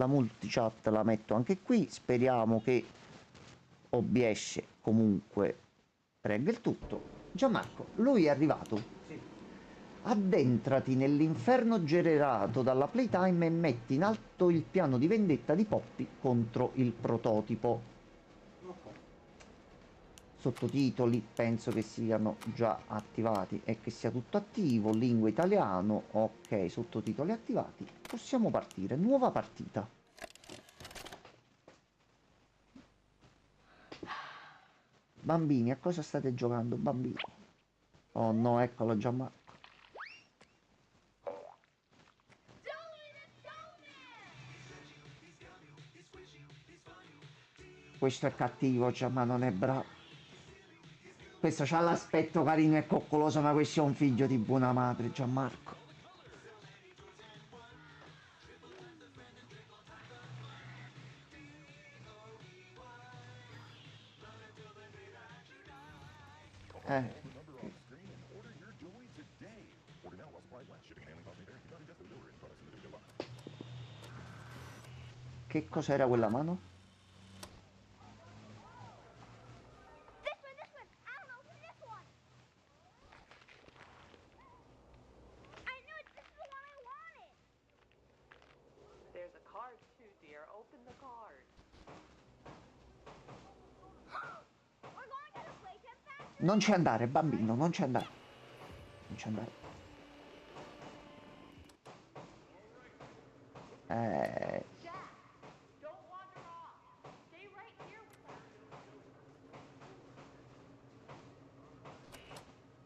la multichat la metto anche qui, speriamo che OBS comunque regga il tutto. Gianmarco, lui è arrivato. Sì. Addentrati nell'inferno generato dalla Playtime e metti in alto il piano di vendetta di Poppy contro il prototipo. Ok. Sottotitoli penso che siano già attivati e che sia tutto attivo. Lingua italiano, ok, sottotitoli attivati. Possiamo partire, nuova partita. Bambini, a cosa state giocando, bambini? Oh no, eccolo Gianmarco. Questo è cattivo, cioè, ma non è bravo. Questo c'ha l'aspetto carino e coccoloso, ma questo è un figlio di buona madre, Gianmarco. Che cos'era quella mano? There's a card too, dear. Open the card. Non ci andare, bambino, non ci andare. Non ci andare. Jack, don't wander off. Stay right here with us.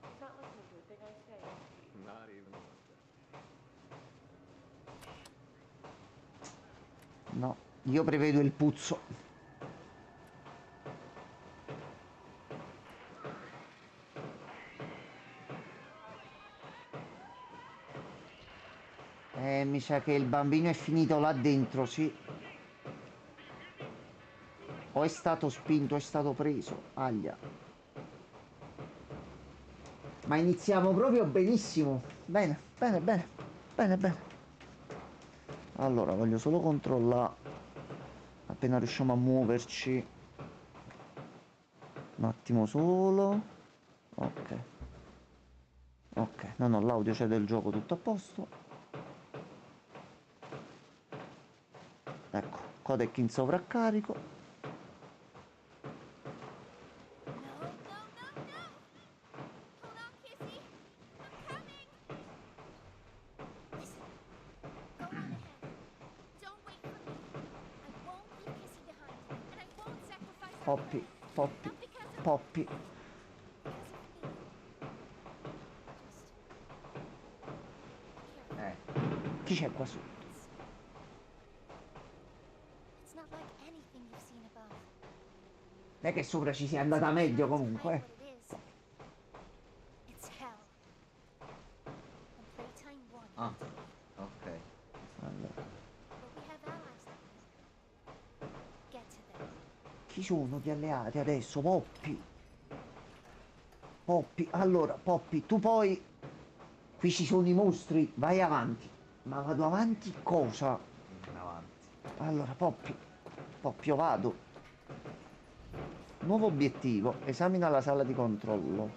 He's not listening to a thing I say. Not even a little. No, io prevedo il puzzo. Mi sa che il bambino è finito là dentro, sì. O è stato spinto, o è stato preso. Aglia. Ma iniziamo proprio benissimo. Bene, bene, bene. Bene, bene. Allora, voglio solo controllare. Appena riusciamo a muoverci. Un attimo solo. Ok. Ok, no, l'audio c'è del gioco, tutto a posto. Ecco, codec in sovraccarico. Poppy, Poppy, Poppy. Chi c'è qua su? Non è che sopra ci sia andata meglio comunque. Ah, ok. Allora. Chi sono gli alleati adesso? Poppy. Poppy, allora, Poppy, tu poi... Qui ci sono i mostri, vai avanti. Ma vado avanti cosa? Avanti. Allora, Poppy. Poppy, io vado. Nuovo obiettivo, esamina la sala di controllo.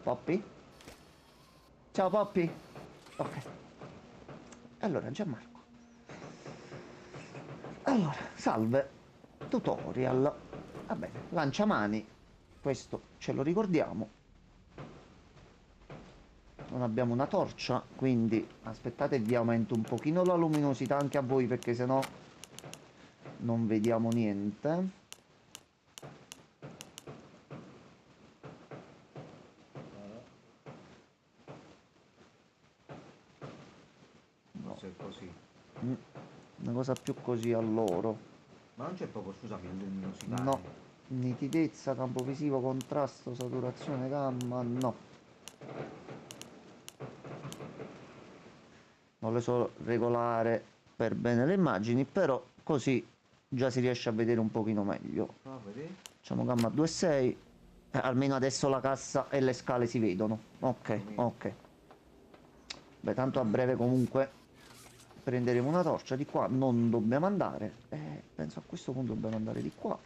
Poppy? Ciao Poppy. Ok. Allora, Gianmarco. Allora, salve. Tutorial. Va bene, lanciamani. Questo ce lo ricordiamo. Non abbiamo una torcia, quindi aspettate, vi aumento un pochino la luminosità anche a voi, perché sennò non vediamo niente. Forse è così. Una cosa più così a loro. Ma non c'è proprio, scusami, luminosità. No. Nitidezza, campo visivo, contrasto, saturazione, gamma, no. Voglio solo regolare per bene le immagini, però così già si riesce a vedere un pochino meglio. Ah, vedi? Facciamo gamma 2.6. Almeno adesso la cassa e le scale si vedono. Ok, ok. Beh, tanto a breve comunque prenderemo una torcia. Di qua non dobbiamo andare. Penso a questo punto dobbiamo andare di qua.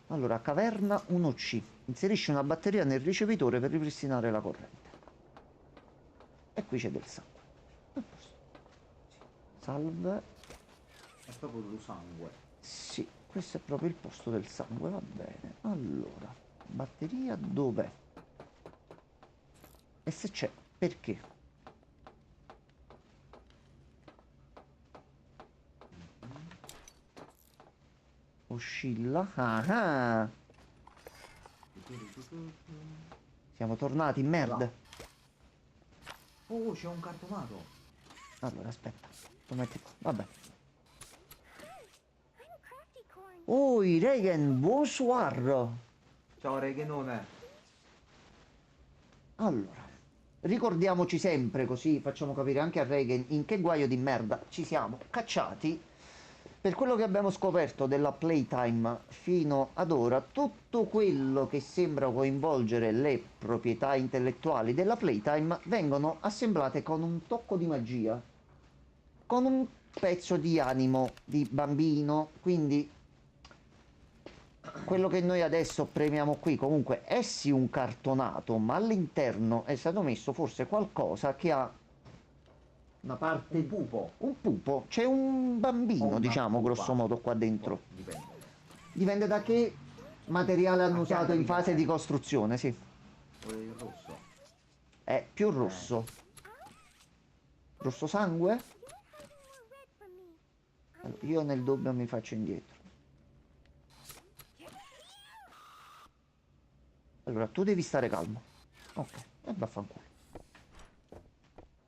Allora, caverna 1C. Inserisci una batteria nel ricevitore per ripristinare la corrente. E qui c'è del sangue. A posto. Sì. Salve. È proprio lo sangue. Sì, questo è proprio il posto del sangue, va bene. Allora, batteria dov'è? E se c'è, perché? Oscilla. Ah, ah. Siamo tornati in merda. Oh, c'è un cartonato. Allora, aspetta. Lo metti qua. Vabbè. I'm Crafty Corn. Oi, Regan, bonsoir. Ciao Regenone. Allora, ricordiamoci sempre, così facciamo capire anche a Regan in che guaio di merda ci siamo cacciati. Per quello che abbiamo scoperto della Playtime fino ad ora, tutto quello che sembra coinvolgere le proprietà intellettuali della Playtime vengono assemblate con un tocco di magia, con un pezzo di animo di bambino, quindi quello che noi adesso premiamo qui comunque è sì un cartonato, ma all'interno è stato messo forse qualcosa che ha una parte... Un pupo. Un pupo, c'è un O bambino, una diciamo, pupa. grosso modo qua dentro. Dipende. Dipende da che materiale hanno A usato fianco in di fase me. di costruzione, sì. Vuole il rosso. È più rosso. Rosso sangue? More red for me. Allora, io nel dubbio mi faccio indietro. Allora, tu devi stare calmo. Ok, e vaffanculo.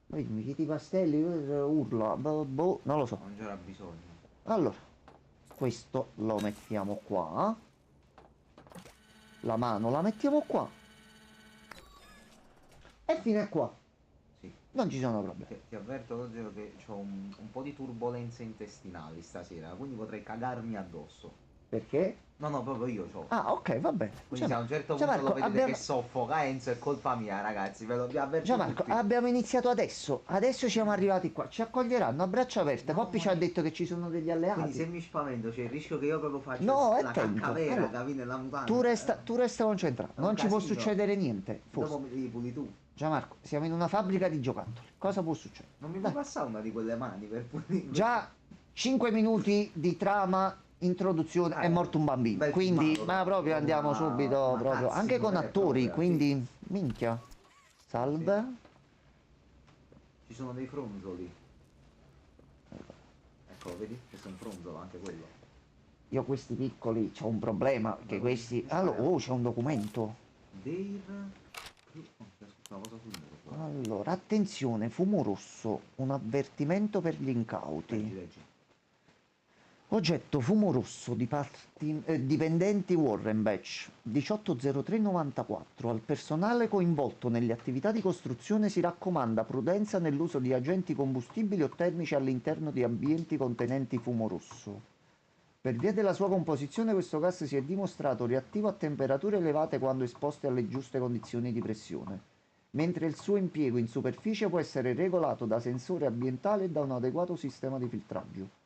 Poi mi chiedi i pastelli, urla, boh, non lo so. Non c'era bisogno. Allora, questo lo mettiamo qua. La mano la mettiamo qua. E fino a qua. Sì. Non ci sono problemi. Ti avverto Rogero che ho un po' di turbolenze intestinali stasera, quindi potrei cagarmi addosso. Perché? No, proprio io c'ho. Ah, ok, va bene. Quindi se a un certo punto Gianmarco, lo vedete abbiamo... che soffoca Enzo è colpa mia, ragazzi, ve lo avverto Gianmarco, tutti. abbiamo iniziato adesso. Adesso siamo arrivati qua. Ci accoglieranno a braccia aperte. No, Poppi ci ma- ha detto che ci sono degli Quindi se alleati. mi spavento c'è il rischio che io proprio faccia No, è la attento. cacca vera, Allora, capi, nella mutanda. tu resta concentrato. È un Non ci può casino. succedere niente. Dopo Forse. mi devi puli tu. Gianmarco, siamo in una fabbrica di giocattoli. Cosa può succedere? Non mi puoi Dai. passare una di quelle mani per pulire? Già 5 minuti di trama, introduzione, è morto un bambino. bel Quindi, filmato, ma proprio andiamo una- subito, una proprio. Anche con cutscene vera e attori, propria, quindi, minchia. Salve. Ci sono dei fronzoli. Ecco, vedi? Questo è un fronzolo, anche quello. Io questi piccoli c'ho un problema, che questi... Allora, oh, c'è un documento. Deir... Oh, c'è scritto una cosa sul muro. Allora, attenzione, fumo rosso, un avvertimento per gli Leggi, incauti. leggi. Oggetto fumo rosso, dipendenti Warren Batch 180394. Al personale coinvolto nelle attività di costruzione si raccomanda prudenza nell'uso di agenti combustibili o termici all'interno di ambienti contenenti fumo rosso. Per via della sua composizione questo gas si è dimostrato reattivo a temperature elevate quando esposte alle giuste condizioni di pressione, mentre il suo impiego in superficie può essere regolato da sensori ambientali e da un adeguato sistema di filtraggio.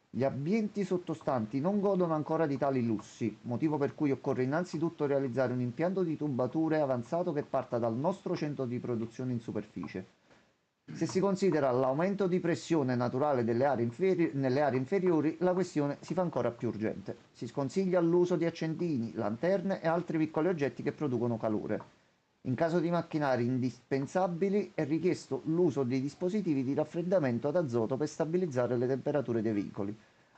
Gli ambienti sottostanti non godono ancora di tali lussi, motivo per cui occorre innanzitutto realizzare un impianto di tubature avanzato che parta dal nostro centro di produzione in superficie. Se si considera l'aumento di pressione naturale nelle aree inferiori, la questione si fa ancora più urgente. Si sconsiglia l'uso di accendini, lanterne e altri piccoli oggetti che producono calore. In caso di macchinari indispensabili è richiesto l'uso di dispositivi di raffreddamento ad azoto per stabilizzare le temperature dei veicoli.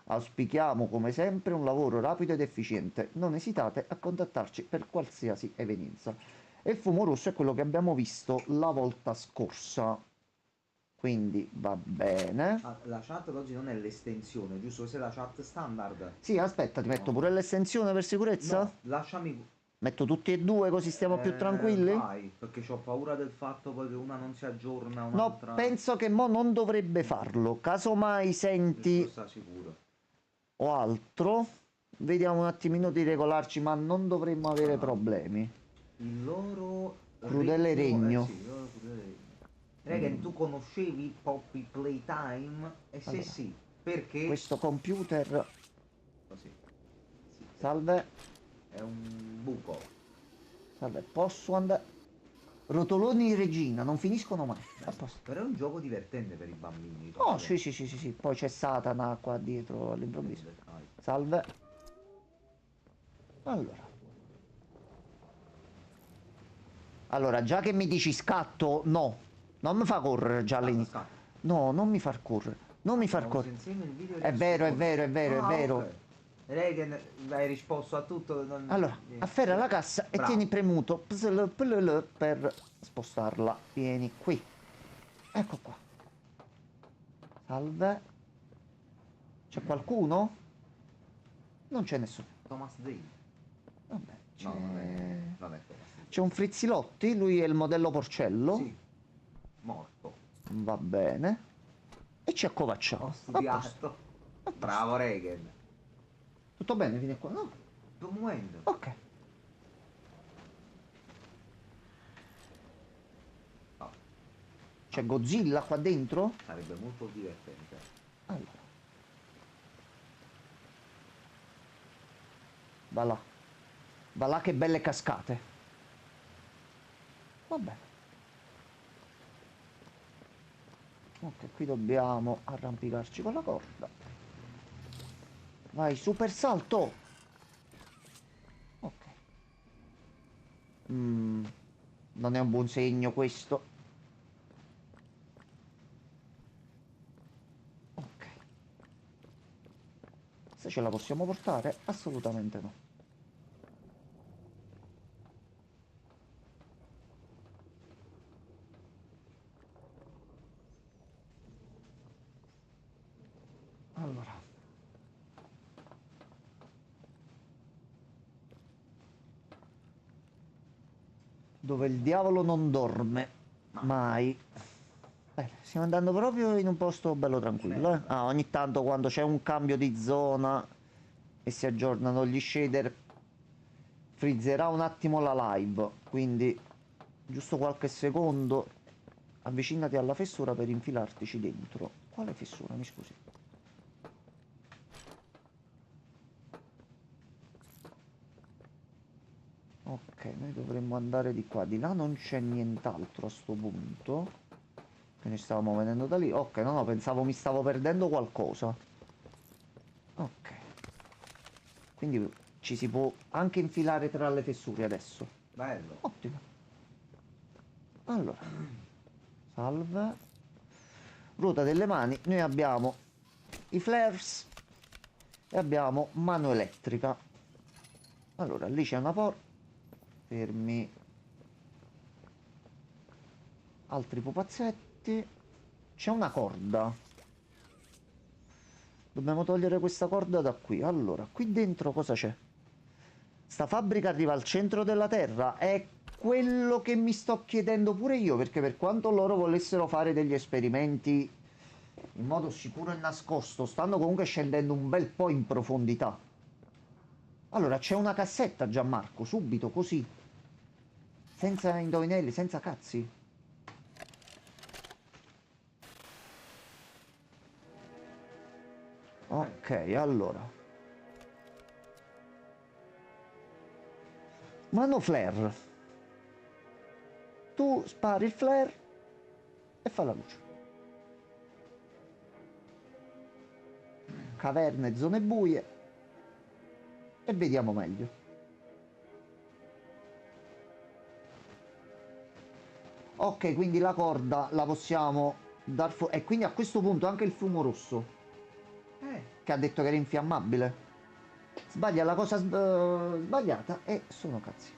Auspichiamo come sempre un lavoro rapido ed efficiente. Non esitate a contattarci per qualsiasi evenienza. E il fumo rosso è quello che abbiamo visto la volta scorsa. Quindi va bene. Ah, la chat oggi non è l'estensione, giusto? Questa è la chat standard. Sì, aspetta, ti metto pure l'estensione per sicurezza? No, lasciami... Metto tutti e due così stiamo più tranquilli? Vai, perché ho paura del fatto poi che una non si aggiorna, No, un'altra... penso che mo non dovrebbe farlo. Casomai senti Questo sta sicuro. o altro, vediamo un attimino di regolarci, ma non dovremmo avere Ah. problemi. Il loro Crudele regno. sì, il loro crudele regno. Regen, tu conoscevi Poppy Playtime? E se Allora, sì, perché? Questo computer, Così. Sì, salve, è un buco. salve, posso andare? Rotoloni regina, non finiscono mai. A posto. Però è un gioco divertente per i bambini. Oh, sì, sì, sì, sì, sì. Poi c'è Satana qua dietro all'improvviso. Salve. Allora, già che mi dici scatto, no. Non mi fa correre già all'inizio. Scatto. No, non mi far correre. Non mi far Abbiamo messo correre. insieme il video È vero, è vero, è vero, è Ah, vero. ok. Regen, hai risposto a tutto. Allora, afferra la cassa e Bravo. tieni premuto per spostarla. Vieni qui. Ecco qua. Salve. C'è qualcuno? Non c'è nessuno. Thomas Zane. Vabbè, No, non è Thomas Zane. c'è un Frizzilotti, lui è il modello porcello. Sì, morto. Va bene. E ci accovacciamo. Ho A posto. studiato. Bravo Regen. Tutto bene, vieni qua. No? Sto muovendo. Ok. No, C'è Godzilla qua dentro? sarebbe molto divertente. Allora. Va là. Va là che belle cascate. Va bene. Ok, qui dobbiamo arrampicarci con la corda. Vai, super salto. Ok. Non è un buon segno questo. Ok. Se ce la possiamo portare? Assolutamente no. Allora. Dove il diavolo non dorme. Mai. Bene, stiamo andando proprio in un posto bello tranquillo, eh? Ah, ogni tanto quando c'è un cambio di zona e si aggiornano gli shader frizzerà un attimo la live, quindi giusto qualche secondo avvicinati alla fessura per infilartici dentro. Quale fessura, mi scusi? Ok, noi dovremmo andare di qua. Di là non c'è nient'altro a sto punto. Che ne stavamo venendo da lì. Ok, no, pensavo mi stavo perdendo qualcosa. Ok. Quindi ci si può anche infilare tra le fessure adesso. Bello. Ottimo. Allora. Salve. Ruota delle mani. Noi abbiamo i flares e abbiamo mano elettrica. Allora, lì c'è una porta. Fermi. Altri pupazzetti. C'è una corda. Dobbiamo togliere questa corda da qui. Allora, qui dentro cosa c'è? Sta fabbrica arriva al centro della Terra. È quello che mi sto chiedendo pure io, perché per quanto loro volessero fare degli esperimenti in modo sicuro e nascosto, stanno comunque scendendo un bel po' in profondità. Allora, c'è una cassetta, Gianmarco, subito, così. Senza indovinelli, senza cazzi. Ok, allora. Mano flare. Tu spari il flare e fa la luce. Caverne, zone buie. E vediamo meglio. Ok, quindi la corda la possiamo dar fuori. E quindi a questo punto anche il fumo rosso, che ha detto che era infiammabile, sbaglia la cosa sbagliata e sono cazzi.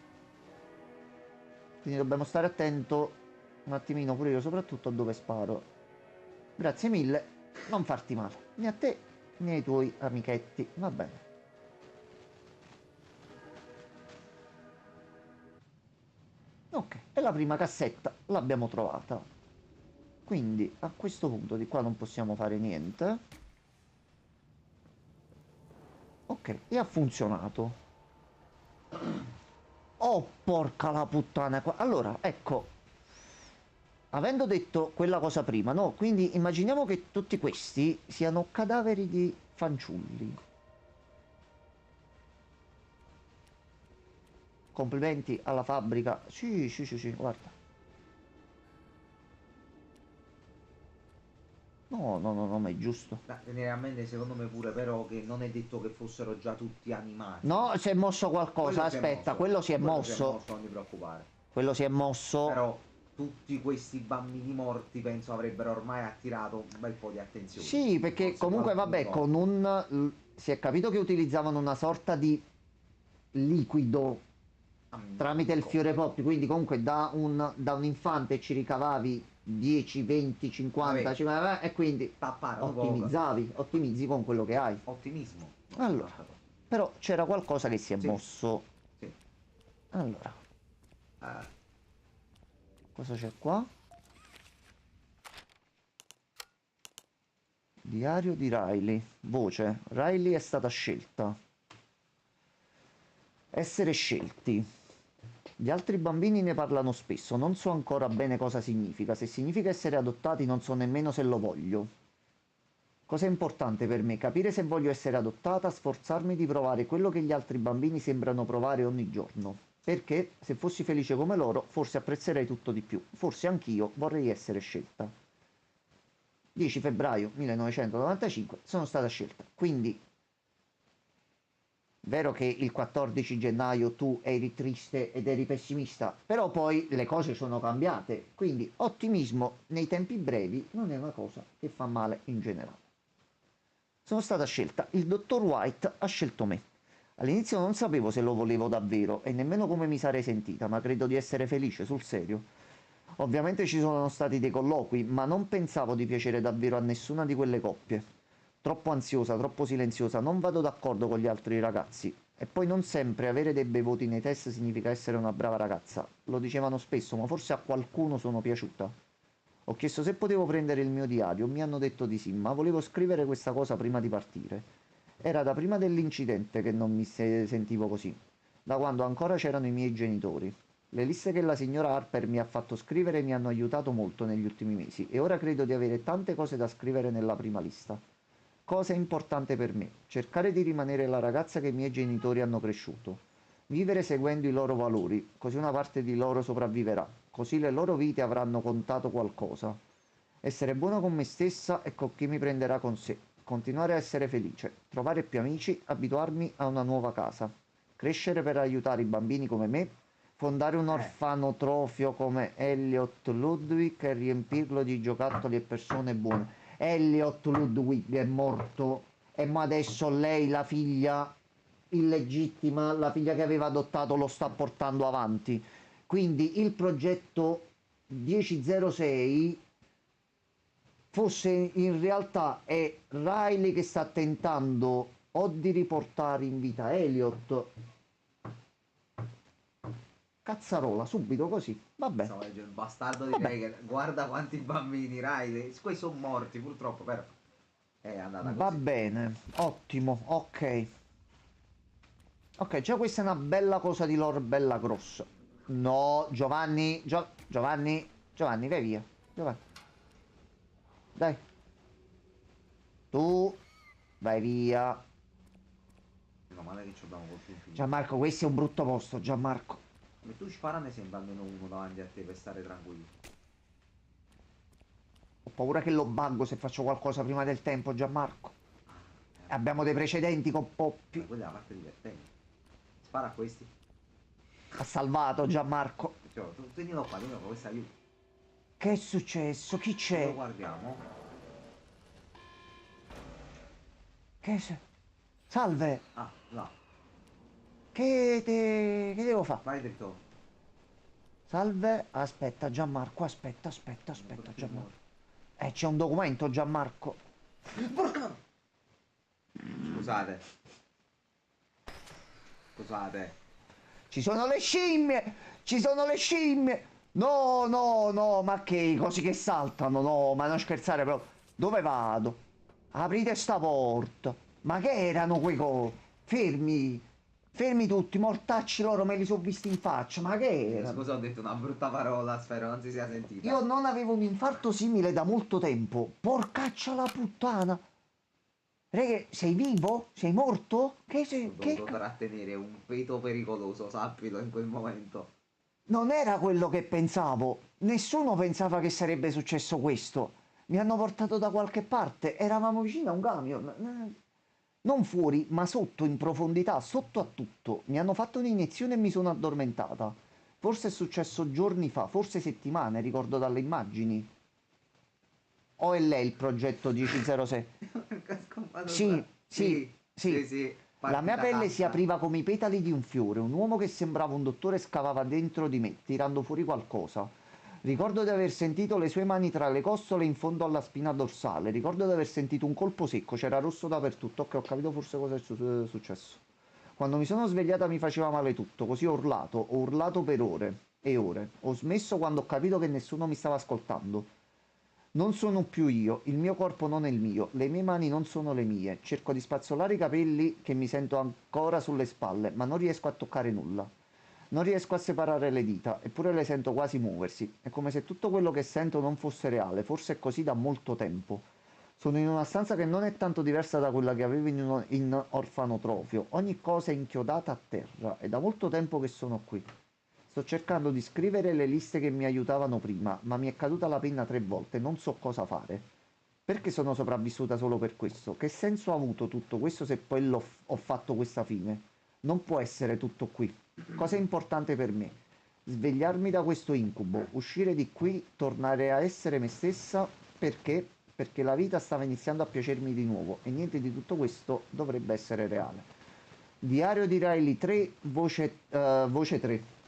Quindi dobbiamo stare attento un attimino pure io, soprattutto a dove sparo. Grazie mille, non farti male, né a te né ai tuoi amichetti, va bene. Ok, e la prima cassetta l'abbiamo trovata. Quindi a questo punto di qua non possiamo fare niente. Ok. Ok, e ha funzionato. Oh, porca la puttana. Allora, ecco, avendo detto quella cosa prima, no? Quindi immaginiamo che tutti questi siano cadaveri di fanciulli. Complimenti alla fabbrica. Sì, sì, sì, sì, guarda. No, no, no, no, ma è giusto. Da tenere a mente secondo me pure però che non è detto che fossero già tutti animati. No, si è mosso qualcosa. Quello si è Aspetta, mosso, quello si è quello si è mosso. mosso, non ti preoccupare. Quello si è mosso. Però tutti questi bambini morti penso avrebbero ormai attirato un bel po' di attenzione. Sì, perché Forse comunque vabbè, qualcuno- con un... Si è capito che utilizzavano una sorta di liquido tramite il fiore pop, quindi comunque da un infante ci ricavavi 10, 20, 50, Vabbè. 50 e quindi Tapparono ottimizzi con quello che hai. ottimismo. Allora, però c'era qualcosa che si è Sì. mosso. Sì. Allora, Eh, cosa c'è qua? Diario di Riley. Voce. Riley è stata scelta. Essere scelti. Gli altri bambini ne parlano spesso, non so ancora bene cosa significa. Se significa essere adottati non so nemmeno se lo voglio. Cosa è importante per me? Capire se voglio essere adottata, sforzarmi di provare quello che gli altri bambini sembrano provare ogni giorno. Perché se fossi felice come loro, forse apprezzerei tutto di più. Forse anch'io vorrei essere scelta. 10 febbraio 1995 sono stata scelta. Quindi, vero che il 14 gennaio tu eri triste ed eri pessimista, però poi le cose sono cambiate. Quindi ottimismo nei tempi brevi non è una cosa che fa male in generale. Sono stata scelta. Il dottor White ha scelto me. All'inizio non sapevo se lo volevo davvero e nemmeno come mi sarei sentita, ma credo di essere felice, sul serio. Ovviamente ci sono stati dei colloqui, ma non pensavo di piacere davvero a nessuna di quelle coppie. Troppo ansiosa, troppo silenziosa, non vado d'accordo con gli altri ragazzi. E poi non sempre avere dei bei voti nei test significa essere una brava ragazza. Lo dicevano spesso, ma forse a qualcuno sono piaciuta. Ho chiesto se potevo prendere il mio diario, mi hanno detto di sì, ma volevo scrivere questa cosa prima di partire. Era da prima dell'incidente che non mi sentivo così, da quando ancora c'erano i miei genitori. Le liste che la signora Harper mi ha fatto scrivere mi hanno aiutato molto negli ultimi mesi e ora credo di avere tante cose da scrivere nella prima lista. Cosa è importante per me? Cercare di rimanere la ragazza che i miei genitori hanno cresciuto. Vivere seguendo i loro valori, così una parte di loro sopravviverà, così le loro vite avranno contato qualcosa. Essere buono con me stessa e con chi mi prenderà con sé. Continuare a essere felice, trovare più amici, abituarmi a una nuova casa. Crescere per aiutare i bambini come me, fondare un orfanotrofio come Elliot Ludwig e riempirlo di giocattoli e persone buone. Elliot Ludwig è morto e ma adesso lei, la figlia illegittima, la figlia che aveva adottato, lo sta portando avanti. Quindi il progetto 1006 forse in realtà è Riley che sta tentando o di riportare in vita Elliot. Cazzarola, subito così. Vabbè. Stavo leggendo il bastardo di Vabbè. Reagan. Guarda quanti bambini, Riley. Quei sono morti purtroppo, però. È andata Va così. bene, ottimo, ok. Ok, già questa è una bella cosa di lore, bella grossa. No, Giovanni, Giovanni, Giovanni, vai via. Giovanni. Dai. Tu, vai via. Meno male che ci abbiamo col infinito. Gianmarco, questo è un brutto posto, Gianmarco. Ma tu spara ne sembra almeno uno davanti a te per stare tranquillo. Ho paura che lo buggo se faccio qualcosa prima del tempo, Gianmarco. Abbiamo dei precedenti con Poppy. Quella è la parte divertente. Spara a questi. Ha salvato Gianmarco. Cioè, tu tenilo qua, questo aiuta. Che è successo? Chi Lo c'è? guardiamo. Salve. Ah, là. Che devo fare? Vai dritto. Salve. Aspetta Gianmarco, aspetta Gianmarco. C'è un documento Gianmarco. Porca! Scusate. Scusate. Ci sono le scimmie! Ci sono le scimmie! No, no, no, ma che così che saltano? No, ma non scherzare proprio. Dove vado? Aprite sta porta. Ma che erano quei fermi, fermi tutti, mortacci loro, me li sono visti in faccia, ma che era? Scusa, ho detto una brutta parola, spero non si sia sentita. Io non avevo un infarto simile da molto tempo, porcaccia la puttana. Reghe, sei vivo? Sei morto? Che Ho sei... dovuto trattenere un feto pericoloso, sappilo, in quel momento. Non era quello che pensavo. Nessuno pensava che sarebbe successo questo. Mi hanno portato da qualche parte. Eravamo vicino a un camion. Non fuori, ma sotto, in profondità, sotto a tutto. Mi hanno fatto un'iniezione e mi sono addormentata. Forse è successo giorni fa, forse settimane, ricordo dalle immagini. O è lei il progetto 1006? Sì, sì, sì. sì. La mia Partita pelle si cassa. apriva come i petali di un fiore. Un uomo che sembrava un dottore scavava dentro di me, tirando fuori qualcosa. Ricordo di aver sentito le sue mani tra le costole in fondo alla spina dorsale. Ricordo di aver sentito un colpo secco, c'era rosso dappertutto. Ok, ho capito forse cosa è successo. Quando mi sono svegliata mi faceva male tutto, così ho urlato per ore e ore. Ho smesso quando ho capito che nessuno mi stava ascoltando. Non sono più io, il mio corpo non è il mio, le mie mani non sono le mie. Cerco di spazzolare i capelli che mi sento ancora sulle spalle, ma non riesco a toccare nulla. Non riesco a separare le dita, eppure le sento quasi muoversi. È come se tutto quello che sento non fosse reale, forse è così da molto tempo. Sono in una stanza che non è tanto diversa da quella che avevo in orfanotrofio. Ogni cosa è inchiodata a terra, è da molto tempo che sono qui. Sto cercando di scrivere le liste che mi aiutavano prima, ma mi è caduta la penna 3 volte, non so cosa fare. Perché sono sopravvissuta solo per questo? Che senso ha avuto tutto questo se poi ho fatto questa fine? Non può essere tutto qui. Cosa è importante per me? Svegliarmi da questo incubo, uscire di qui, tornare a essere me stessa, perché? Perché la vita stava iniziando a piacermi di nuovo e niente di tutto questo dovrebbe essere reale. Diario di Riley 3, voce 3.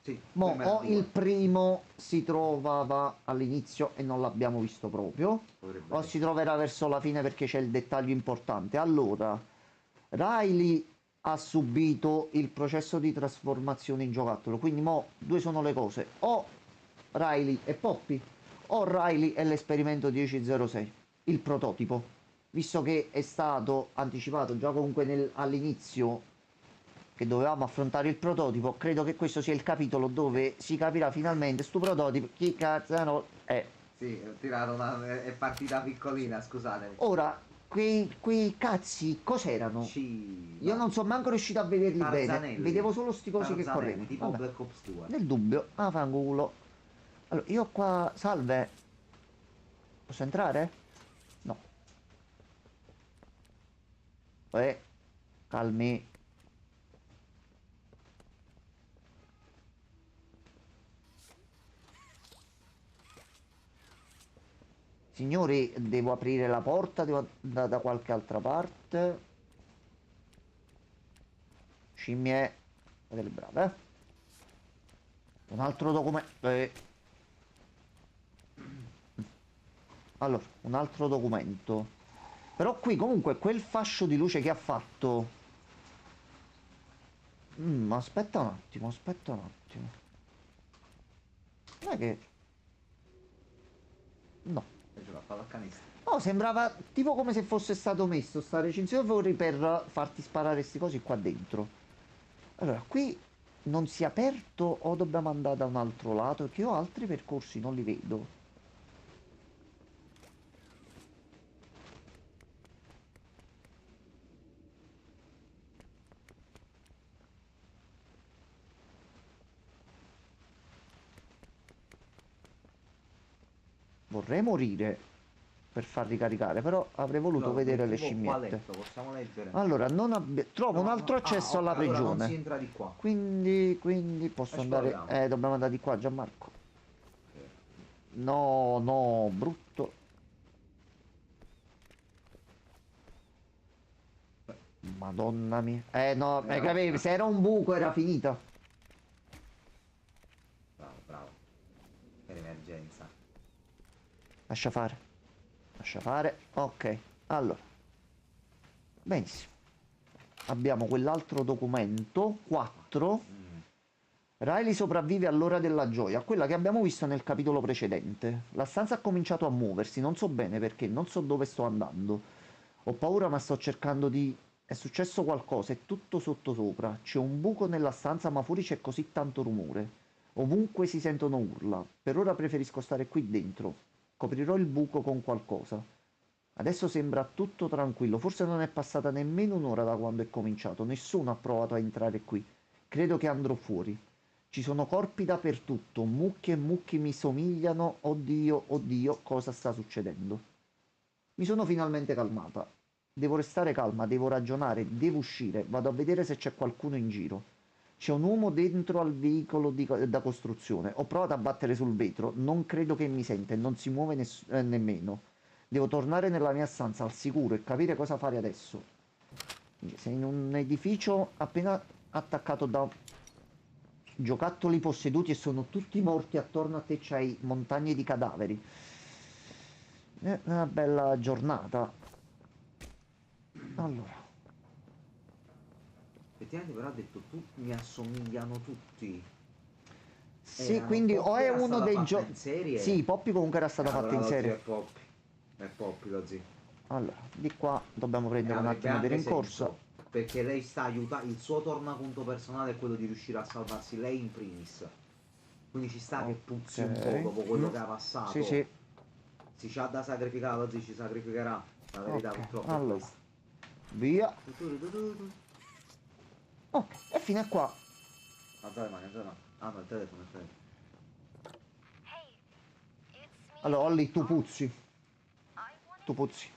Sì, Mo, prima o era il due. primo si trovava all'inizio e non l'abbiamo visto proprio, Dovrebbe o sì. si troverà verso la fine perché c'è il dettaglio importante. Allora, Riley ha subito il processo di trasformazione in giocattolo, quindi mo due sono le cose, o Riley e Poppy, o Riley è l'esperimento 1006, il prototipo, visto che è stato anticipato già comunque all'inizio che dovevamo affrontare il prototipo, credo che questo sia il capitolo dove si capirà finalmente sto prototipo chi cazzo è. Sì, ho tirato è partita piccolina, scusatemi. Ora, quei cazzi cos'erano? Io Ciba. non sono manco riuscito a vederli bene, Tarzanelli. vedevo solo sti cosi che Tarzanelli, correvano. tipo Vabbè, Black Ops 2. nel dubbio, fanculo. Allora, io qua, salve, posso entrare? No. Calmi. Signori, devo aprire la porta, devo andare da qualche altra parte. Scimmie, delle brave, eh? Un altro documento. Allora, un altro documento. Però qui comunque quel fascio di luce che ha fatto. Aspetta un attimo, aspetta un attimo. Non è che... No. E ce l'ho fatto a canestro. No, sembrava tipo come se fosse stato messo sta recinzione fuori per farti sparare questi cosi qua dentro. Allora, qui non si è aperto o dobbiamo andare da un altro lato? Che io altri percorsi non li vedo. Vorrei morire per far ricaricare, però avrei voluto Allora, vedere le tipo qua scimmiette. letto, possiamo leggere? Allora, trovo un No, altro no. accesso Ah, alla ok, allora non si prigione. entra di qua. Quindi posso andare... Esploriamo. Dobbiamo andare di qua, Gianmarco. No, no, brutto. Madonna mia. No, capivi, se era un buco era finita. Bravo, bravo. Per emergenza. Lascia fare. Lascia fare. Ok. Allora. Benissimo. Abbiamo quell'altro documento. 4. Riley sopravvive all'ora della gioia, quella che abbiamo visto nel capitolo precedente. La stanza ha cominciato a muoversi, non so bene perché, non so dove sto andando. Ho paura ma sto cercando di È successo qualcosa, è tutto sottosopra. C'è un buco nella stanza, ma fuori c'è così tanto rumore. Ovunque si sentono urla. Per ora preferisco stare qui dentro. Coprirò il buco con qualcosa. Adesso sembra tutto tranquillo. Forse non è passata nemmeno un'ora da quando è cominciato. Nessuno ha provato a entrare qui. Credo che andrò fuori. Ci sono corpi dappertutto. Mucchi e mucchi mi somigliano. Oddio, oddio, cosa sta succedendo? Mi sono finalmente calmata. Devo restare calma, devo ragionare, devo uscire. Vado a vedere se c'è qualcuno in giro. C'è un uomo dentro al veicolo da costruzione. Ho provato a battere sul vetro. Non credo che mi senta e non si muove nemmeno. Devo tornare nella mia stanza al sicuro e capire cosa fare adesso. Sei in un edificio appena attaccato da giocattoli posseduti e sono tutti morti. Attorno a te c'hai montagne di cadaveri. È una bella giornata. Allora, Effettivamente però ha detto tutti mi assomigliano tutti. sì, Erano quindi o Poppy è era uno stata dei fatta giochi. in serie. Sì, Poppy comunque era stata fatta Allora in lo zio serie. è Poppy. È Poppy lo zio. Allora, di qua dobbiamo E prendere un avrebbe attimo di anche rincorsa. senso. Perché lei sta aiutando. Il suo tornaconto personale è quello di riuscire a salvarsi lei in primis. Quindi ci sta che puzzi un po' Ok. dopo quello che ha passato. Sì, sì. Si c'ha da sacrificare, lo zio ci sacrificherà. La verità Ok, purtroppo è allora. questa. Via. Ok, e fino a qua. Alza le mani, alza le mani. Ah no, il telefono, il telefono. Hey, it's me. Allora, Olli, tu puzzi. I wanted, Tu puzzi.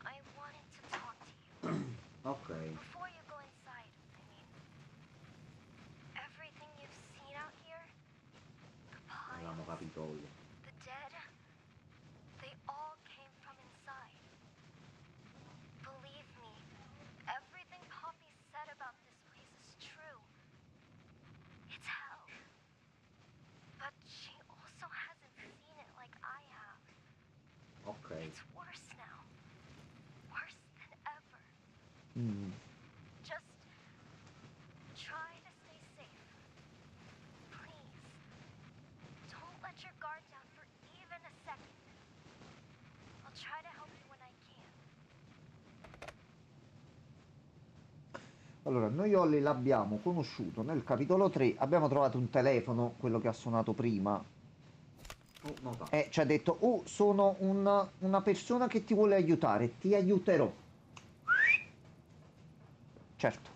I wanted to talk to you Ok. before you go inside. I mean, everything you've seen out here, the Avevamo piles, capito. Olli. the dead, they all came from inside. Believe me, everything Poppy said about this place is true. It's hell. But she also hasn't seen it like I have. Ok. It's worse now. Worse than ever. Mm. Just try to stay safe. Please. Don't let your guard down for even a second. I'll try to help you when I can. Allora, noi Olli l'abbiamo conosciuto nel capitolo 3. Abbiamo trovato un telefono, quello che ha suonato prima. Oh, nota. E ci ha detto, oh, sono una persona che ti vuole aiutare. Ti aiuterò. Certo.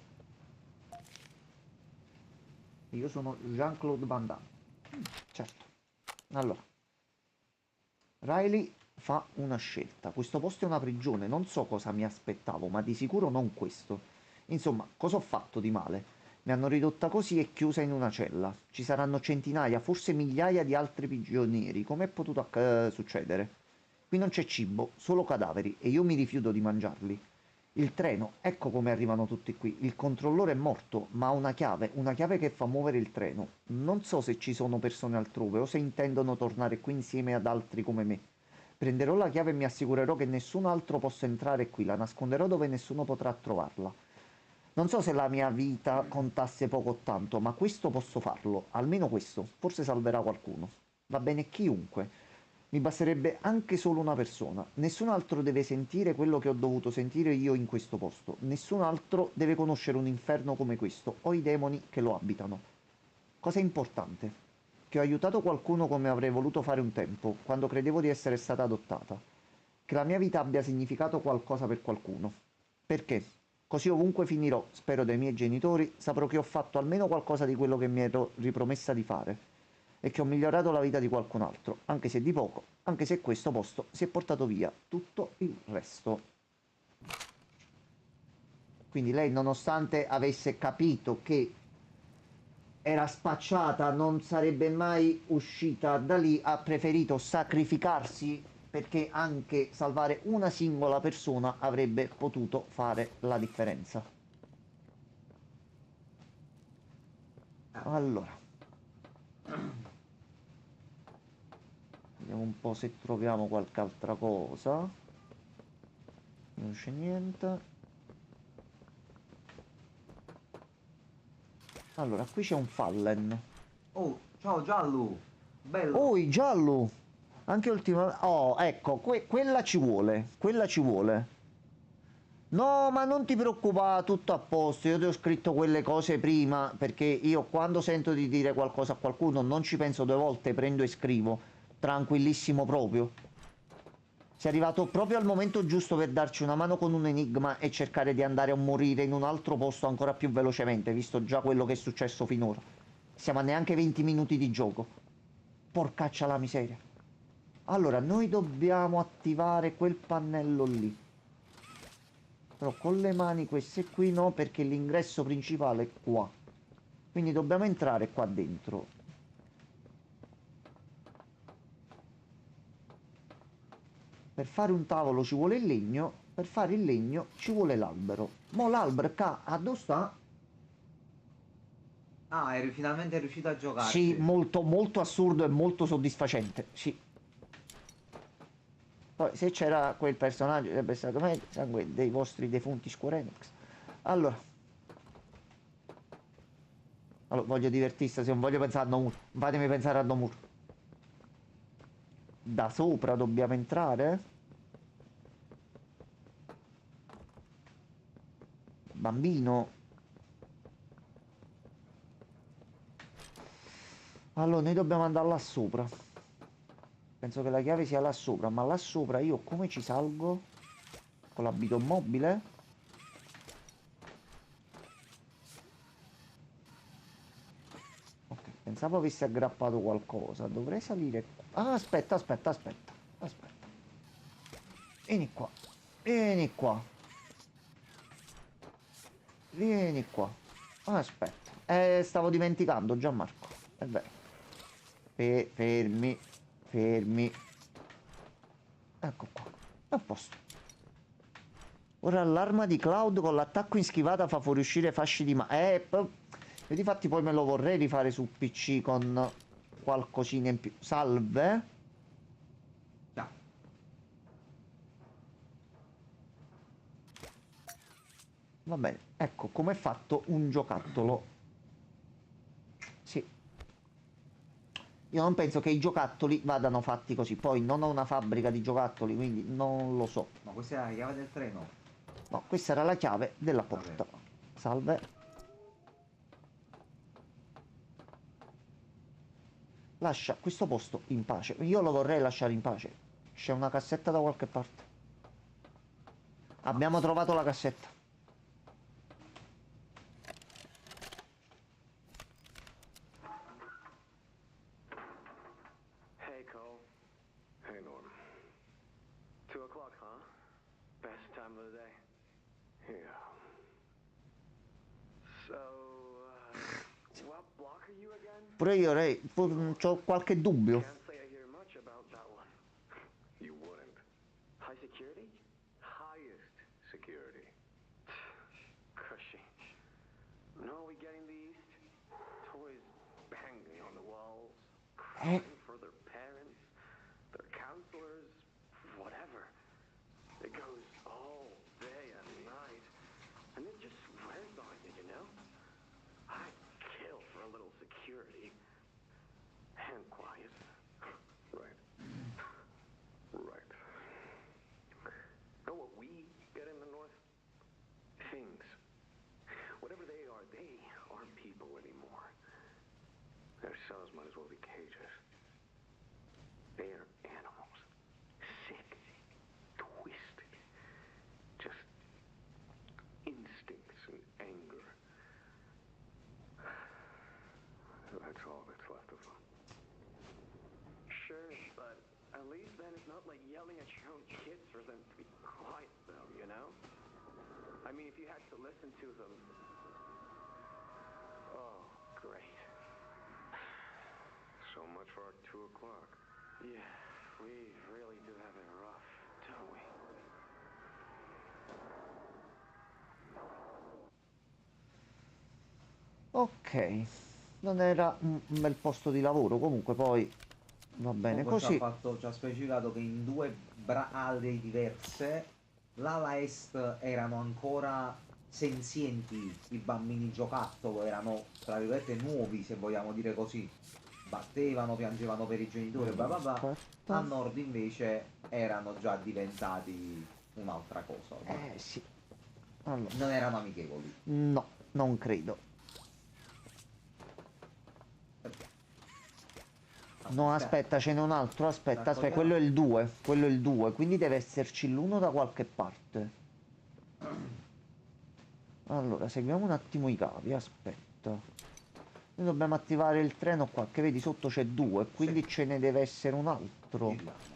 Io sono Jean-Claude Van Damme. Certo. Allora. Riley fa una scelta. Questo posto è una prigione. Non so cosa mi aspettavo, ma di sicuro non questo. Insomma, cosa ho fatto di male? Mi hanno ridotta così e chiusa in una cella. Ci saranno centinaia, forse migliaia di altri prigionieri. Com'è potuto succedere? Qui non c'è cibo, solo cadaveri, e io mi rifiuto di mangiarli. Il treno, ecco come arrivano tutti qui. Il controllore è morto, ma ha una chiave che fa muovere il treno. Non so se ci sono persone altrove o se intendono tornare qui insieme ad altri come me. Prenderò la chiave e mi assicurerò che nessun altro possa entrare qui, la nasconderò dove nessuno potrà trovarla. Non so se la mia vita contasse poco o tanto, ma questo posso farlo, almeno questo, forse salverà qualcuno. Va bene chiunque. Mi basterebbe anche solo una persona. Nessun altro deve sentire quello che ho dovuto sentire io in questo posto. Nessun altro deve conoscere un inferno come questo o i demoni che lo abitano. Cosa importante? Che ho aiutato qualcuno come avrei voluto fare un tempo, quando credevo di essere stata adottata. Che la mia vita abbia significato qualcosa per qualcuno. Perché? Così ovunque finirò, spero dai miei genitori, saprò che ho fatto almeno qualcosa di quello che mi ero ripromessa di fare e che ho migliorato la vita di qualcun altro, anche se di poco, anche se questo posto si è portato via tutto il resto. Quindi lei, nonostante avesse capito che era spacciata, non sarebbe mai uscita da lì, ha preferito sacrificarsi perché anche salvare una singola persona avrebbe potuto fare la differenza. Allora, vediamo un po' se troviamo qualche altra cosa. Non c'è niente. Allora, qui c'è un Fallen. Oh, ciao Giallo. Bello. Oh, i giallo! Anche ultimamente... Oh, ecco, quella ci vuole. Quella ci vuole. No, ma non ti preoccupare, tutto a posto. Io ti ho scritto quelle cose prima perché io quando sento di dire qualcosa a qualcuno non ci penso due volte, prendo e scrivo. Tranquillissimo proprio. Sei arrivato proprio al momento giusto per darci una mano con un enigma e cercare di andare a morire in un altro posto ancora più velocemente, visto già quello che è successo finora. Siamo a neanche 20 minuti di gioco. Porcaccia la miseria. Allora, noi dobbiamo attivare quel pannello lì. Però con le mani queste qui no, perché l'ingresso principale è qua. Quindi dobbiamo entrare qua dentro. Per fare un tavolo ci vuole il legno, per fare il legno ci vuole l'albero. Mo l'albero qua, a dove sta? Ah, finalmente riuscito a Sì, giocarci. molto, molto assurdo e molto soddisfacente, sì. Poi se c'era quel personaggio sarebbe stato meglio, sangue dei vostri defunti Square Enix. Allora, voglio divertirsi, se non voglio pensare a Nomura. Fatemi pensare a Nomura. Da sopra dobbiamo entrare? Bambino. Allora, noi dobbiamo andare là sopra. Penso che la chiave sia là sopra, ma là sopra io come ci salgo? Con l'abito mobile? Ok, pensavo avessi aggrappato qualcosa. Dovrei salire qua. Ah, aspetta, aspetta, aspetta. Aspetta. Vieni qua. Vieni qua. Vieni qua. Aspetta. Stavo dimenticando, Gianmarco. È vero. Fermi. Fermi. Ecco qua. A posto. Ora l'arma di Cloud con l'attacco in schivata fa fuoriuscire fasci di io difatti poi me lo vorrei rifare su PC con qualcosina in più. Salve. Già. Va bene. Ecco come è fatto un giocattolo. Sì. Io non penso che i giocattoli vadano fatti così. Poi non ho una fabbrica di giocattoli, quindi non lo so. Ma questa è la chiave del treno. No, questa era la chiave della porta. Vabbè. Salve. Lascia questo posto in pace. Io lo vorrei lasciare in pace. C'è una cassetta da qualche parte. Abbiamo trovato la cassetta. Hey, Cole. Hey, Norm. 2 o'clock, huh? Best time of the day. Yeah. So, what block are you again? Pure io, Ray, ho qualche dubbio. Can't say I hear much about that one. You wouldn't. High security? Highest security. Cushy. No, we getting the East? Toys banging on the walls, crying for their parents, their counselors, whatever. It goes all day and night, and it just swears on you, you know? I'd kill for a little security. And quiet. Right. Right. Know what we get in the North? Things. Whatever they aren't people anymore. Their cells might as well be cages. They're animals. Sick. Twisted. Just instincts and anger. That's all that's left of them. Sure, but at least then it's not like yelling at your own kids for them to be quiet, though, you know? I mean, if you had to listen to them... Oh, great. So much for our 2 o'clock. Yeah, we really do have it rough, don't we? Ok. Non era un bel posto di lavoro, comunque poi va bene Comunque così. ci ha specificato che in due aree diverse, l'ala est erano ancora senzienti i bambini giocattolo, erano tra virgolette nuovi se vogliamo dire così, battevano, piangevano per i genitori, bla bla bla. Aspetta. A nord invece erano già diventati un'altra cosa ormai. Sì. Allora, Non erano amichevoli. no, non credo. No, aspetta, ce n'è un altro. Aspetta, aspetta, quello è il 2. Quello è il 2, quindi deve esserci l'uno da qualche parte. Allora, seguiamo un attimo i cavi, aspetta. Noi dobbiamo attivare il treno qua, che vedi sotto c'è 2, quindi Sì. ce ne deve essere un altro. Giriamo.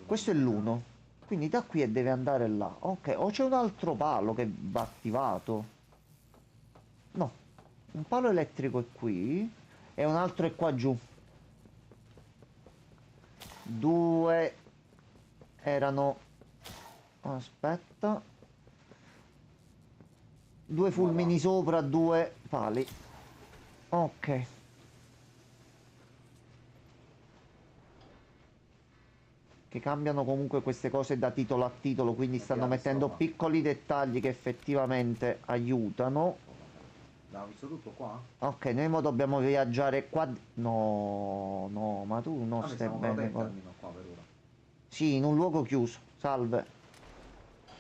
Questo è l'1. Quindi da qui e deve andare là. Ok, o c'è un altro palo che va attivato. No, un palo elettrico è qui e un altro è qua giù. 2 erano... Aspetta. 2 fulmini sopra, 2 pali. Ok. Che cambiano comunque queste cose da titolo a titolo, quindi stanno mettendo piccoli dettagli che effettivamente aiutano. L'abbiamo visto tutto qua? Ok, noi mo dobbiamo viaggiare qua. No, no, ma tu non Ah, stai siamo bene. protetti almeno qua per ora. Sì, in un luogo chiuso. Salve.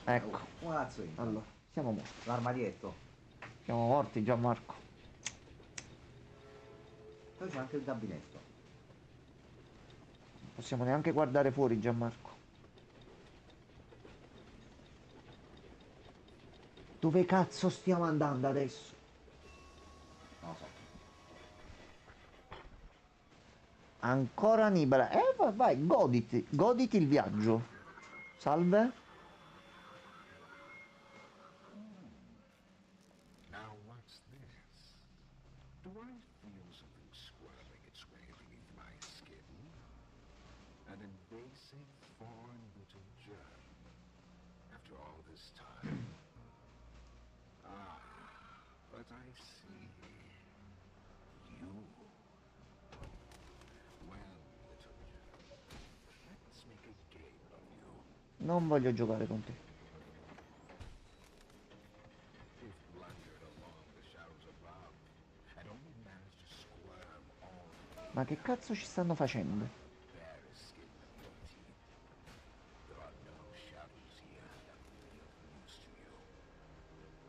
Ecco. Come cazzo entra? Allora, siamo morti. L'armadietto. Siamo morti, Gianmarco. Poi c'è anche il gabinetto. Non possiamo neanche guardare fuori, Gianmarco. Dove cazzo stiamo andando adesso? Non lo so. Ancora Nibala. Vai, vai, goditi il viaggio. Salve. Now what's this? Do I feel something swirling its way beneath my skin? An invasive foreign little germ. After all this time. Ah, but I see. You. Well, little germ, let's make a game of you. Non voglio giocare con te. We've blundered along the shadows above, and only managed to squirm all Ma che cazzo ci stanno facendo? bare skin of your teeth. There are no shadows here that will be of use to you.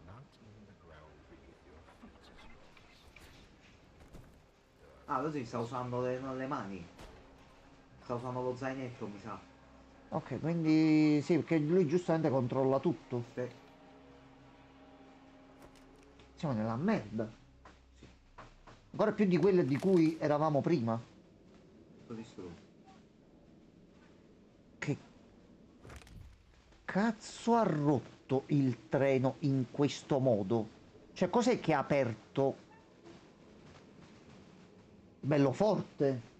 Not even the ground beneath your feet is yours. Ah, così sta usando le mani. Sta usando lo zainetto, mi sa. Ok, quindi sì, perché lui giustamente controlla tutto. Sì. Siamo nella merda. Ancora più di quelle di cui eravamo prima. Tutto distrutto. Che cazzo ha rotto il treno in questo modo? Cioè, cos'è che ha aperto? Bello forte.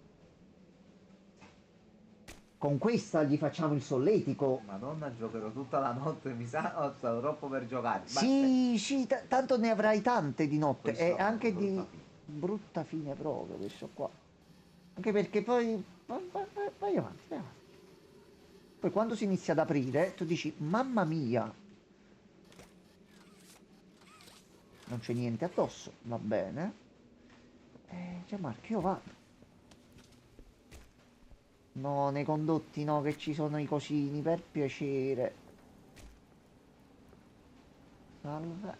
Con questa gli facciamo il solletico. Madonna, giocherò tutta la notte, mi sa. Ho stato troppo per giocare. Sì, sì, tanto ne avrai tante di notte. Questo E è anche una di brutta fine. brutta fine proprio questo qua. Anche perché poi... Vai avanti, vai avanti. Poi quando si inizia ad aprire, tu dici, mamma mia. Non c'è niente addosso, va bene. Gianmarco, io vado. No, nei condotti no, che ci sono i cosini, per piacere. Salve.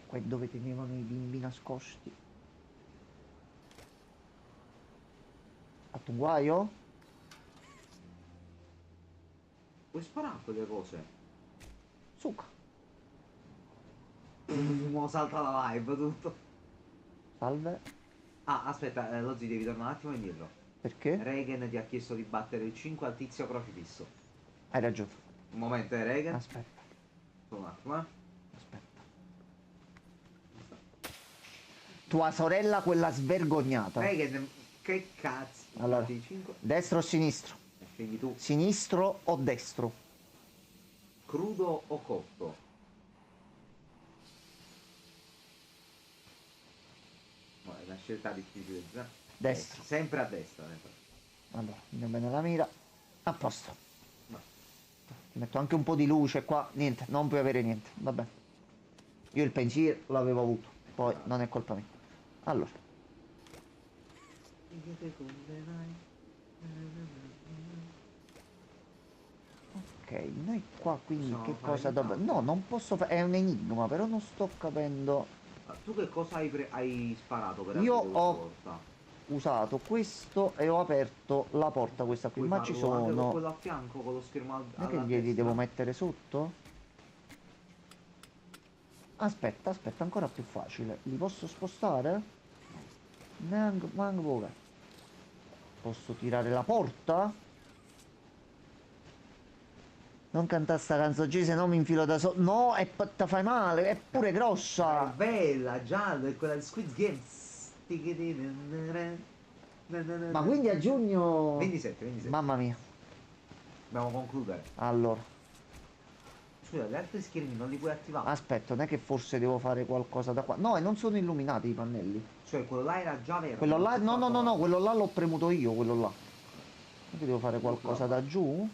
Qua è dove tenevano i bimbi nascosti. Fatto un guaio? Puoi sparare a quelle cose? Suca. Mo salta la live tutto. Salve. Ah, aspetta, Lozzi, devi tornare un attimo indietro. Perché? Reagan ti ha chiesto di battere il 5 al tizio crocifisso. Hai ragione. Un momento, Reagan. Aspetta, Un attimo, aspetta. Tua sorella, quella svergognata. Reagan, che cazzo? Allora, Batti il 5 destro o sinistro? e scegli tu. Sinistro o destro? Crudo o cotto? No, è una scelta difficile. Destro. Sempre a destra. Sempre. Allora, andiamo bene la mira. A posto. No. Ti metto anche un po' di luce qua. Niente, non puoi avere niente. Vabbè. Io il pensiero l'avevo avuto. Poi non è colpa mia. Allora. Ok. noi qua quindi Possiamo che fare cosa dobbiamo... nient'altro. No, non posso fare... È un enigma, però non sto capendo... Ah, tu che cosa hai sparato per Io aprire questa ho porta? usato questo e ho aperto la porta questa qui, Puoi ma ci farlo anche con quello quello a fianco, con lo schermo non è che alla glieli destra? devo mettere sotto? Aspetta, aspetta, ancora più facile. Li posso spostare? Neanche, manco poco. Posso tirare la porta? Non cantare sta canzoncina, se no mi infilo da solo. No, te fai male, è pure È grossa. bella, giallo, è quella di Squid Games. Ma quindi a giugno... 27, 27. Mamma mia. Dobbiamo concludere. Allora, Scusa, gli altri schermi non li puoi attivare. aspetta, non è che forse devo fare qualcosa da qua. No, e non sono illuminati i pannelli. Cioè, quello là era già verde. Quello là, non no, si è no, no, fatto no, quello là l'ho premuto io, quello là. Non che devo fare qualcosa da giù?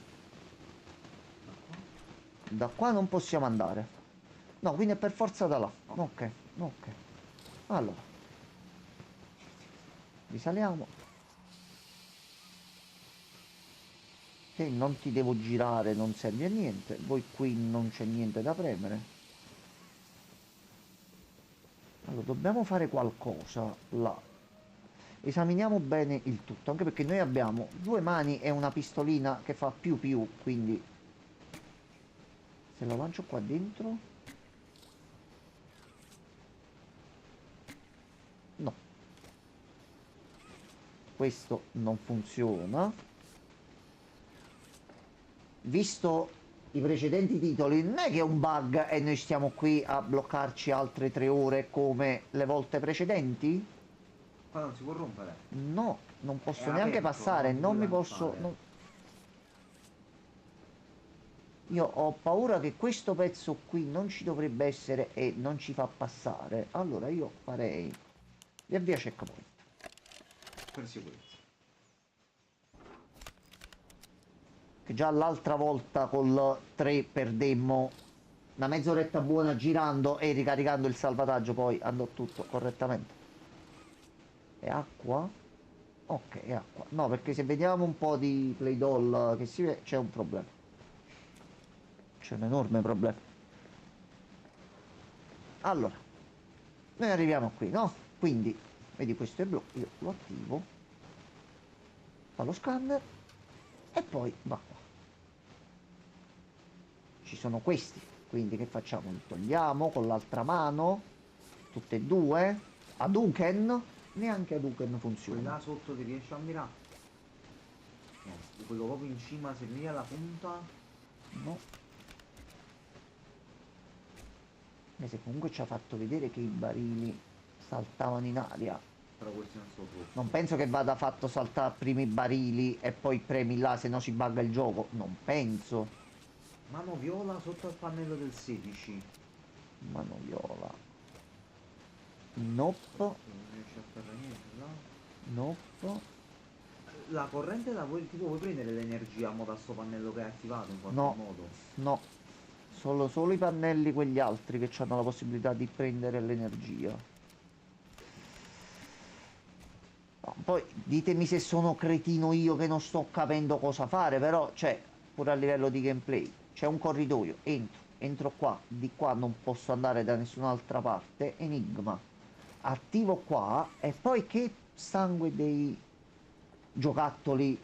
Da qua non possiamo andare. No, quindi è per forza da là. Ok, ok. Allora. Risaliamo. Te non ti devo girare, non serve a niente. Voi qui non c'è niente da premere. Allora, dobbiamo fare qualcosa là. Esaminiamo bene il tutto, anche perché noi abbiamo due mani e una pistolina che fa più più, quindi se lo lancio qua dentro, no, questo non funziona. Visto i precedenti titoli, non è che è un bug e noi stiamo qui a bloccarci altre 3 ore come le volte precedenti? Qua non si può rompere. No, non posso È neanche aperto, passare, non non mi puoi posso... lanciare. non- Io ho paura che questo pezzo qui non ci dovrebbe essere e non ci fa passare. Allora io farei... Via via checkpoint. Per sicurezza. Che già l'altra volta col 3 perdemmo una mezz'oretta buona girando e ricaricando il salvataggio, poi andò tutto correttamente. È acqua? Ok, è acqua. No, perché se vediamo un po' di Play Doll che si vede, c'è un problema. C'è un enorme problema. Allora, noi arriviamo qui, no? Quindi, vedi questo è blu, io lo attivo, fa lo scanner e poi va qua. Ci sono questi, quindi che facciamo? Li togliamo con l'altra mano, tutte e due. Hadouken, neanche Hadouken Quelli funziona. là sotto ti riesci a mirare? No, quello proprio in cima, se lì alla punta. No. E se comunque ci ha fatto vedere che i barili saltavano in aria. Però questi non sono sotto. Non penso che vada fatto saltare prima i barili e poi premi là, se no si bugga il gioco. Non penso. Mano viola sotto al pannello del 16. Mano viola. Nope. Non riesci a fare niente, no? Nope. La corrente la vuoi, tipo vuoi prendere l'energia a modo a sto pannello che hai attivato in qualche No. modo? No. Solo i pannelli, quegli altri che hanno la possibilità di prendere l'energia. No, poi ditemi se sono cretino io che non sto capendo cosa fare, però cioè, pure a livello di gameplay, c'è un corridoio, entro qua, di qua non posso andare da nessun'altra parte, enigma, attivo qua e poi che sangue dei giocattoli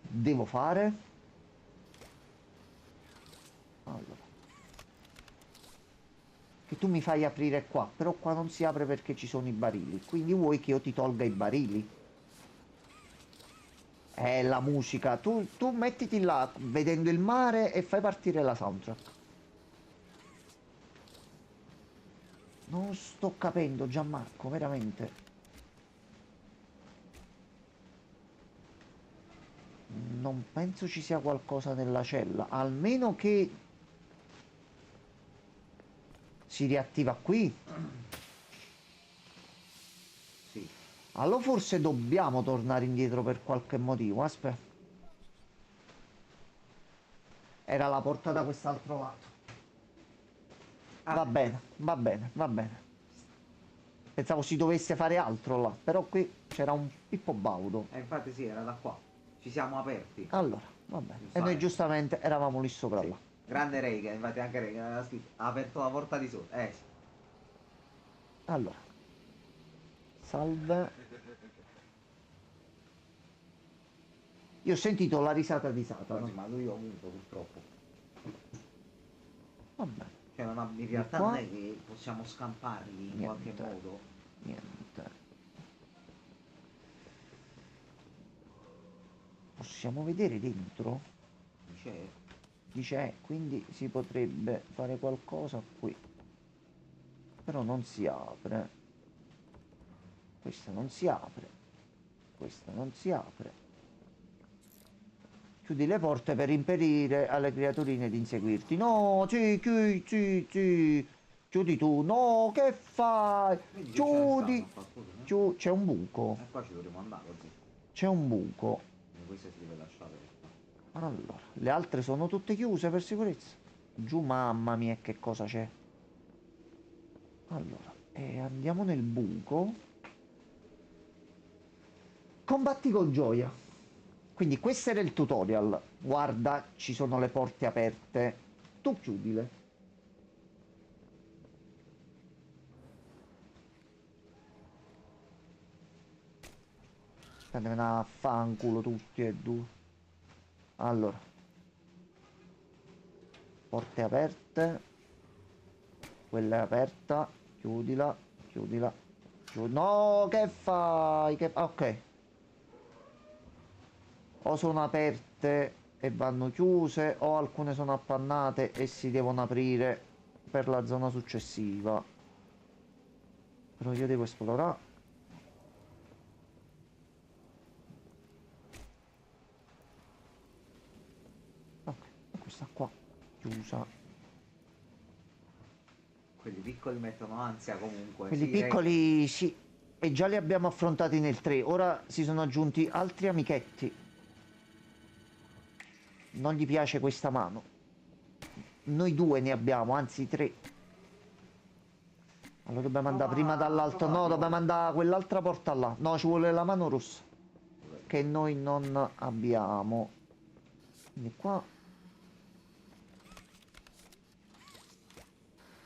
devo fare? Allora, che tu mi fai aprire qua, però qua non si apre perché ci sono i barili, quindi vuoi che io ti tolga i barili? La musica, tu mettiti là vedendo il mare e fai partire la soundtrack. Non sto capendo, Gianmarco, veramente. Non penso ci sia qualcosa nella cella, almeno che si riattiva qui. Sì. Allora forse dobbiamo tornare indietro per qualche motivo. Aspetta. Era la porta da quest'altro lato. Va bene, va bene, va bene. Pensavo si dovesse fare altro là, però qui c'era un Pippo Baudo. Infatti sì, era da qua. Ci siamo aperti. Allora, Vabbè. E noi Giustamente. giustamente eravamo lì sopra Sì. là. Grande Reagan, infatti anche Reagan aveva scritto, ha aperto la porta di sotto. Sì. Allora. Salve. Io ho sentito la risata di Però sì, Satana. ma lui ovunque purtroppo. Vabbè. Cioè in realtà qua? non è che possiamo scamparli in qualche Niente. modo. Niente. Possiamo vedere dentro? Cioè, Dice, quindi si potrebbe fare qualcosa qui. Però non si apre. Questa non si apre. Questa non si apre. Chiudi le porte per impedire alle creaturine di inseguirti. No, sì, sì. Chiudi tu. No, che fai? quindi che c'è stato Chiudi. a qualcosa, no? C'è un buco. E qua ci dovremmo andare così. C'è un buco. Quindi questa si deve lasciare. Allora, le altre sono tutte chiuse per sicurezza. Giù, mamma mia, che cosa c'è? Allora, andiamo nel buco. Combatti con gioia. Quindi questo era il tutorial. Guarda, ci sono le porte aperte. Tu chiudile. Andatevene a fanculo tutti e due. Allora. Porte aperte. Quella è aperta. Chiudila. Chiudila. No, che fai? Ok. O sono aperte e vanno chiuse, o alcune sono appannate e si devono aprire per la zona successiva. Però io devo esplorare. Ok, e questa qua chiusa. Quelli piccoli mettono ansia comunque. Quelli Sì, piccoli sì, e già li abbiamo affrontati nel 3. Ora si sono aggiunti altri amichetti. Non gli piace questa mano. Noi due ne abbiamo, anzi tre. Allora dobbiamo andare prima dall'alto. No, dobbiamo andare a quell'altra porta là. No, ci vuole la mano rossa. Che noi non abbiamo. Quindi qua.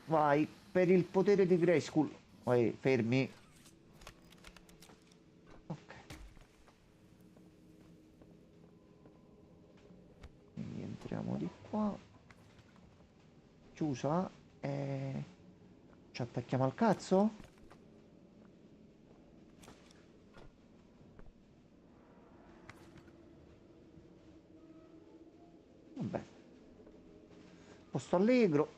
Vai, per il potere di Grayskull. Fermi. Ok. Quindi entriamo di qua. Chiusa. E... ci attacchiamo al cazzo? Vabbè. Posto allegro.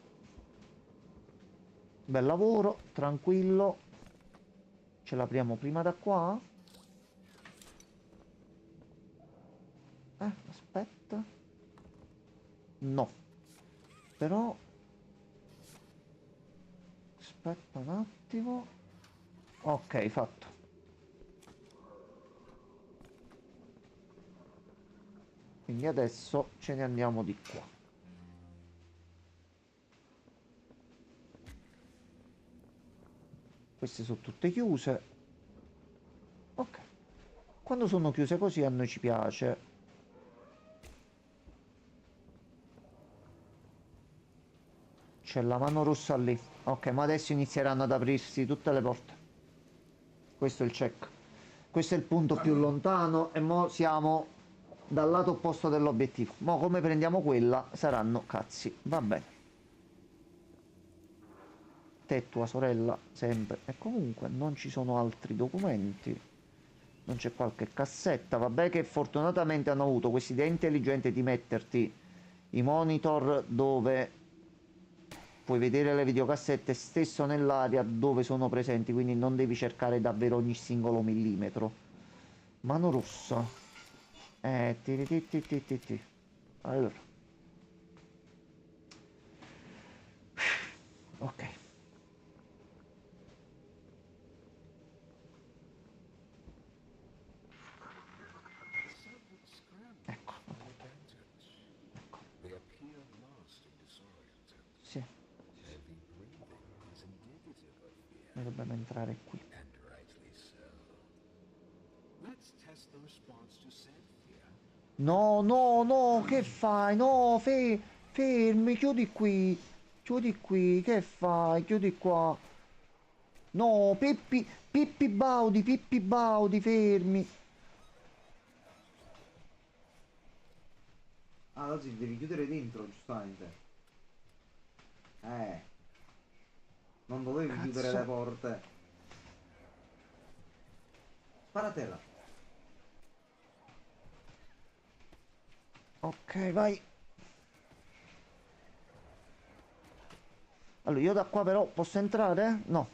Bel lavoro, tranquillo. Ce l'apriamo prima da qua? Aspetta. No. Però... aspetta un attimo. Ok, fatto. Quindi adesso ce ne andiamo di qua. Queste sono tutte chiuse. Ok. Quando sono chiuse così a noi ci piace. C'è la mano rossa lì. Ok, ma adesso inizieranno ad aprirsi tutte le porte. Questo è il check. Questo è il punto più lontano e mo siamo dal lato opposto dell'obiettivo. Mo come prendiamo quella saranno cazzi. Va bene. Te, tua sorella, sempre. E comunque non ci sono altri documenti. Non c'è qualche cassetta. Vabbè che fortunatamente hanno avuto questa idea intelligente di metterti i monitor dove puoi vedere le videocassette stesso nell'area dove sono presenti, quindi non devi cercare davvero ogni singolo millimetro. Mano rossa. Ti. Allora. Ok. Ecco. Ecco. They appear lost and disoriented. Sì. Heavy breathing is indicative of fear, Noi dobbiamo entrare qui. and rightly so. Let's test the response to said fear No, no, no, che fai? No, fermi, chiudi qui, che fai? Chiudi qua. No, Pippi Baudi, fermi. Ah, oggi devi chiudere dentro, giustamente. Eh, non dovevi chiudere le Cazzo. porte. Spara a terra. Ok, vai. Allora, io da qua però posso entrare? No.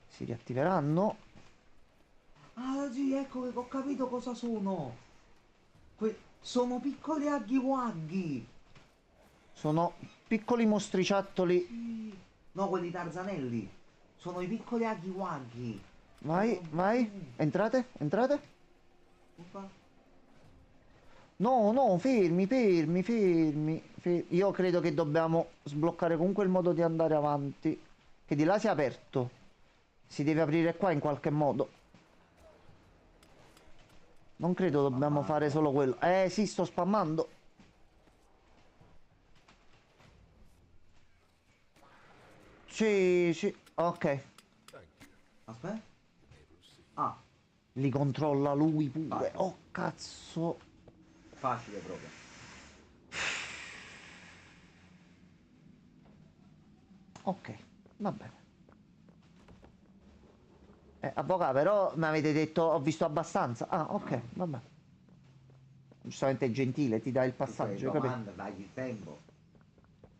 Si riattiveranno. Ah, sì, ecco che ho capito cosa sono. Sono piccoli aghi waghi. Sono piccoli mostriciattoli. Sì. No, quelli tarzanelli. Sono i piccoli aghi waghi. Vai, vai. Entrate, entrate. Uffa. No, no, Io credo che dobbiamo sbloccare comunque il modo di andare avanti. Che di là si è aperto. Si deve aprire qua in qualche modo. Non credo dobbiamo fare solo quello. Sì, sto spammando. Sì, sì. Ok. Aspetta. Ah, Li controlla lui pure. vai. Oh, cazzo. Facile proprio. Ok, va bene. Avvocato, però mi avete detto ho visto abbastanza. Ah, ok, vabbè. Giustamente è gentile, ti dà il Tu fai passaggio, capito? domanda, dagli il tempo.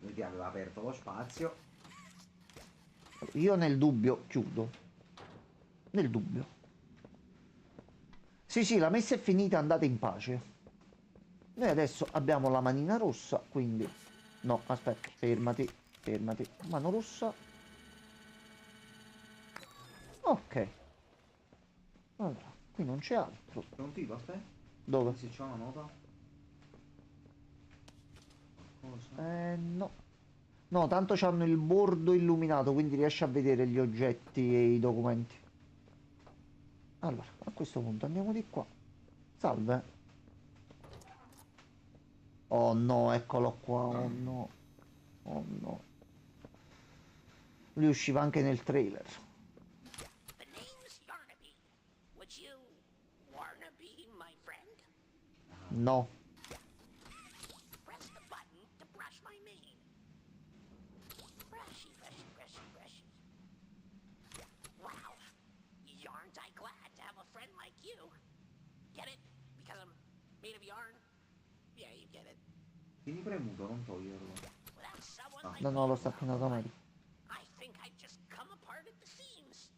Lui ti aveva aperto lo spazio. Io nel dubbio chiudo. Nel dubbio. Sì, sì, la messa è finita, andate in pace. Noi adesso abbiamo la manina rossa, quindi... No, aspetta, fermati, fermati. Mano rossa. Ok. Allora, qui non c'è altro. C'è un tipo, aspetta. Dove? Se c'è una nota. Cosa? No. No, tanto c'hanno il bordo illuminato, quindi riesci a vedere gli oggetti e i documenti. Allora, a questo punto andiamo di qua. Salve. Oh no, eccolo qua, oh no. Oh no. Lui usciva anche nel trailer. The name's Yarnaby. Would you wanna be my friend? No. Press the button to brush my mane. Brushy, brushy, brushy, brushy. Wow. Yarn's I glad to have a friend like you. Get it? Because I'm made of yarn? Yeah, you get it. Tieni premuto, non toglierlo. Without someone like No, no, you lo sta appena around, automatico. I think I'd just come apart at the seams.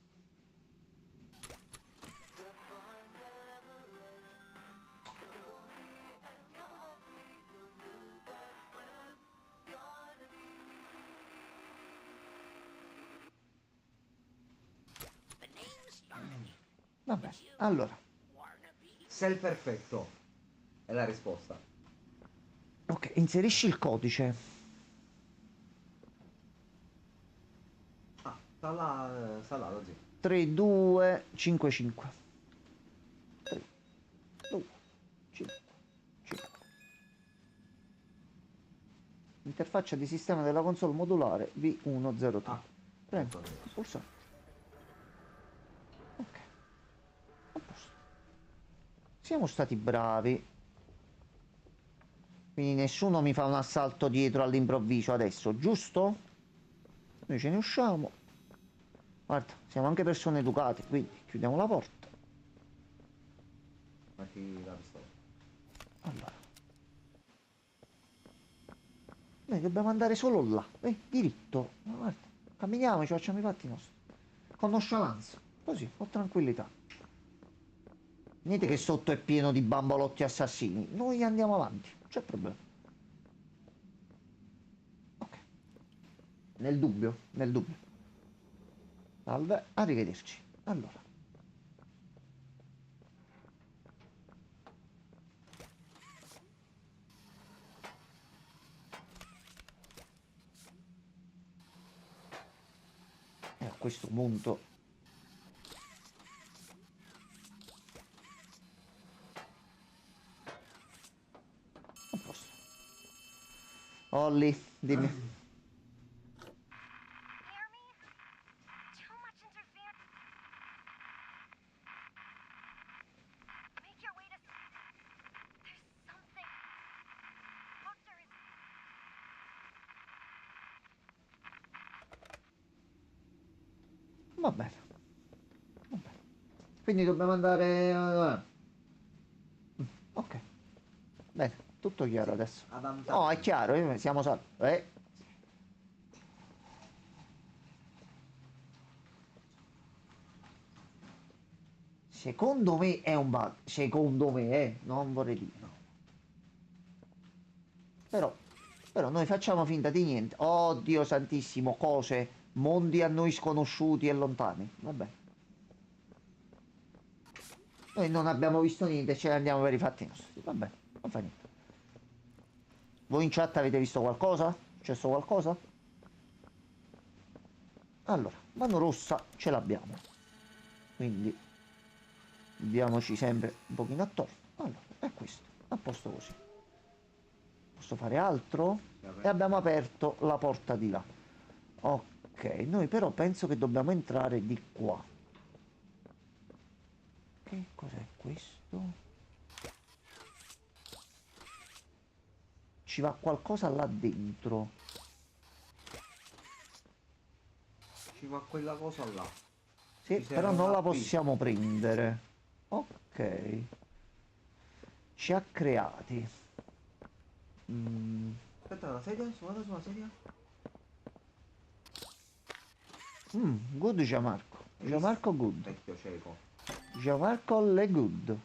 The name's Yarnaby. Vabbè, allora. Warnaby. Sei il perfetto. È la risposta. Ok, inserisci il codice. Ah, sta là, così. 3, 2, 5, 5. 3, 2, 5, 5. Interfaccia di sistema della console modulare V103. Ah, Premi ecco adesso. il pulsante. Ok. A posto. Siamo stati bravi. Quindi nessuno mi fa un assalto dietro all'improvviso adesso, giusto? Noi ce ne usciamo. Guarda, siamo anche persone educate, quindi chiudiamo la porta. Metti la pistola. Allora. Noi dobbiamo andare solo là, diritto. Ma guarda, camminiamo, ci facciamo i fatti nostri. Con nonchalance, così, con tranquillità. Niente che sotto è pieno di bambolotti assassini. Noi andiamo avanti, non c'è problema. Ok. Nel dubbio, nel dubbio. Salve, arrivederci. Allora. questo punto. A posto. Ollie, dimmi. Hear me? Too much interference. Make your way to. There's something. Doctor is. Va bene. Va bene. Quindi dobbiamo andare... Ok. Bene, tutto chiaro Sì, adesso. ad Antartide. No, è chiaro, siamo salvi. Secondo me è un bug. Secondo me, non vorrei dire no. Però noi facciamo finta di niente. Oh Dio santissimo, cose, mondi a noi sconosciuti e lontani. Vabbè. Noi non abbiamo visto niente, ce ne andiamo per i fatti nostri. Vabbè, non fa niente. Voi in chat avete visto qualcosa? C'è stato qualcosa? Allora, mano rossa ce l'abbiamo. Quindi diamoci sempre un pochino attorno. Allora, è questo. A posto così. Posso fare altro? E abbiamo aperto la porta di là. Ok, noi però penso che dobbiamo entrare di qua. Che cos'è questo? Ci va qualcosa là dentro. Ci va quella cosa là. Sì, Ci serve però non una la pista. possiamo prendere. Ok. Ci ha creati. Aspetta, la sedia? Suona sulla sedia? Good Gianmarco. Gianmarco good. Vecchio cieco. Gianmarco le good.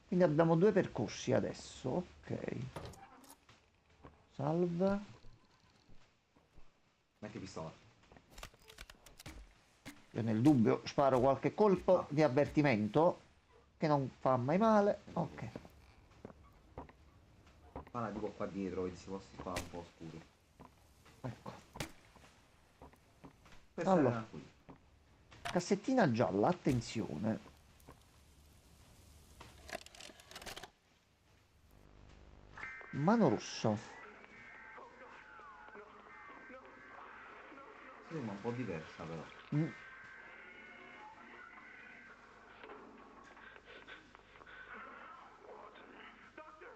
Quindi abbiamo due percorsi adesso. Ok. Salve. Metti pistola. Io nel dubbio sparo qualche colpo di avvertimento che non fa mai male. Ok. Spara tipo qua dietro, vedi questi posti qua un po' oscuri. Ecco. Per stare Allora. tranquilli. Cassettina gialla, attenzione. Mano rossa. Sembra un po' diversa però. Doctor,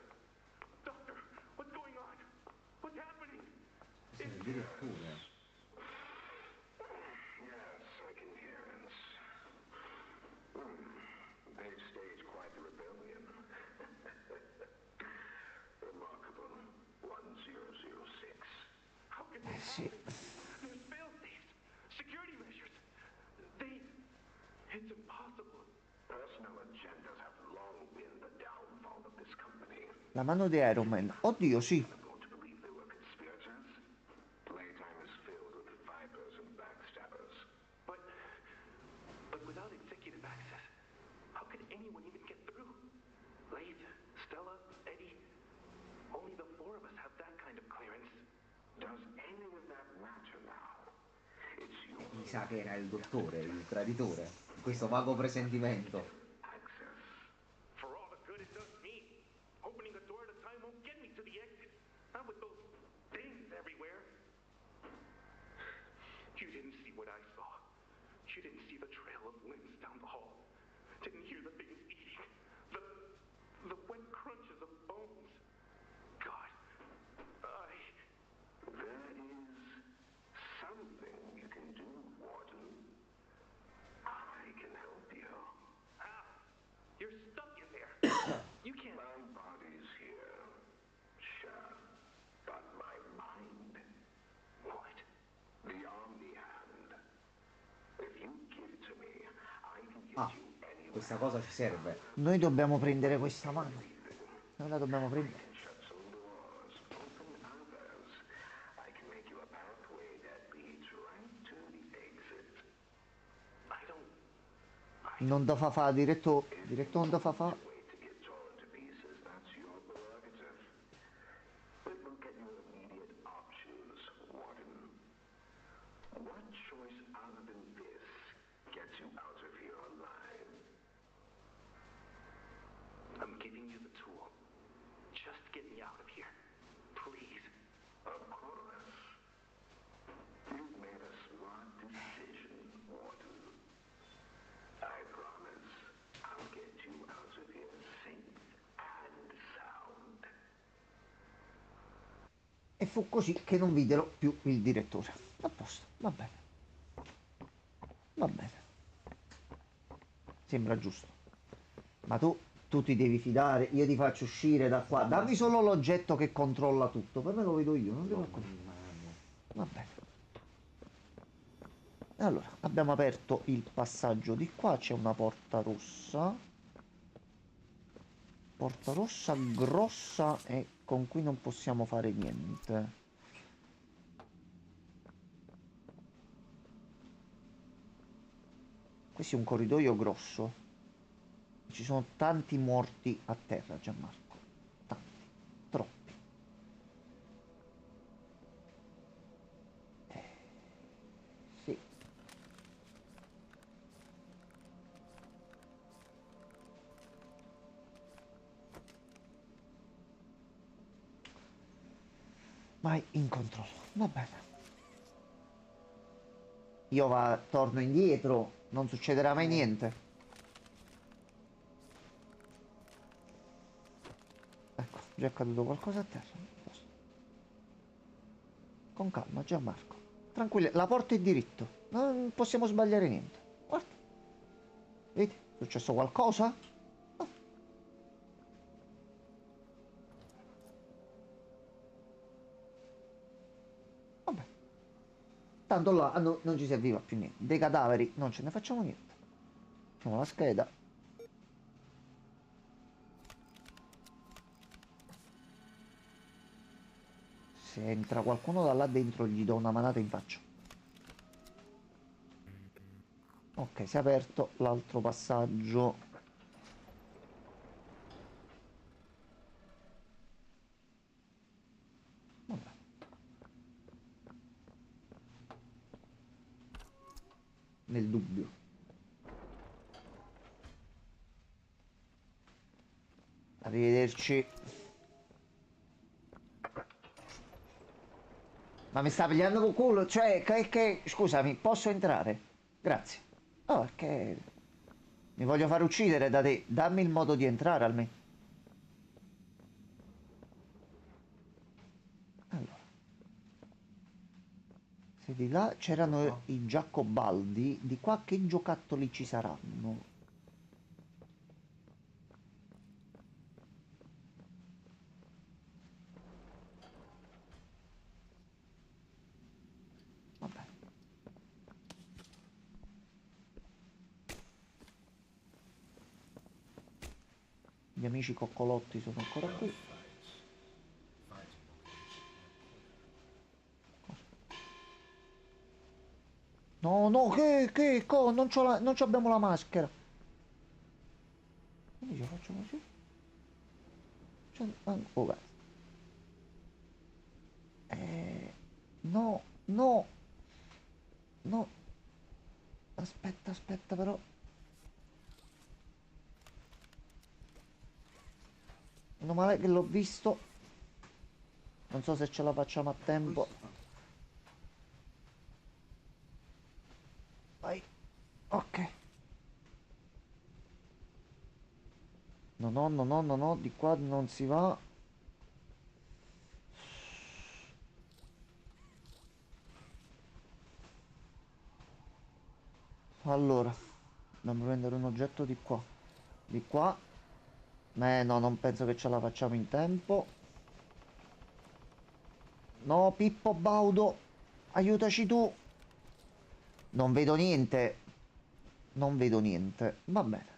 what's going on? What's happening? Queste sono addirittura. Yes, I can hear it. They've staged quite the rebellion. Remarkable. 1006. How can they Sì. happen? There's fail-safes, security measures. It's impossible. Personal agendas have long been the downfall of this company. La mano di Iron Man. Oddio, sì. Go to believe they were conspirators? Playtime is filled with vipers and backstabbers. But without executive access, how could anyone even get through? Layth, Stella, Eddie, only the four of us have that kind of clearance. Does any of that matter now? It's your Mi sa che era il dottore, il traditore. Questo vago presentimento. access. For all the good it does me, opening a door at a time won't get me to the exit. Not with those things everywhere. You didn't see what I saw. You didn't see the trail of limbs down the hall. Didn't hear the things eating. The wet crunches of bones. God, There is something you can do, Warden. I can help you. How? You're stuck in there. You can't. My body's here, sure, but my mind, What? the Omni Hand. If you give it to me, I can get Ah, you anywhere. questa cosa ci serve. Noi dobbiamo prendere questa mano. Noi la dobbiamo prendere. Shut some doors, open others. I can make you a pathway that leads right to the exit. I don't. Non da fa fa, diretto non da fa fa. Wait to get torn to pieces, that's your prerogative. But look at your immediate options, Warden. What choice other than get me out of here. Please. Of course. You've made a smart decision, Morton. I promise I'll get you out of here safe and sound. E fu così che non videro più il direttore. A posto, va bene. Va bene. Sembra giusto. Ma tu ti devi fidare, io ti faccio uscire da qua. Dammi solo l'oggetto che controlla tutto, poi me lo vedo io, non ti preoccupare. Va bene. Allora, abbiamo aperto il passaggio di qua, c'è una porta rossa. Porta rossa grossa e con cui non possiamo fare niente. Questo è un corridoio grosso. Ci sono tanti morti a terra, Gianmarco. Tanti. Troppi. Sì. Vai in controllo. Va bene. Io torno indietro. Non succederà mai niente. Ecco, già è caduto qualcosa a terra. Posto. Con calma, Gianmarco. Tranquillo, la porta è diritto. Non possiamo sbagliare niente. Guarda. Vedi? È successo qualcosa? Oh. Vabbè. Tanto là non ci serviva più niente. Dei cadaveri non ce ne facciamo niente. Facciamo la scheda. Se entra qualcuno da là dentro gli do una manata in faccia. Ok, si è aperto l'altro passaggio. Vabbè. Nel dubbio. Arrivederci. Ma mi sta pigliando col culo? Cioè, scusami, posso entrare? Grazie. Oh, perché mi voglio far uccidere da te. Dammi il modo di entrare almeno. Allora. Se di là c'erano i Giacobaldi, di qua che giocattoli ci saranno? Vabbè. Gli amici coccolotti sono ancora qui. No, no, non non abbiamo la maschera. Quindi ce la faccio così? Oh, beh. No, no, no. Aspetta, però. Meno male che l'ho visto. Non so se ce la facciamo a tempo. Vai. Ok. No, di qua non si va. Allora, dobbiamo prendere un oggetto di qua. Di qua. No, non penso che ce la facciamo in tempo. No, Pippo Baudo, aiutaci tu. Non vedo niente. Non vedo niente. Va bene.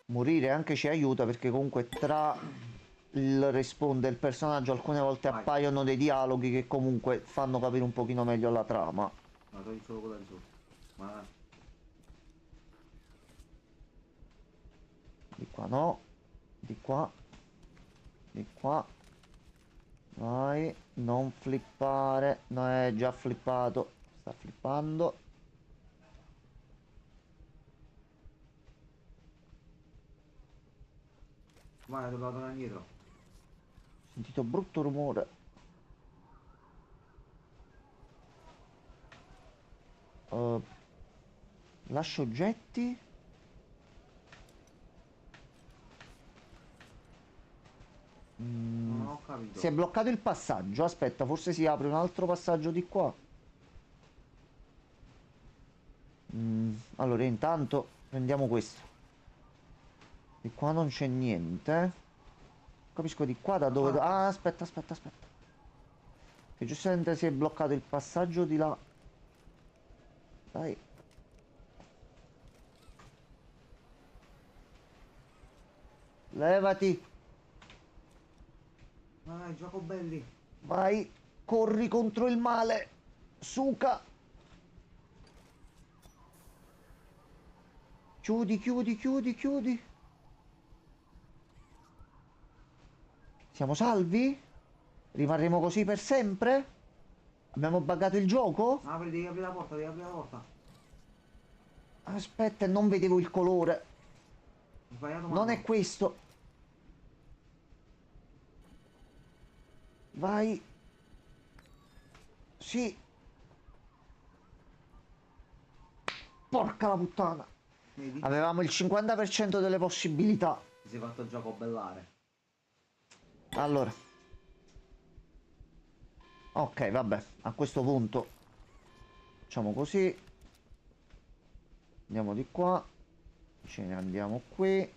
Morire anche ci aiuta perché comunque tra il respawn del personaggio alcune volte appaiono dei dialoghi che comunque fanno capire un pochino meglio la trama. Ma togli solo quella di sotto. Ma Di qua no. Di qua. Di qua. Vai. Non flippare. No, è già flippato. Sta flippando. Vai, dobbiamo tornare indietro. Ho sentito brutto rumore. Uh, lascio oggetti. Non ho capito. Si è bloccato il passaggio. Aspetta, forse si apre un altro passaggio di qua. Allora, intanto prendiamo questo. Di qua non c'è niente. Capisco di qua da dove... Ah, aspetta. Che giustamente si è bloccato il passaggio di là. Dai. Levati. Vai, gioco belli. Vai. Corri contro il male. Suka. Chiudi. Siamo salvi? Rimarremo così per sempre? Abbiamo buggato il gioco? Apri, devi aprire la porta, devi aprire la porta. Aspetta, non vedevo il colore. Hai sbagliato Non mano. è questo. Vai. Sì. Porca la puttana. Vedi? Avevamo il 50% delle possibilità. Ti sei fatto il gioco bellare. Allora. Ok, vabbè. A questo punto facciamo così. Andiamo di qua. Ce ne andiamo qui.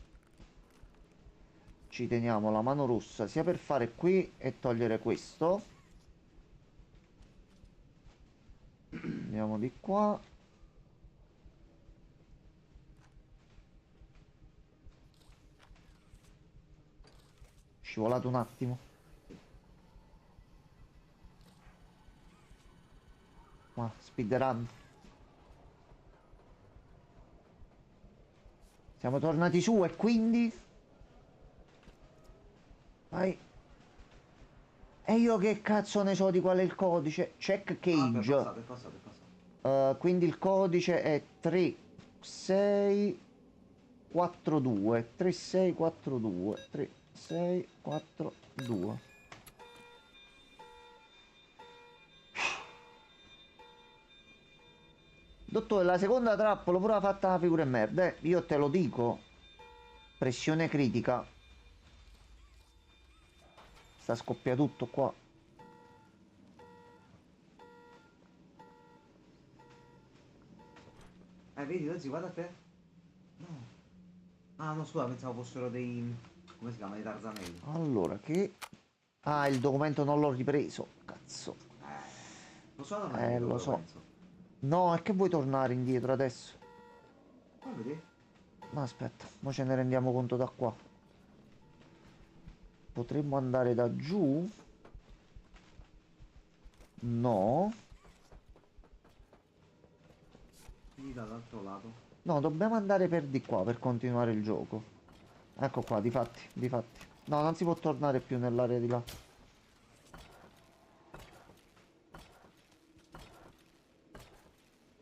Ci teniamo la mano rossa sia per fare qui e togliere questo. Andiamo di qua. Scivolato un attimo. Ma speedrun. Siamo tornati su e quindi... Vai. E io che cazzo ne so di qual è il codice? Check cage. Ah, è passato. Quindi il codice è 3642. 3642. 3642. Dottore, la seconda trappola pure ha fatta una figura e merda. Io te lo dico. Pressione critica. Sta scoppia tutto qua. Vedi, Lozzi, guarda te. No. Ah, no, scusa, pensavo fossero dei... Come si chiama? Dei tarzanelli. Allora, che... Ah, il documento non l'ho ripreso. Cazzo. Lo so, non è Lo so. penso. No, è che vuoi tornare indietro adesso? Vedi? No, aspetta, ora ce ne rendiamo conto da qua. Potremmo andare da giù? No. Quindi dall'altro lato. No, dobbiamo andare per di qua per continuare il gioco. Ecco qua, difatti. No, non si può tornare più nell'area di là.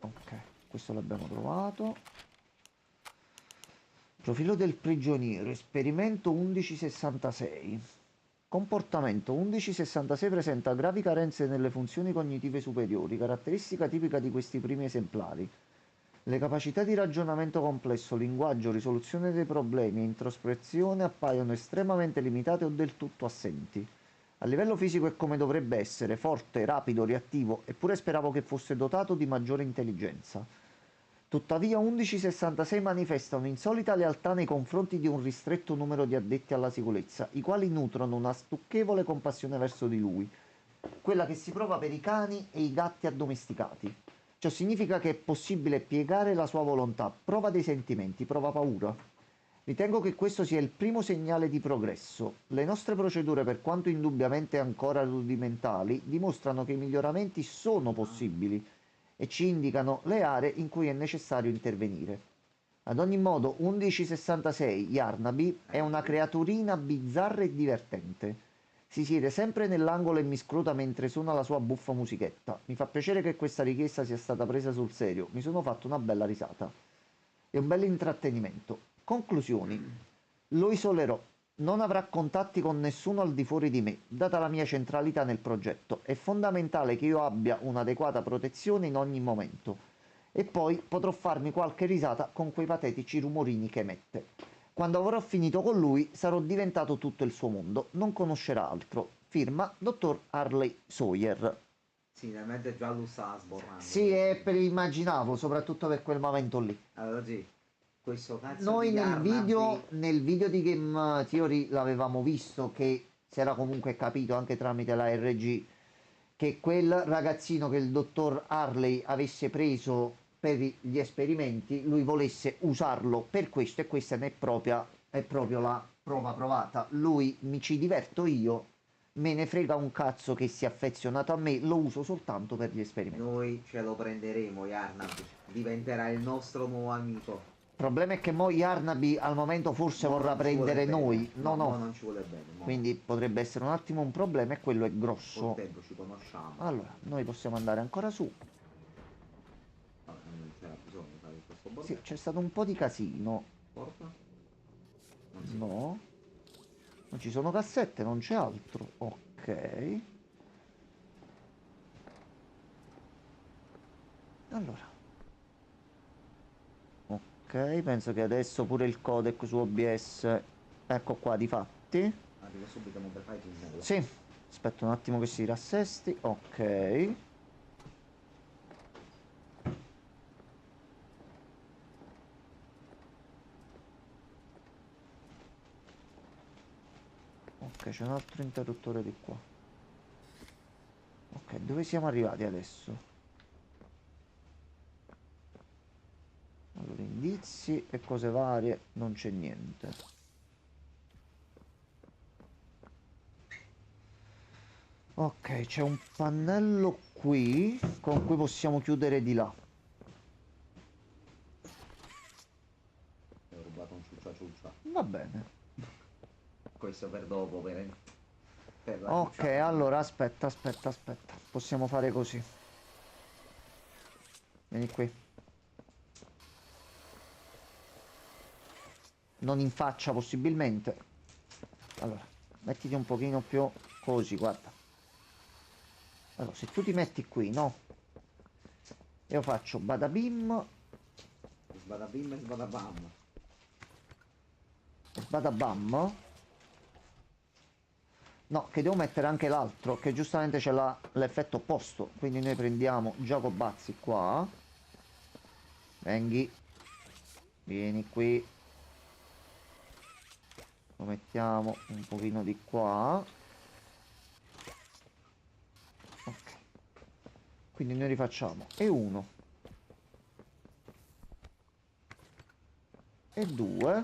Ok, questo l'abbiamo trovato. Profilo del prigioniero, esperimento 1166. Comportamento 1166 presenta gravi carenze nelle funzioni cognitive superiori, caratteristica tipica di questi primi esemplari. Le capacità di ragionamento complesso, linguaggio, risoluzione dei problemi e introspezione appaiono estremamente limitate o del tutto assenti. A livello fisico è come dovrebbe essere, forte, rapido, reattivo, eppure speravo che fosse dotato di maggiore intelligenza. Tuttavia 1166 manifesta un'insolita lealtà nei confronti di un ristretto numero di addetti alla sicurezza, i quali nutrono una stucchevole compassione verso di lui, quella che si prova per i cani e i gatti addomesticati. Ciò significa che è possibile piegare la sua volontà, prova dei sentimenti, prova paura. Ritengo che questo sia il primo segnale di progresso. Le nostre procedure, per quanto indubbiamente ancora rudimentali, dimostrano che i miglioramenti sono possibili e ci indicano le aree in cui è necessario intervenire. Ad ogni modo, 1166 Yarnaby è una creaturina bizzarra e divertente. Si siede sempre nell'angolo e mi scruta mentre suona la sua buffa musichetta. Mi fa piacere che questa richiesta sia stata presa sul serio. Mi sono fatto una bella risata. È un bel intrattenimento. Conclusioni. Lo isolerò. non avrà contatti con nessuno al di fuori di me, data la mia centralità nel progetto. È fondamentale che io abbia un'adeguata protezione in ogni momento. E poi potrò farmi qualche risata con quei patetici rumorini che emette. Quando avrò finito con lui, sarò diventato tutto il suo mondo. Non conoscerà altro. Firma Dottor Harley Sawyer. Sì, nel mentre già lo stava sborrando. Sì, immaginavo, soprattutto per quel momento lì. Allora sì, questo cazzo Noi di Arnabi... nel video di Game Theory l'avevamo visto che si era comunque capito anche tramite la RG che quel ragazzino che il dottor Harley avesse preso per gli esperimenti, lui volesse usarlo per questo e questa è proprio la prova provata. Lui mi ci diverto io, me ne frega un cazzo che sia affezionato a me, lo uso soltanto per gli esperimenti. Noi ce lo prenderemo, Yarnab. Diventerà il nostro nuovo amico. Il problema è che mo Yarnaby al momento forse Mo vorrà non ci vuole prendere bene. noi. No, mo no. non ci vuole bene. Mo. Quindi potrebbe essere un attimo un problema e quello è Col grosso. tempo ci conosciamo. Allora, noi possiamo andare ancora su. Vabbè, non c'era bisogno di fare questo Sì, bordello. c'è stato un po' di casino. Porta? Non si No. Non ci sono cassette, non c'è altro. Ok. Allora. Ok, penso che adesso pure il codec su OBS. Ecco qua, di fatti. arrivo subito, non per fare più nulla. Sì. Aspetta un attimo che si rassesti. Ok. Ok, c'è un altro interruttore di qua. Ok, dove siamo arrivati adesso? Allora, indizi e cose varie, non c'è niente. Ok, c'è un pannello qui con cui possiamo chiudere di là. Ho rubato un ciuccia ciuccia. Va bene. Questo per dopo, per la Ok, ciuccia. allora aspetta. Possiamo fare così. Vieni qui. Non in faccia possibilmente. Allora, mettiti un pochino più così, guarda. Allora, se tu ti metti qui, no? Io faccio badabim Sbadabim e sbadabam. e badabam. No, che devo mettere anche l'altro, che giustamente c'è l'effetto opposto. Quindi noi prendiamo Giacobazzi qua. Venghi. Vieni qui. Lo mettiamo un pochino di qua. Ok. Quindi noi rifacciamo e 1 e 2.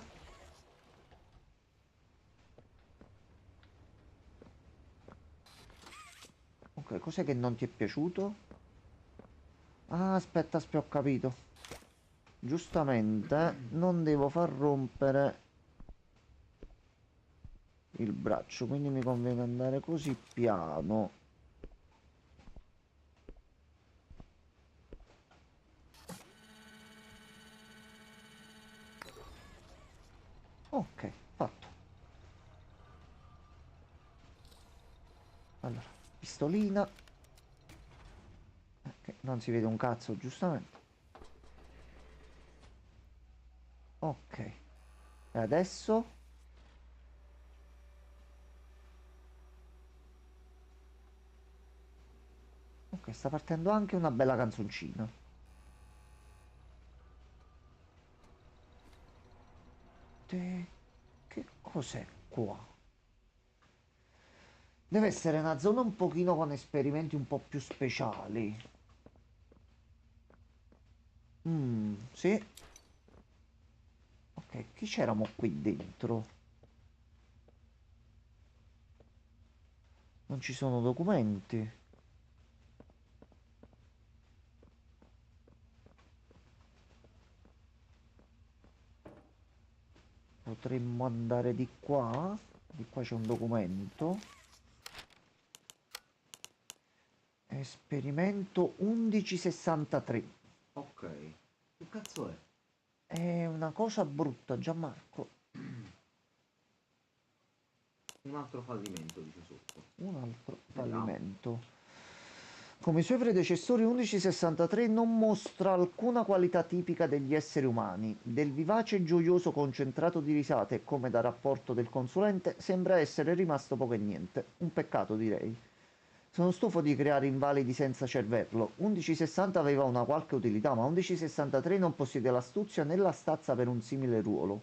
Ok, cos'è che non ti è piaciuto? Ah, aspetta, ho capito. Giustamente non devo far rompere il braccio, quindi mi conviene andare così piano. Ok, fatto. Allora, pistolina. Che non si vede un cazzo, giustamente. Ok. E adesso? Ok, sta partendo anche una bella canzoncina. Che cos'è qua? Deve essere una zona un pochino con esperimenti un po' più speciali. Sì. Ok, chi c'eramo qui dentro? Non ci sono documenti. Potremmo andare di qua. Di qua c'è un documento. Esperimento 1163. Ok. Che cazzo è? È una cosa brutta, Gianmarco. Un altro fallimento, dice sotto. Un altro Vediamo. fallimento. Come i suoi predecessori, 1163 non mostra alcuna qualità tipica degli esseri umani. Del vivace e gioioso concentrato di risate, come da rapporto del consulente, sembra essere rimasto poco e niente. Un peccato, direi. Sono stufo di creare invalidi senza cervello. 1160 aveva una qualche utilità, ma 1163 non possiede l'astuzia né la stazza per un simile ruolo.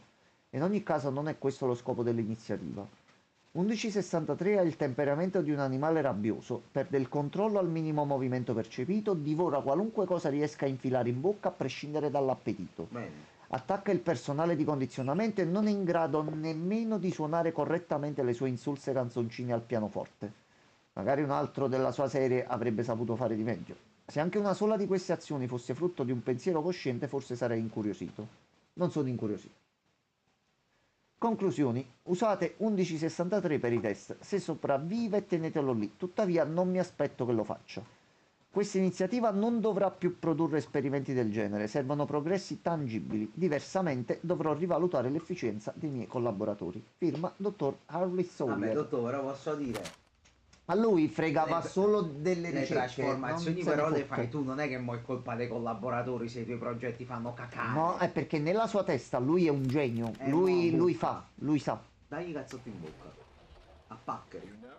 In ogni caso non è questo lo scopo dell'iniziativa. 1163 ha il temperamento di un animale rabbioso, perde il controllo al minimo movimento percepito, divora qualunque cosa riesca a infilare in bocca a prescindere dall'appetito. Bene. Attacca il personale di condizionamento e non è in grado nemmeno di suonare correttamente le sue insulse canzoncine al pianoforte. Magari un altro della sua serie avrebbe saputo fare di meglio. Se anche una sola di queste azioni fosse frutto di un pensiero cosciente, forse sarei incuriosito. Non sono incuriosito. Conclusioni. Usate 1163 per i test. Se sopravvive, tenetelo lì. Tuttavia, non mi aspetto che lo faccia. Questa iniziativa non dovrà più produrre esperimenti del genere. Servono progressi tangibili. Diversamente, dovrò rivalutare l'efficienza dei miei collaboratori. Firma Dottor Harley Vabbè, Sawyer. dottore, posso dire. A lui fregava Le- solo delle Le ricerche. trasformazioni non se ne però le fotte. fai tu, non è che mo è colpa dei collaboratori se i tuoi progetti fanno cacare. No, è perché nella sua testa lui è un genio. È Lui, una lui bocca. fa, lui sa. Dagli cazzotto in bocca. A pacche. You know,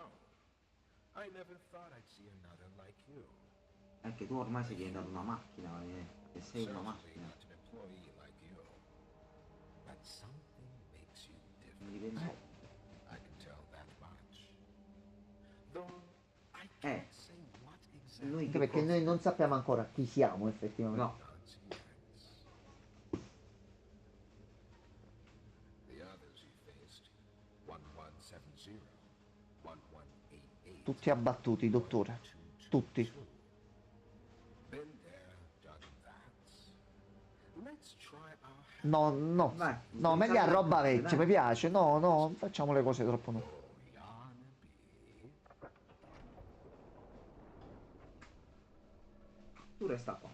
I never thought I'd see another like you. Anche tu ormai sei diventato una macchina, e sei una Certainly macchina. not an employee like you. But something makes you Non different. dipende- I can tell that much. Though I Eh. can't say what exactly. Noi Anche che perché cosa- noi non sappiamo ancora chi siamo effettivamente. No, Nods and yes. The others you faced, 1170, 1188. Tutti abbattuti, dottore. Tutti. Been there, done that. Let's try our hand. No, no. Vai, No, meglio a roba dai. vecchia, mi piace. No, no, facciamo le cose troppo no. Yarnaby. tu resta qua.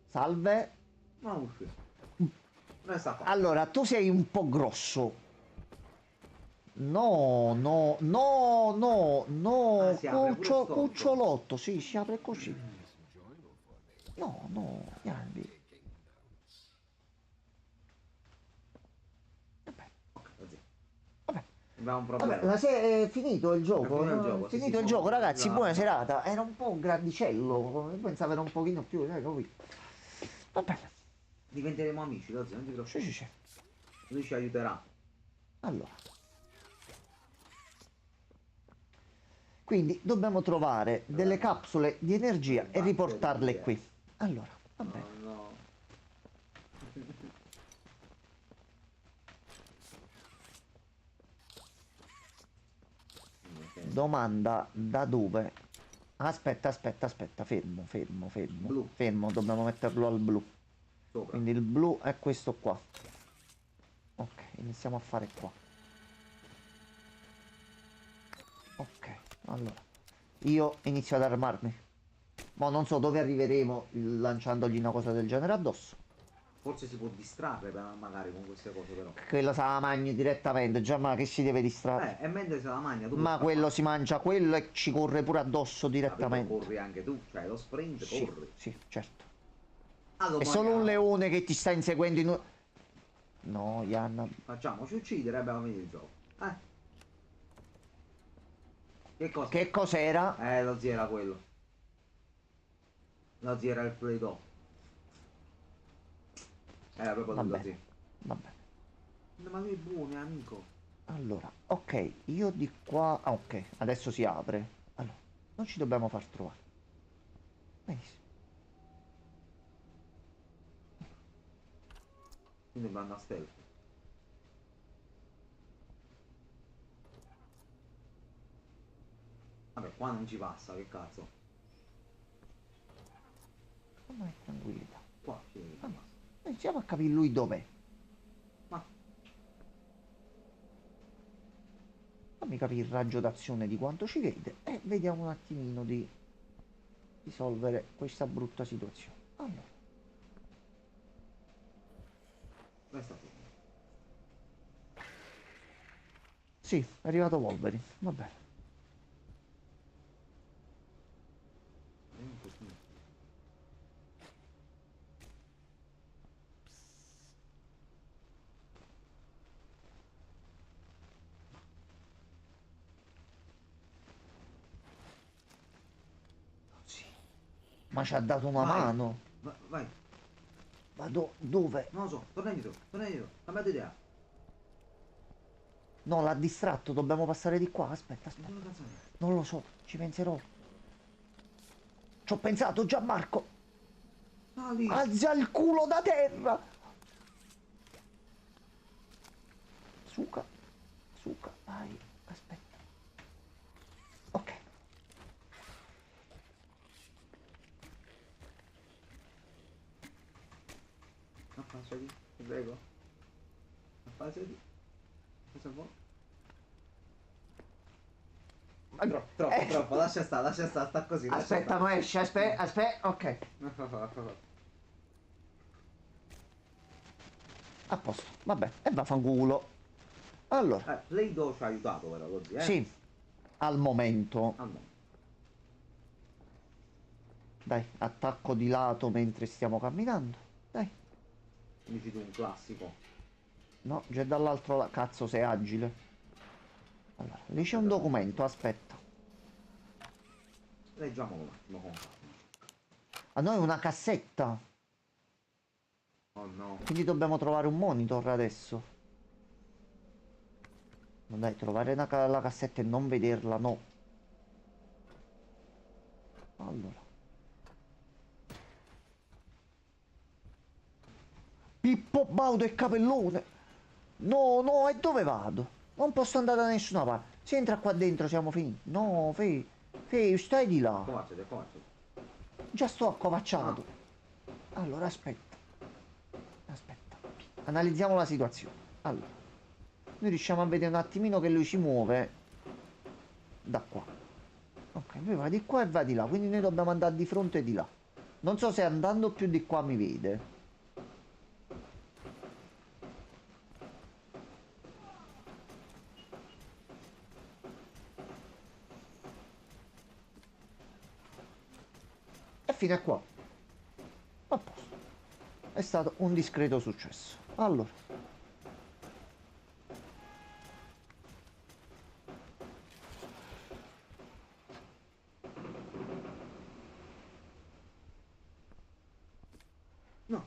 Salve. Non uscire. Resta qua. Allora, tu sei un po' grosso. No, no, no, no, no. Ah, si apre pure storto. Cucciolotto, sì, si apre così. No, no, Yanbi. Così. Vabbè. Abbiamo un Vabbè, problema. è finito il gioco. È finito il no? gioco, È sì, finito sì, il gioco, ragazzi. esatto. Buona serata. Era un po' un grandicello. Pensavo era un pochino più, capito? Va bene. Diventeremo amici, Lozzi, non ti Sì, preoccupare. sì, sì. Lui ci aiuterà. Allora. Quindi dobbiamo trovare delle capsule di energia e riportarle qui. Allora, va bene. No, no. Domanda da dove? Aspetta, aspetta, aspetta, fermo, fermo, fermo. Blu. Fermo, dobbiamo metterlo al blu. Sopra. Quindi il blu è questo qua. Ok, iniziamo a fare qua. Ok, allora. Io inizio ad armarmi. Ma non so dove arriveremo lanciandogli una cosa del genere addosso. Forse si può distrarre magari con queste cose però. Quello se la mangi direttamente, già ma che si deve distrarre? E mentre se la magna tu Ma puoi quello scappare. si mangia quello e ci corre pure addosso Capito? direttamente. Corri anche tu, cioè lo sprint Sì, corri. sì, certo. Allora, È solo un magari leone che ti sta inseguendo in un... No, Ianna. facciamoci uccidere e abbiamo finito il gioco. Che cosa? Che cos'era? Lo zio era quello. Lo zio era il Play-Doh. Era proprio Va lui lo bene, zio. va bene. Ma lui è buono, è amico. Allora, ok, io di qua... Ah, ok, adesso si apre. Allora, non ci dobbiamo far trovare. Benissimo. Quindi vanno a stealth. Vabbè, qua non ci passa, che cazzo. Ma è tranquillità. Qua ci Vabbè, passa. iniziamo a capire lui dov'è. Ma Fammi capire il raggio d'azione di quanto ci vede e vediamo un attimino di risolvere questa brutta situazione. Allora, resta qui. Sì, è arrivato Wolverine. Va bene. Un pochino. Sì. Ma ci ha dato una Vai. mano. Vai. Ma dove? Non lo so, torna indietro, cambiate idea. No, l'ha distratto, dobbiamo passare di qua. Aspetta, aspetta. Dove cazzo è? Non lo so, ci penserò. Ci ho pensato, Gianmarco. Ah, lì. Alza il culo da terra. Suca. Suca, vai. Aspetta. Ok. Affacciati, ti prego. Affacciati. Cosa vuoi? Ma- Troppo, lascia stare, sta così. lascia Aspetta, stare. non esce, aspetta, ok. A posto, vabbè, e vaffanculo. Allora, Play-Doh ci ha aiutato però così, sì, al momento. Ah, no. Dai, attacco di lato mentre stiamo camminando. Dai. Dici tu un classico. No, già dall'altro lato. Cazzo, sei agile. Allora, lì c'è un documento, aspetta. Leggiamolo un attimo con calma. A noi è una cassetta. Oh no. Quindi dobbiamo trovare un monitor adesso. No, dai, trovare la cassetta e non vederla, no. Allora. Pippo Baudo e Capellone. No, no, e dove vado? Non posso andare da nessuna parte. Se entra qua dentro siamo finiti. No, stai di là. Comacciate. Già sto accovacciato. Allora, aspetta. Aspetta. Analizziamo la situazione. Allora. Noi riusciamo a vedere un attimino che lui si muove da qua. Ok, lui va di qua e va di là. Quindi noi dobbiamo andare di fronte e di là. Non so se andando più di qua mi vede. E fino a qua. A posto. È stato un discreto successo. Allora. No.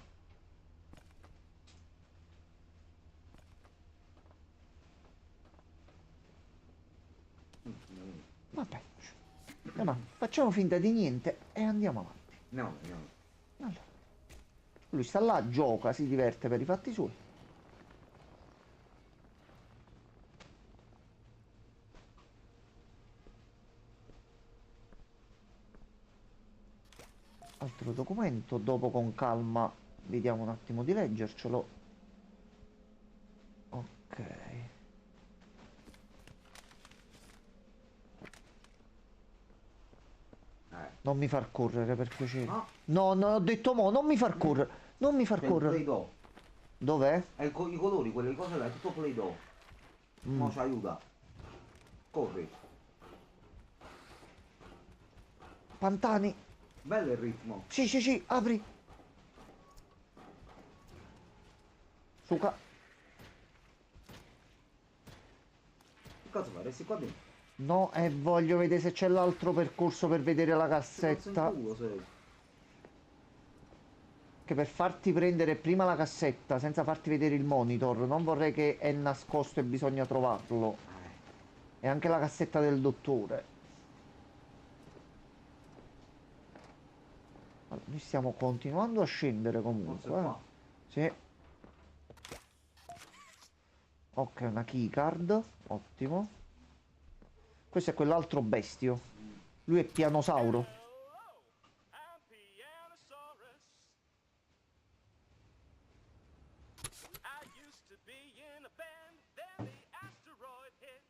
Vabbè. Ma facciamo finta di niente e andiamo avanti. No. Allora. Lui sta là, gioca, si diverte per i fatti suoi. Altro documento, dopo con calma vediamo un attimo di leggercelo. Ok. Non mi far correre per piacere. No. No, no, ho detto mo, non mi far correre. Non mi far C'è il correre. Play-Doh. Dov'è? I colori, quelle cose là, è tutto Play-Doh. Mo ci aiuta. Corri. Pantani. Bello il ritmo. Sì, apri. Suca. Che cosa fai? Resti qua dentro. No, e voglio vedere se c'è l'altro percorso per vedere la Ti cazzo in cassetta. culo sei. Che per farti prendere prima la cassetta senza farti vedere il monitor, non vorrei che è nascosto e bisogna trovarlo. E anche la cassetta del dottore. Allora, noi stiamo continuando a scendere Forse comunque. qua. Sì. Ok, una keycard. Ottimo. Questo è quell'altro bestio. Lui è Pianosauro. I'm Pianosaurus. I used to be in a band, then the asteroid hit.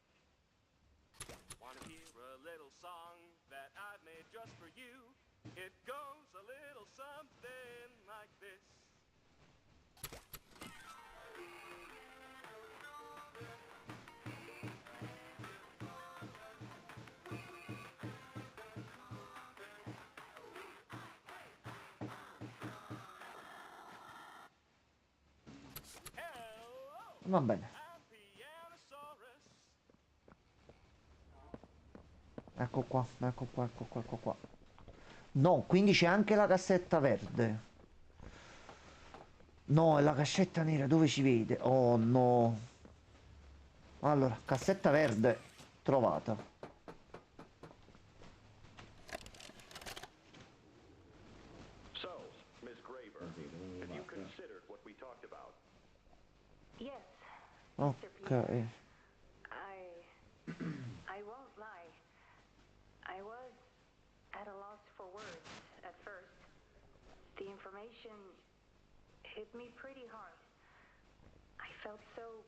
Wanna hear a little song that I made just for you? It goes a little something like this. Va bene. Appianosaurus. Ecco qua, ecco qua, ecco qua, ecco qua. No, quindi c'è anche la cassetta verde. No, è la cassetta nera, dove si vede? Oh no. Allora, cassetta verde trovata. So, Miss Graver, have you considered what we talked about? Yes, Mr. Ok. Peter. I won't lie. I was at a loss for words at first. The information hit me pretty hard. I felt so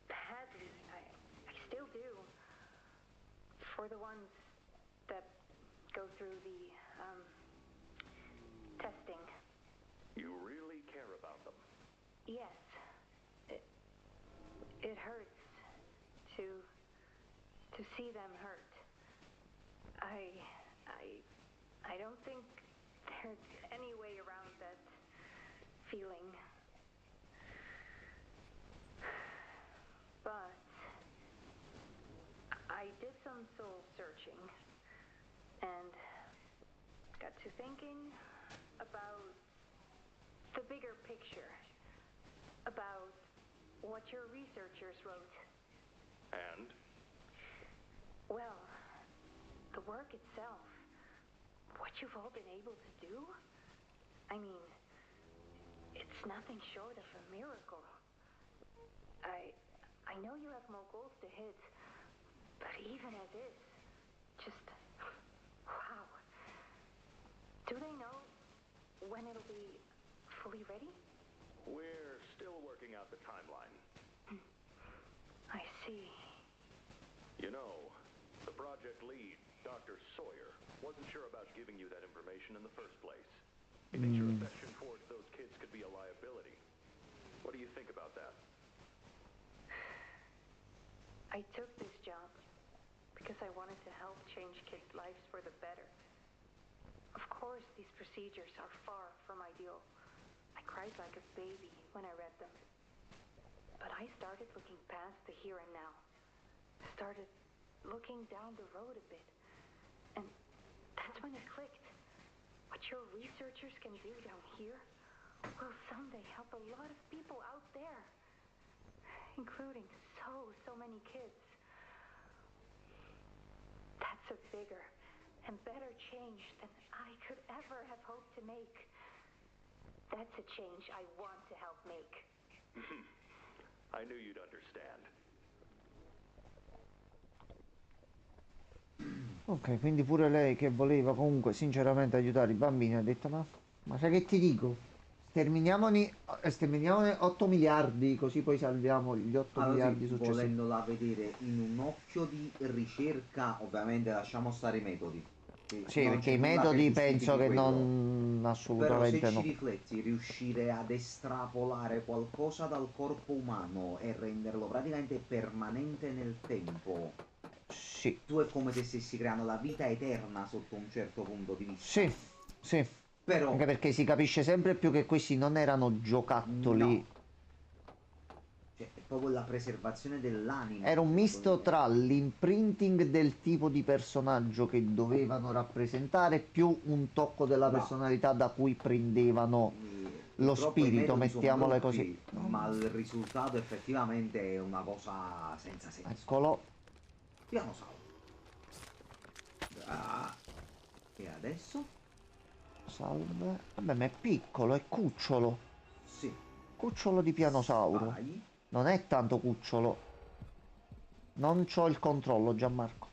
badly. I still do. For the ones that go through the testing. You really care about them. Yes. It hurts to see them hurt. I don't think there's any way around that feeling. But I did some soul searching and got to thinking about the bigger picture, about what your researchers wrote. And? Well, the work itself, what you've all been able to do, I mean, it's nothing short of a miracle. I know you have more goals to hit, but even as is, just, wow. Do they know when it'll be fully ready? We're still working out the timeline. I see. You know, the project lead, Dr. Sawyer, wasn't sure about giving you that information in the first place. He thinks your affection towards those kids could be a liability. What do you think about that? I took this job because I wanted to help change kids' lives for the better. Of course, these procedures are far from ideal. I cried like a baby when I read them. But I started looking past the here and now. Started looking down the road a bit. And that's when it clicked. What your researchers can do down here will someday help a lot of people out there. Including so many kids. That's a bigger and better change than I could ever have hoped to make. That's a change I want to help make. I knew you'd understand. Ok, quindi pure lei che voleva comunque sinceramente aiutare i bambini ha detto ma sai che ti dico? Sterminiamone 8 miliardi così poi salviamo gli 8 Allora miliardi sì, successivi. volendola vedere in un occhio di ricerca, ovviamente lasciamo stare i metodi. Che Sì, non perché c'è i nulla che metodi penso giustifichi che quello. non Però se assolutamente ci no. rifletti, riuscire ad estrapolare qualcosa dal corpo umano e renderlo praticamente permanente nel tempo, Sì, tu è come se stessi creando la vita eterna sotto un certo punto di vista. sì, sì. Però Anche perché si capisce sempre più che questi non erano giocattoli. no, cioè è proprio la preservazione dell'anima. Era un misto tra l'imprinting del tipo di personaggio che dovevano rappresentare più un tocco della No. personalità da cui prendevano Quindi, lo purtroppo i spirito, metodi sono mettiamole così. brutti, ma il risultato effettivamente è una cosa senza senso. Eccolo. Pianosauro. Ah. E adesso? Salve. Vabbè, ma è piccolo, è cucciolo. Sì. Cucciolo di pianosauro. Vai. Non è tanto cucciolo. Non c'ho il controllo, Gianmarco.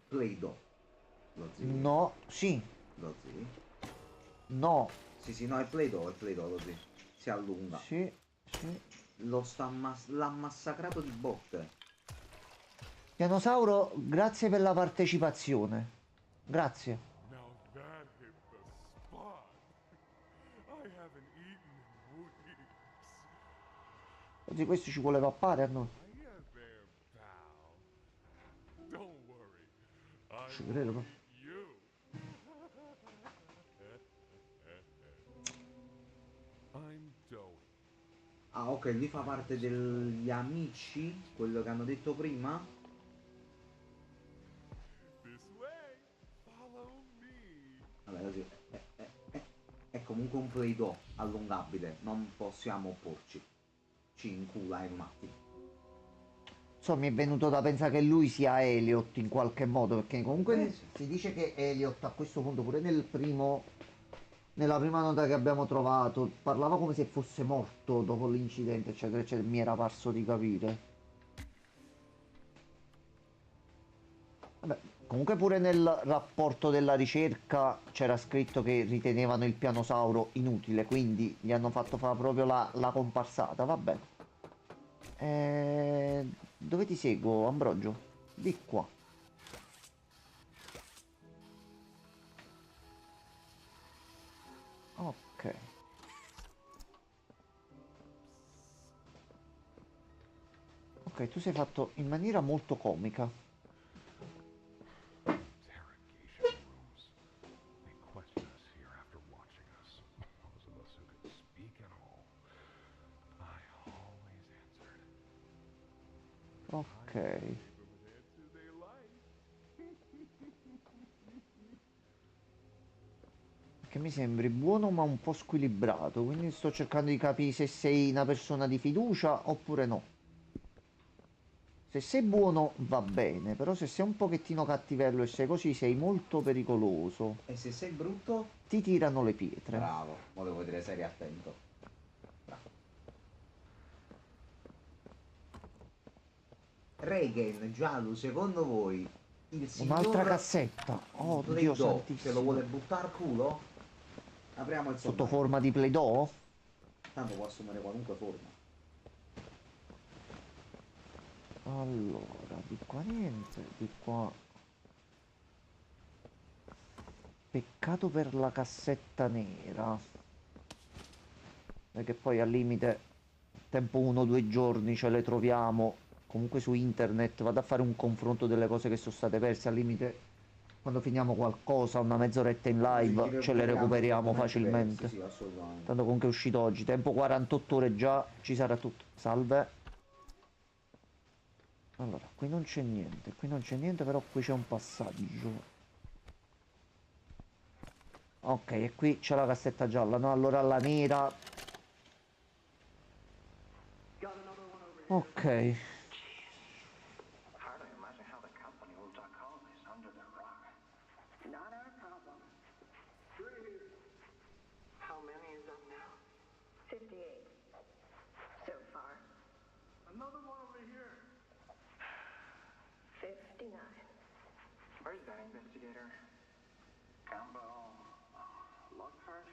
Play-Doh. Lo zii. No, sì, Lo zii. no, Sì, no, è Play-Doh lo zii. Si allunga. sì, sì. L'ha massacrato di botte. Pianosauro, grazie per la partecipazione. Grazie. Now that hit the spot. I haven't eaten in weeks. Così questo ci vuole pappare a noi. Hiya there, pal. Don't worry. I Ci will credo, no? eat you. I'm Joey. Ah, ok, lui fa parte degli amici, quello che hanno detto prima. This way. Follow me. Vabbè, così è comunque un Play-Doh allungabile, non possiamo opporci. Ci incula in un attimo. Insomma, mi è venuto da pensare che lui sia Elliot in qualche modo, perché comunque Sì. si dice che Elliot a questo punto, pure nella prima nota che abbiamo trovato, parlava come se fosse morto dopo l'incidente, eccetera, eccetera, mi era parso di capire. Vabbè, comunque pure nel rapporto della ricerca c'era scritto che ritenevano il pianosauro inutile, quindi gli hanno fatto fare proprio la comparsata, va bene. Dove ti seguo, Ambrogio? Di qua. Ok. Ok, tu sei fatto in maniera molto comica. Interrogation rooms. They question us here after watching us. Those of us who could speak at all. I always answered. Ok. Neighborhood answer they like. Che mi sembri buono ma un po' squilibrato, quindi sto cercando di capire se sei una persona di fiducia oppure no. Se sei buono va bene, però se sei un pochettino cattivello e sei così sei molto pericoloso. E se sei brutto? Ti tirano le pietre. Bravo, volevo dire sei attento. Bravo. Reagan, Giallo, secondo voi il Un'altra signor cassetta. Oh Dio Play-Doh se lo santissimo. vuole buttar culo? Apriamo il Sotto sondaggio. forma di Play-Doh? Tanto può assumere qualunque forma. Allora, di qua niente, di qua. Peccato per la cassetta nera. Perché poi al limite, tempo 1 o 2 giorni ce le troviamo. Comunque su internet vado a fare un confronto delle cose che sono state perse. Al limite, quando finiamo qualcosa, una mezz'oretta in live, ce le recuperiamo facilmente. Sì, assolutamente. Tanto comunque è uscito oggi. Tempo 48 ore già, ci sarà tutto. Salve. Allora, qui non c'è niente, però qui c'è un passaggio. Ok, e qui c'è la cassetta gialla, no? Allora la nera. Ok. Hard to imagine how the company will duck all this under the rug. Not our problem. How many is up now? 58. So far. Another one over here. 59. Where's that investigator? Campbell, Lockhart,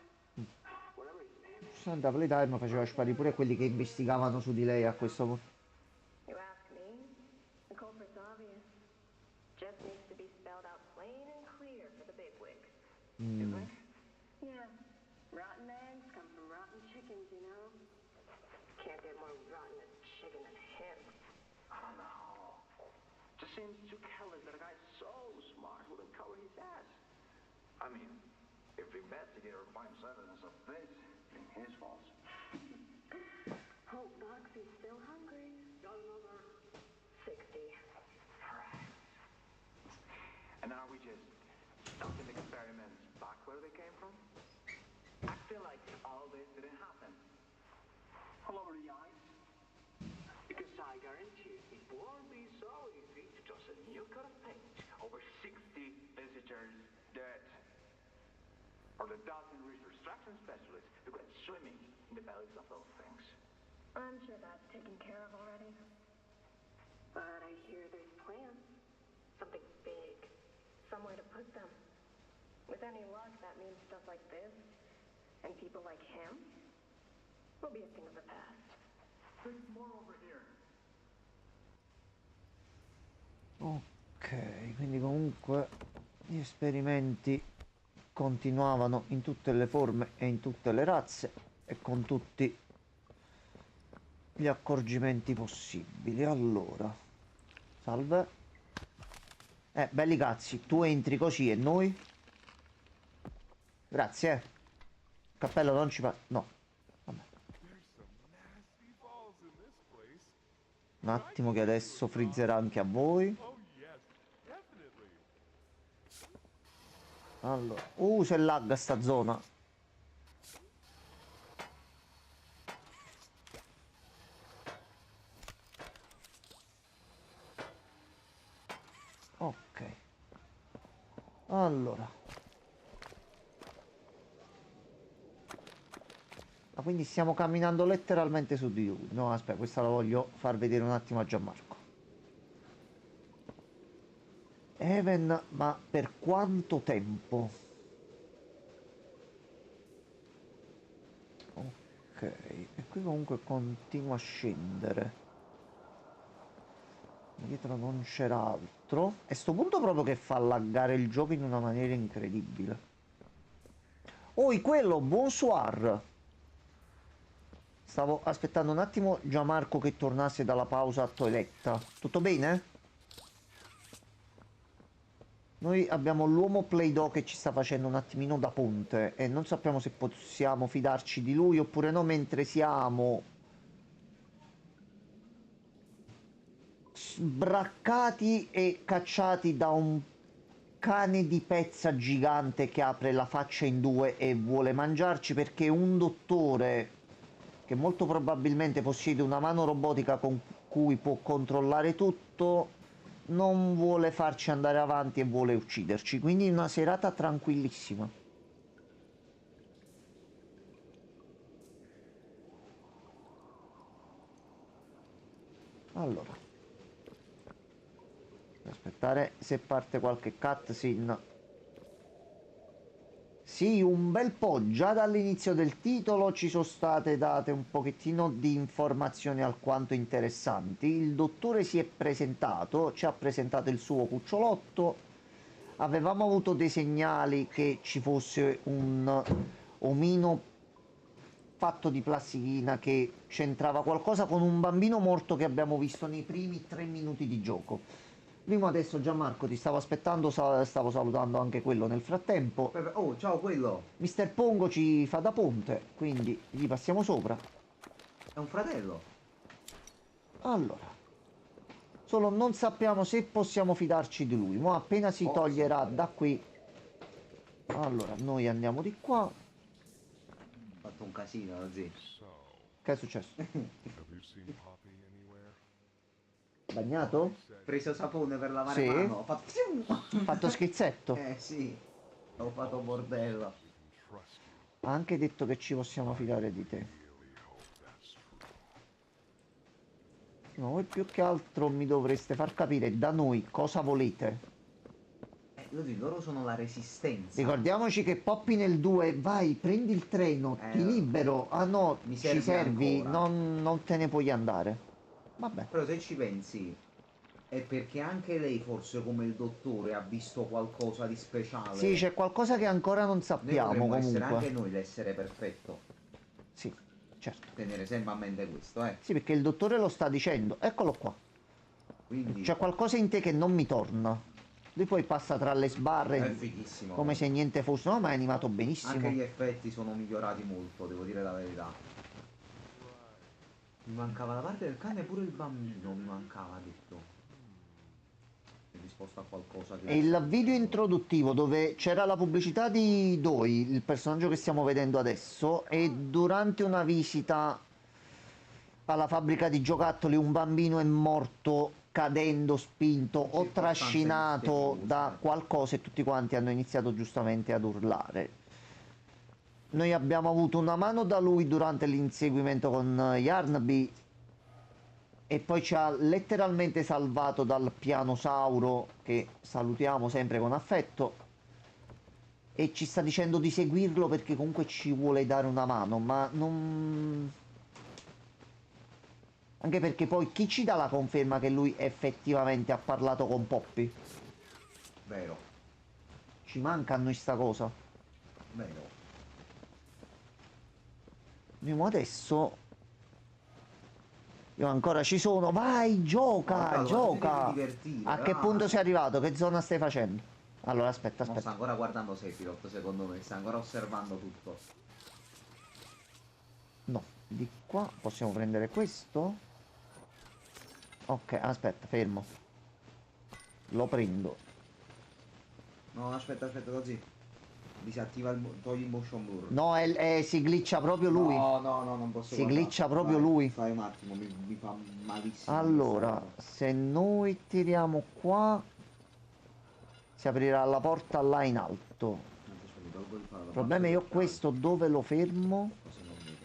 whatever his name is. Santa Playtime faceva sparire pure quelli che investigavano su di lei a questo punto. You ask me? The culprit's obvious. Just needs to be spelled out plain and clear for the bigwigs. You think? Yeah. Rotten eggs come from rotten chickens, you know? Can't get more rotten a chicken than him. I don't know. Just seems too careless that a guy so smart wouldn't cover his ass. I mean, if the investigator finds evidence of this, it's his fault. Hope Boxy's still hungry. Got another 60. Right. And are we just dumping experiments back where they came from? I feel like all this didn't happen. All over the ice. Because I guarantee it won't be so easy to toss a new coat of paint over 60 visitors dead. Or the dozen reconstruction specialists who went swimming in the bellies of those things. I'm sure that's taken care of already. But I hear there's plans. Something big. Somewhere to put them. With any luck, that means stuff like this. And people like him will be a thing of the past. There's more over here. Ok, quindi comunque gli esperimenti continuavano in tutte le forme e in tutte le razze e con tutti gli accorgimenti possibili. Allora, salve. Belli cazzi, tu entri così e noi? Grazie. Cappello non ci fa... No. Vabbè. There's some nasty Un attimo che adesso frizzerà anche a voi. Allora, se lagga sta zona. Ok. Allora. Ma quindi stiamo camminando letteralmente su di lui. No, aspetta, questa la voglio far vedere un attimo a Gianmarco. Even, ma per quanto tempo? Ok, e qui comunque continua a scendere. Dietro non c'era altro. E sto punto proprio che fa laggare il gioco in una maniera incredibile. Oh, quello, bonsoir. Stavo aspettando un attimo Gianmarco che tornasse dalla pausa a toiletta. Tutto bene? Noi abbiamo l'uomo Play-Doh che ci sta facendo un attimino da ponte e non sappiamo se possiamo fidarci di lui oppure no, mentre siamo sbraccati e cacciati da un cane di pezza gigante che apre la faccia in due e vuole mangiarci, perché un dottore che molto probabilmente possiede una mano robotica con cui può controllare tutto non vuole farci andare avanti e vuole ucciderci. Quindi una serata tranquillissima. Allora, aspettare se parte qualche cutscene. Sì, un bel po'. Già dall'inizio del titolo ci sono state date un pochettino di informazioni alquanto interessanti. Il dottore si è presentato, ci ha presentato il suo cucciolotto. Avevamo avuto dei segnali che ci fosse un omino fatto di plastichina che c'entrava qualcosa con un bambino morto che abbiamo visto nei primi 3 minuti di gioco. Prima adesso Gianmarco ti stavo aspettando, stavo salutando anche quello nel frattempo. Oh, ciao quello! Mister Pongo ci fa da ponte, quindi gli passiamo sopra. È un fratello! Allora, solo non sappiamo se possiamo fidarci di lui. Ma appena si toglierà da qui. Allora, noi andiamo di qua. Ho fatto un casino, zio. Che è successo? Have you seen Poppy anywhere? Bagnato? Preso sapone per lavare Sì. mano, ho fatto... Fatto schizzetto. Sì, ho fatto bordello. Trust you. Ha anche detto che ci possiamo fidare di te. Really hope that's true. No, voi più che altro mi dovreste far capire da noi cosa volete. Così, loro sono la resistenza. Ricordiamoci che Poppy nel 2, vai, prendi il treno, ti libero. Ah no, mi ci servi servi, ancora. non te ne puoi andare. Vabbè. Però se ci pensi, è perché anche lei, forse come il dottore, ha visto qualcosa di speciale. Sì, c'è qualcosa che ancora non Noi sappiamo potremmo essere comunque. anche noi l'essere perfetto. Sì, certo. Tenere sempre a mente questo, Sì, perché il dottore lo sta dicendo. Eccolo qua. Quindi C'è qualcosa in te che non mi torna. Lui poi passa tra le è sbarre fighissimo. come se niente fosse. No, ma è animato benissimo. Anche gli effetti sono migliorati molto, devo dire la verità. Mi mancava la parte del cane e pure il bambino mi mancava, detto. È disposto a qualcosa che... E il video introduttivo dove c'era la pubblicità di Doi, il personaggio che stiamo vedendo adesso, e durante una visita alla fabbrica di giocattoli un bambino è morto cadendo, spinto o trascinato da qualcosa e tutti quanti hanno iniziato giustamente ad urlare. Noi abbiamo avuto una mano da lui durante l'inseguimento con Yarnby e poi ci ha letteralmente salvato dal pianosauro, che salutiamo sempre con affetto, e ci sta dicendo di seguirlo perché comunque ci vuole dare una mano, ma non... Anche perché poi chi ci dà la conferma che lui effettivamente ha parlato con Poppy? Vero, Ci manca a noi sta cosa. vero. Andiamo adesso. Io ancora ci sono. Vai, gioca, Allora, gioca. ti devi divertire, A che va. punto sei arrivato? Che zona stai facendo? Allora, aspetta, Mo aspetta. sta ancora guardando Sephiroth, secondo me, sta ancora osservando tutto. No, di qua possiamo prendere questo. Ok, aspetta, fermo. Lo prendo. No, aspetta, così. Disattiva togli il motion blur. No, si glitcha proprio lui. No, non posso Si guardare. glitcha proprio Vai, lui. Fai un attimo, mi fa malissimo. Allora, questa cosa. se noi tiriamo qua, si aprirà la porta là in alto. Anzi, aspetta, mi tolgo Il problema è io questo dove lo fermo? Così non vedo.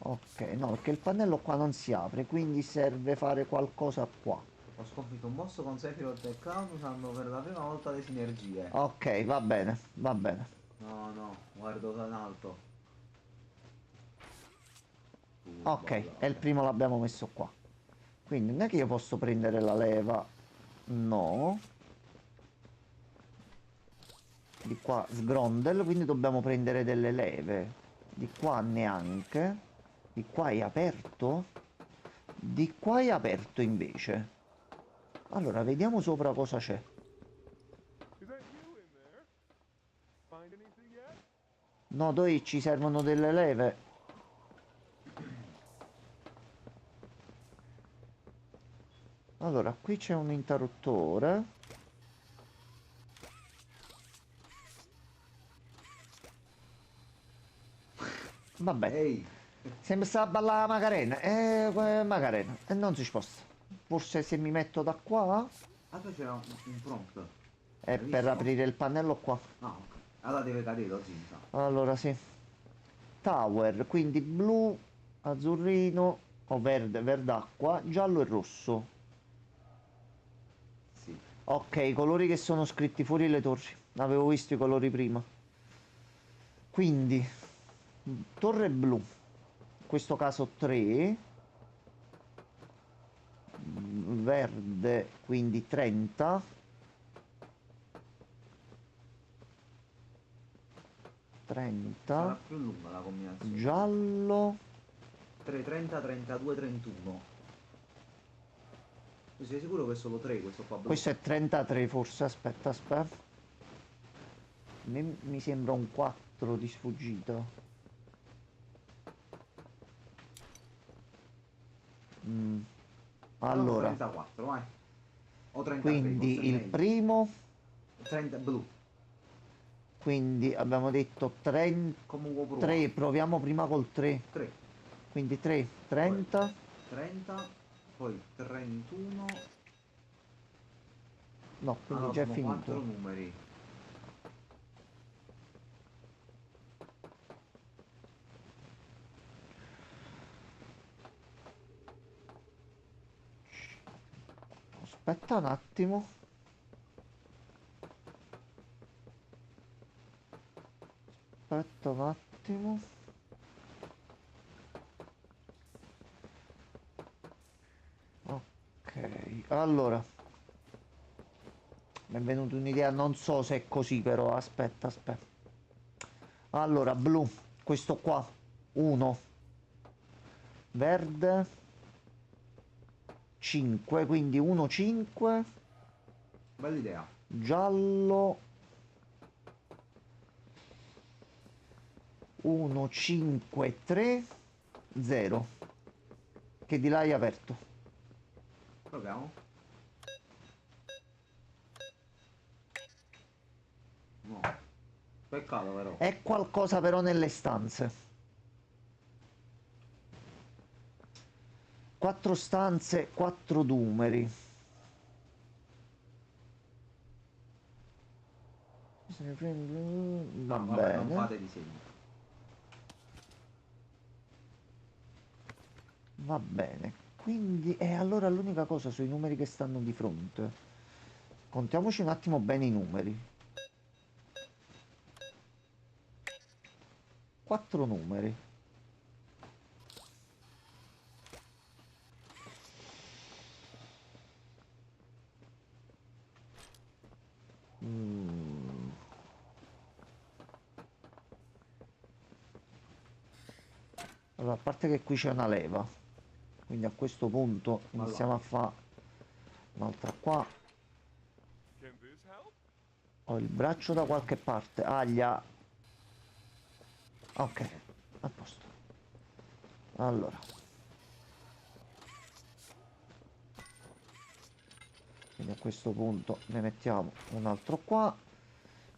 Ok, no, perché il pannello qua non si apre, quindi serve fare qualcosa qua. Ho sconfitto un boss con Sephiroth e Cloud usando per la prima volta le sinergie. Ok, va bene, va bene. No, guardo da in alto. Ok, e il primo l'abbiamo messo qua. Quindi non è che io posso prendere la leva. No. Di qua sgrondel, quindi dobbiamo prendere delle leve. Di qua neanche. Di qua è aperto. Di qua è aperto invece. Allora, vediamo sopra cosa c'è. Is that you in there? Find anything yet? No, dove ci servono delle leve. Allora, qui c'è un interruttore. Vabbè, Ehi, sembra sta a ballare la Macarena. Macarena. E non si sposta. Forse se mi metto da qua poi c'era un prompt. è Hai per visto? aprire il pannello qua. Ah, ok. Allora deve cadere così, mi sa. Allora sì. Tower, quindi blu, azzurrino o verde, verdacqua, giallo e rosso. Sì. Ok, i colori che sono scritti fuori le torri. Avevo visto i colori prima. Quindi, torre blu. In questo caso 3. Verde, quindi 30. Sarà 30. più lunga la combinazione. Giallo. 3, 30, 32, 31. Tu sei sicuro che è solo 3 questo qua blu? Questo è 33 forse, aspetta. Mi sembra un 4 di sfuggita. Allora, 34, vai. O 33, forse quindi è il meglio. primo, 30 blu. quindi abbiamo detto 33, Comunque provare. proviamo prima col 3, 3, quindi 3, 30, 30, poi 31. no, quindi Allora già è sono 4 finito. numeri. Aspetta un attimo. Aspetta un attimo. Ok, allora. Mi è venuta un'idea, non so se è così però, aspetta. Allora, blu, questo qua, 1. Verde, 5, quindi 1, 5. Bella idea. Giallo 1 5 3 0 che di là è aperto. Proviamo. No. Peccato però. È qualcosa però nelle stanze. 4 stanze, 4 numeri. Va No, vabbè, non bene. fate disegni. Va bene, quindi allora l'unica cosa sui numeri che stanno di fronte. Contiamoci un attimo bene i numeri. 4 numeri. Allora, a parte che qui c'è una leva, quindi a questo punto iniziamo a fare un'altra qua. Can this help? Ho il braccio da qualche parte. Ok, a posto. Allora, Quindi a questo punto ne mettiamo un altro qua.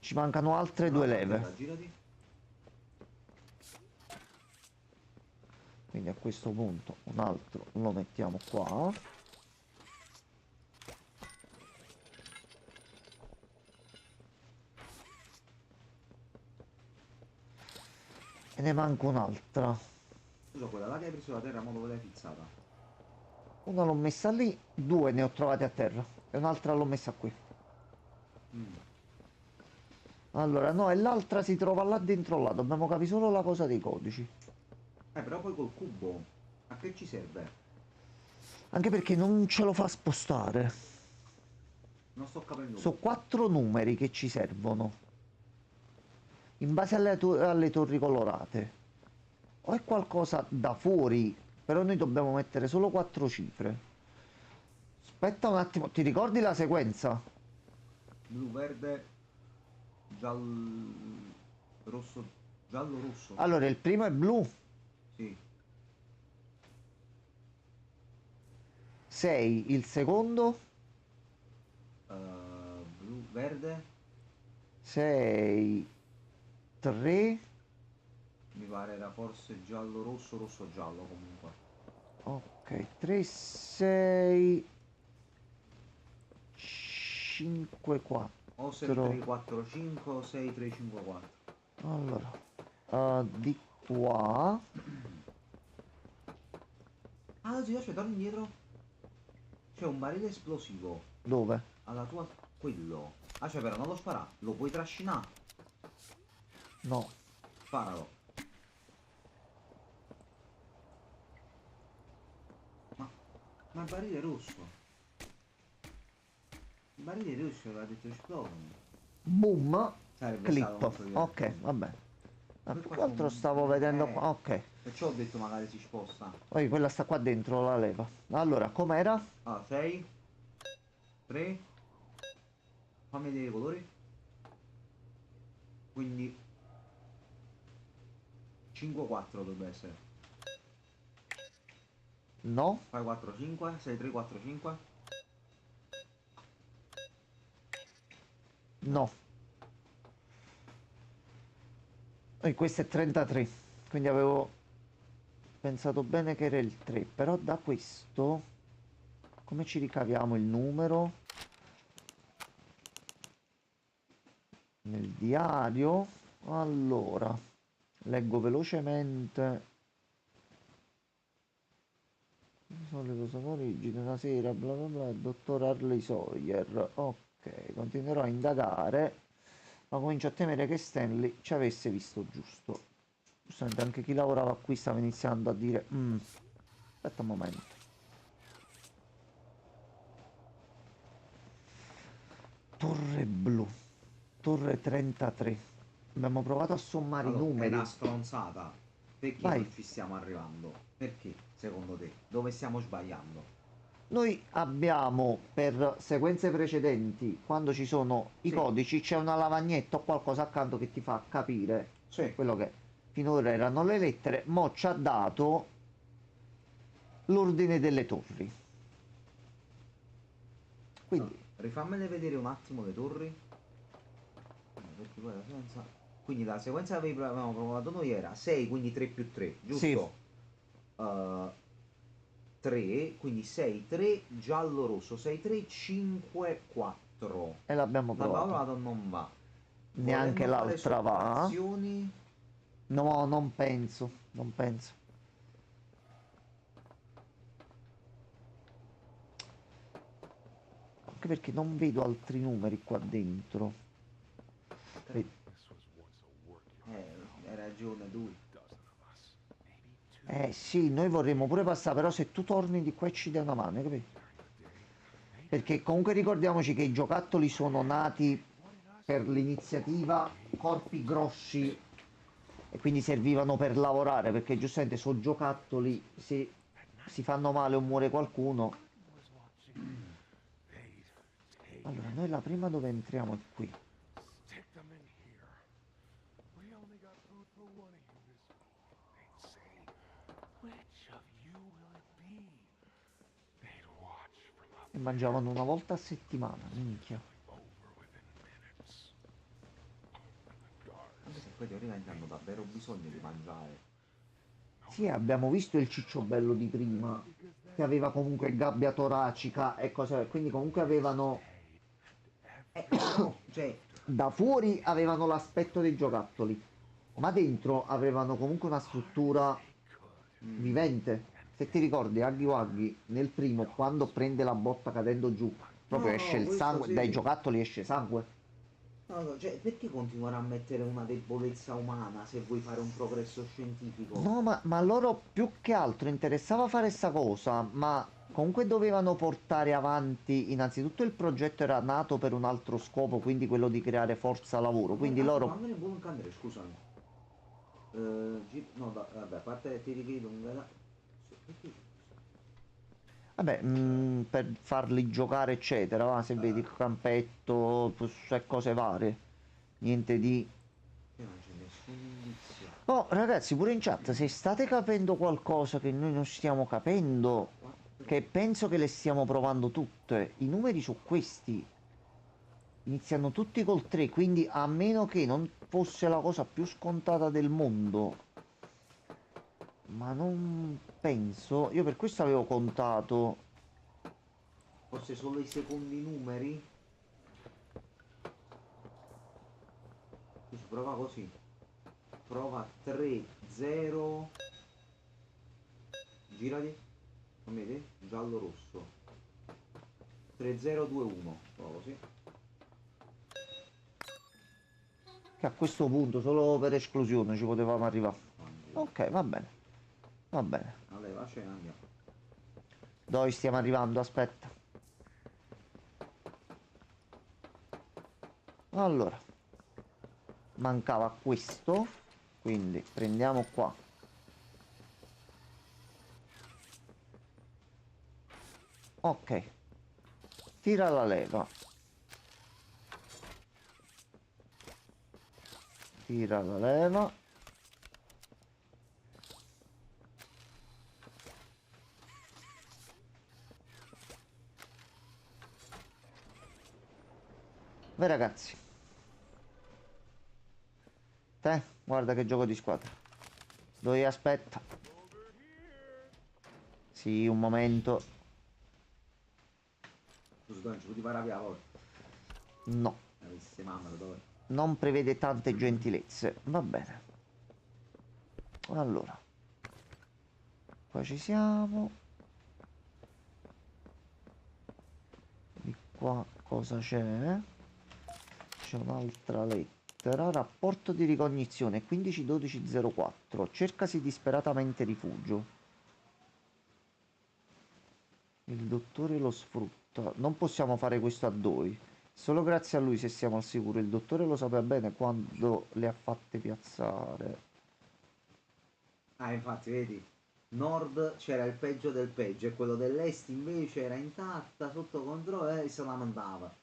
Ci mancano altre due leve. Girati. Quindi a questo punto un altro lo mettiamo qua. E ne manca un'altra. Scusa, quella là che hai preso da terra, ma dove l'hai fizzata? Una l'ho messa lì, due ne ho trovate a terra. E un'altra l'ho messa qui. Allora, no, e l'altra si trova là dentro là. Dobbiamo capire solo la cosa dei codici. Però poi col cubo, a che ci serve? Anche perché non ce lo fa spostare. Non sto capendo. Sono 4 numeri che ci servono. In base alle torri colorate. O è qualcosa da fuori, però noi dobbiamo mettere solo 4 cifre. Aspetta un attimo, ti ricordi la sequenza? Blu, verde, giallo, rosso, giallo, rosso. Allora, il primo è blu, Sì. 6, il secondo, Blu, verde, 6, 3, mi pare era forse giallo, rosso, rosso, giallo comunque. ok, 3, 6, 5, 4. O 6, 3, 4, 5 o 6, 3, 5, 4. Allora, di qua, Ah, sì, aspetta, torno indietro. C'è un barile esplosivo. dove? Alla tua... quello. Ah, cioè però non lo spara. Lo puoi trascinare. No, Sparalo. Ma il barile è rosso. Il barile è rosso, aveva detto esplodono. boom, Sarebbe stato molto clip. divertente. Ok, vabbè. Ma Poi più qua che altro sono- stavo vedendo qua, ok. Perciò ho detto magari si sposta. Poi quella sta qua dentro la leva. Allora, com'era? Ah, 6, 3, fammi vedere i colori. Quindi 5, 4 dovrebbe essere. No? Fai 4, 5, 6, 3, 4, 5. No. E questo è 33. Quindi avevo pensato bene che era il 3. Però da questo, come ci ricaviamo il numero? Nel diario. Allora, leggo velocemente. Di solito sono origine una sera, bla bla bla, dottor Harley Sawyer. Ok, continuerò a indagare, ma comincio a temere che Stanley ci avesse visto giusto. Giustamente anche chi lavorava qui stava iniziando a dire, aspetta un momento. Torre blu, torre 33. Abbiamo provato a sommare i Allora, è numeri. una stronzata. Perché Vai. non ci stiamo arrivando? Perché, secondo te? Dove stiamo sbagliando? Noi abbiamo per sequenze precedenti, quando ci sono i Sì. codici, c'è una lavagnetta o qualcosa accanto che ti fa capire Sì. quello che finora erano le lettere, mo ci ha dato l'ordine delle torri. Quindi, Rifammele vedere un attimo le torri. Perché poi la sequenza... Quindi la sequenza che avevamo provato noi era 6, quindi 3 più 3, giusto? 3, quindi 6, 3, giallo, rosso, 6, 3, 5, 4. e l'abbiamo L'abbiamo provato. provato, non va. Neanche Volendo fare l'altra va. sottrazioni, No, non penso, non penso. Anche perché non vedo altri numeri qua dentro. Vedi. hai ragione lui. Sì, noi vorremmo pure passare, però se tu torni di qua e ci dai una mano, capito? Perché comunque ricordiamoci che i giocattoli sono nati per l'iniziativa corpi grossi e quindi servivano per lavorare, perché giustamente sono giocattoli, se si fanno male o muore qualcuno. Allora, noi la prima dove entriamo è qui. Stick them in here. We only got food for one of you this They'd say, which of you will it be? They'd watch from E mangiavano una volta a settimana, minchia. Anche se poi teoricamente hanno davvero bisogno di mangiare. Sì, abbiamo visto il cicciobello di prima, che aveva comunque gabbia toracica e cose, quindi comunque avevano, No, cioè, da fuori avevano l'aspetto dei giocattoli, ma dentro avevano comunque una struttura vivente. Se ti ricordi, Huggy Wuggy nel primo, quando prende la botta cadendo giù, proprio no, esce il questo sangue, sì. dai giocattoli esce sangue. no, cioè, perché continuare a mettere una debolezza umana se vuoi fare un progresso scientifico? No, ma loro più che altro interessava fare sta cosa, ma comunque dovevano portare avanti, innanzitutto il progetto era nato per un altro scopo, quindi quello di creare forza lavoro, quindi loro... Fammene un buon candere, scusami. No, vabbè, a parte che ti richiedo un vela... Perché? Vabbè, per farli giocare eccetera, va, se vedi il campetto, cose varie, niente di... Non c'è nessun indizio. Oh ragazzi, pure in chat, se state capendo qualcosa che noi non stiamo capendo, che penso che le stiamo provando tutte, i numeri su questi iniziano tutti col 3, quindi a meno che non fosse la cosa più scontata del mondo, ma non penso, io per questo avevo contato, Forse solo i secondi numeri? Scusa, prova così. Prova 3, 0. Girati. Fammi vedere. Giallo rosso. 3, 0, 2, 1. Prova così. che a questo punto solo per esclusione ci potevamo arrivare. Ok, va bene, va bene. Allora, va cena, andiamo. Dove stiamo arrivando? Aspetta. Allora, mancava questo, quindi prendiamo qua. Ok, tira la leva. Tira la leva. Beh ragazzi, te guarda che gioco di squadra. Dove aspetta? Sì, un momento. Scusa, non ci potevi fare la via poi. No, Avesse mamma da dove? non prevede tante gentilezze. Va bene. Allora, qua ci siamo. Di qua cosa c'è? C'è un'altra lettera. Rapporto di ricognizione 15-12-04. Cercasi disperatamente rifugio. Il dottore lo sfrutta. Non possiamo fare questo a doi. Solo grazie a lui se siamo al sicuro. Il dottore lo sapeva bene quando le ha fatte piazzare. Ah, infatti, vedi, nord c'era il peggio del peggio e quello dell'est invece era intatta, sotto controllo e se la mandava.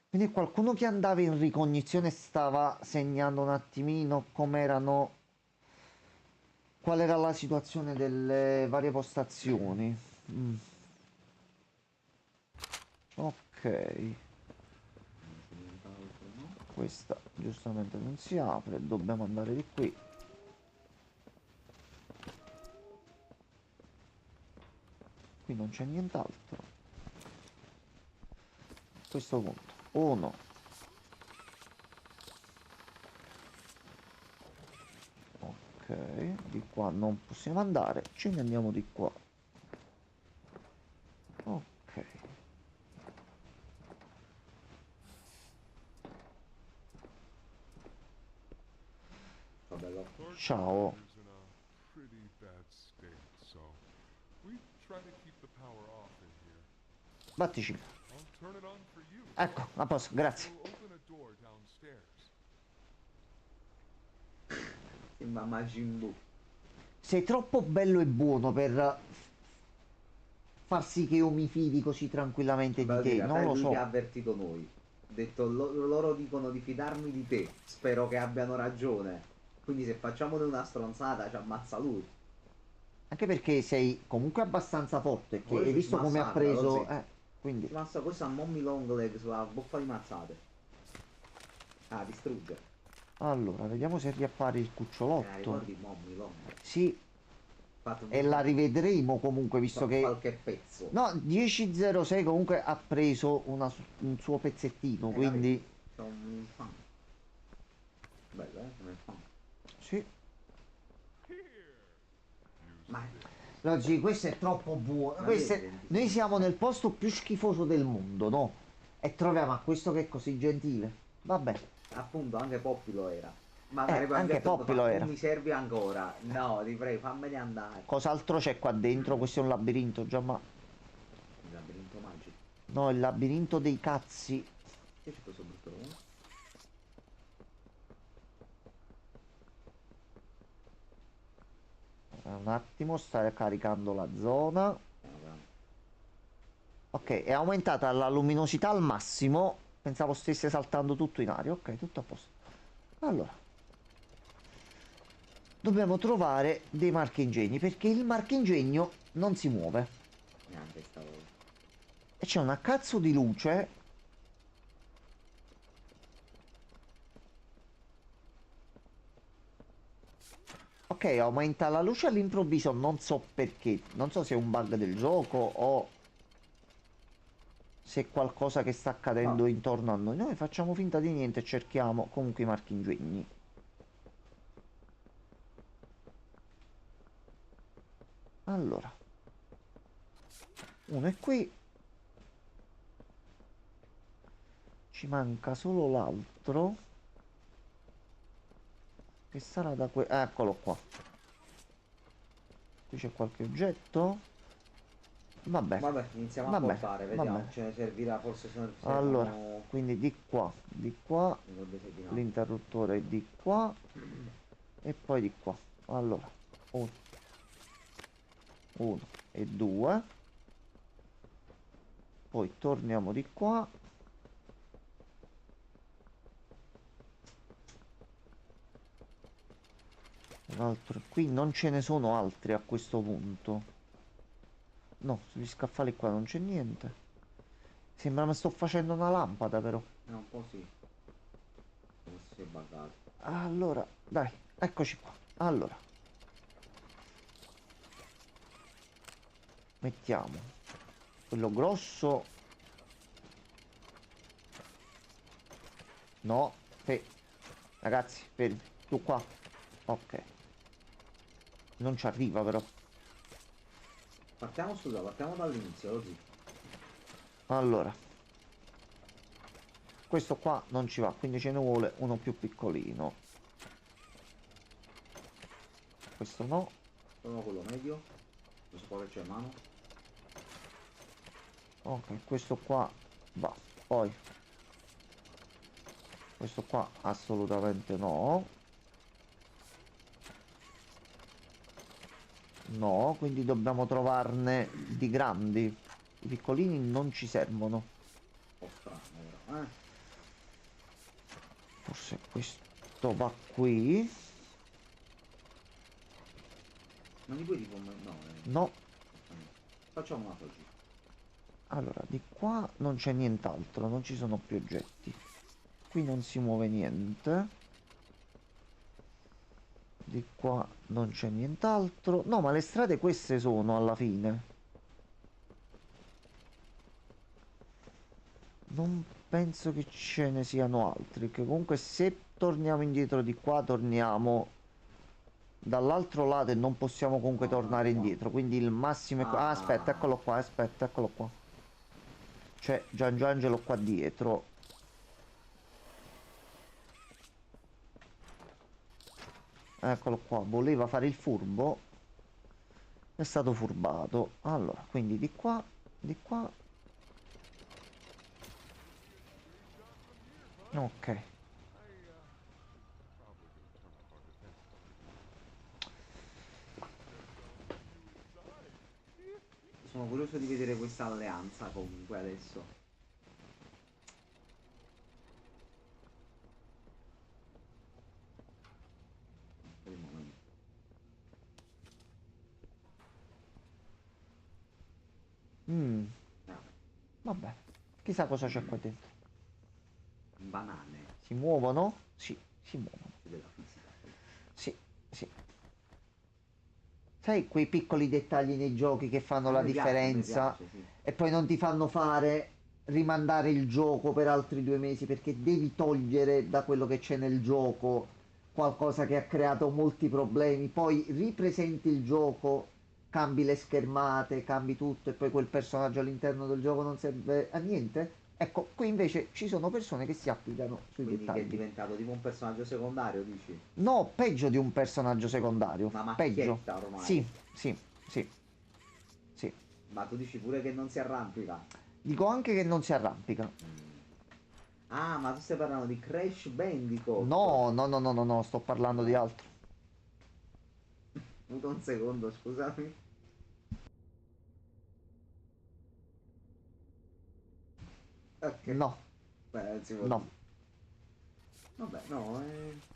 Quindi qualcuno che andava in ricognizione stava segnando un attimino com'erano, qual era la situazione delle varie postazioni. Ok, Non c'è nient'altro, no? questa giustamente non si apre, dobbiamo andare di qui. Qui non c'è nient'altro. A questo punto, uno. Ok, di qua non possiamo andare, ce ne andiamo di qua. Ok. Fa bello. Ciao. Is in a pretty bad state, so we try to keep the power off in here. Battici. I'll turn it on for you. Ecco, a posto, grazie. We'll open a door downstairs. Sembra Majin Buu. Sei troppo bello e buono per far sì che io mi fidi così tranquillamente di Bello, te, in realtà non è lo lui so. che ha avvertito noi. Ha detto loro dicono di fidarmi di te. Spero che abbiano ragione. Quindi se facciamo una stronzata ci ammazza lui. Anche perché sei comunque abbastanza forte, che Poi hai ci visto come ha smassacra, preso... così. Quindi Sì, ma sto, questo ha mommy long leg sulla bocca di mazzate. Ah, distrugge. allora, vediamo se riappare il cucciolotto. Ricordi mommy long. Sì, Fatto e la rivedremo comunque, visto che qualche pezzo. no, 1006 comunque ha preso un suo pezzettino, quindi C'è un fan. Bello, come fan. sì. Ma No, sì, questo è troppo buono. Ma Questo vedi, noi siamo nel posto più schifoso del mondo, no? E troviamo a questo che è così gentile. Vabbè, appunto anche Poppy lo era. Magari poi anche anche detto, Poppy lo era. mi servi ancora. No, ti prego, fammene andare. Cos'altro c'è qua dentro? Questo è un labirinto, già, ma Il labirinto magico. no, il labirinto dei cazzi. Che c'è questo brutto rumore? Un attimo, sta caricando la zona. Ok, è aumentata la luminosità al massimo. Pensavo stesse saltando tutto in aria. Ok, tutto a posto. Allora, dobbiamo trovare dei marchingegni, perché il marchingegno non si muove. Neanche stavolta. E c'è una cazzo di luce. Ok, aumenta la luce all'improvviso, non so perché. Non so se è un bug del gioco o se è qualcosa che sta accadendo intorno a noi. Noi facciamo finta di niente e cerchiamo comunque i marchingegni. Allora, uno è qui. Ci manca solo l'altro. Che sarà da qui? Eccolo qua. Qui c'è qualche oggetto. Vabbè. Vabbè, iniziamo a Vabbè, portare, vediamo. vabbè. Ce ne servirà, forse se ne Allora, quindi di qua, l'interruttore. l'interruttore è di qua e poi di qua. Allora, uno e due. Poi torniamo di qua. Un altro. Qui non ce ne sono altri a questo punto. No, sugli scaffali qua non c'è niente. Sembra mi sto facendo una lampada però. Un po' sì. Come si è buggato. Allora, dai, eccoci qua. Allora, mettiamo quello grosso. No, ragazzi, fermi. Tu qua. Ok. Non ci arriva però. Partiamo dall'inizio, così. Allora, questo qua non ci va, quindi ce ne vuole uno più piccolino. Questo no. Solo quello medio. Non so cosa c'è in mano. Ok, questo qua va. Poi questo qua assolutamente no. No, quindi dobbiamo trovarne di grandi. I piccolini non ci servono. Un po' strano, però, Forse questo va qui. Non li puoi tipo... No. No. Facciamo una cosa. Allora, di qua non c'è nient'altro, non ci sono più oggetti. Qui non si muove niente. Di qua non c'è nient'altro. No, ma le strade queste sono alla fine. Non penso che ce ne siano altri. Che comunque se torniamo indietro di qua, torniamo dall'altro lato e non possiamo comunque tornare indietro. Quindi il massimo è qua. Ah, aspetta, eccolo qua, aspetta, eccolo qua. C'è Giangiangelo qua dietro. Eccolo qua, voleva fare il furbo. È stato furbato. Allora, quindi di qua, di qua. Ok. Sono curioso di vedere questa alleanza comunque adesso. Per il momento. Vabbè, chissà cosa c'è qua dentro. Banane. Si muovono? Sì, si muovono. Della fisica. Sì, sì. Sai quei piccoli dettagli nei giochi che fanno A la me piace, a me differenza piace, sì. e poi non ti fanno fare rimandare il gioco per altri 2 mesi perché devi togliere da quello che c'è nel gioco qualcosa che ha creato molti problemi, poi ripresenti il gioco, cambi le schermate, cambi tutto e poi quel personaggio all'interno del gioco non serve a niente. Ecco, qui invece ci sono persone che si applicano sui Quindi che è dettagli. diventato tipo un personaggio secondario, dici? No, peggio di un personaggio secondario. Una Peggio. macchietta ormai. Sì, sì, sì, sì. Ma tu dici pure che non si arrampica. Dico anche che non si arrampica. Ah, ma tu stai parlando di Crash Bandicoot. No, no, no, no, no, no, sto parlando di altro. Avuto un secondo, scusami. Ok. No, Beh, non si può no. dire. Vabbè, no,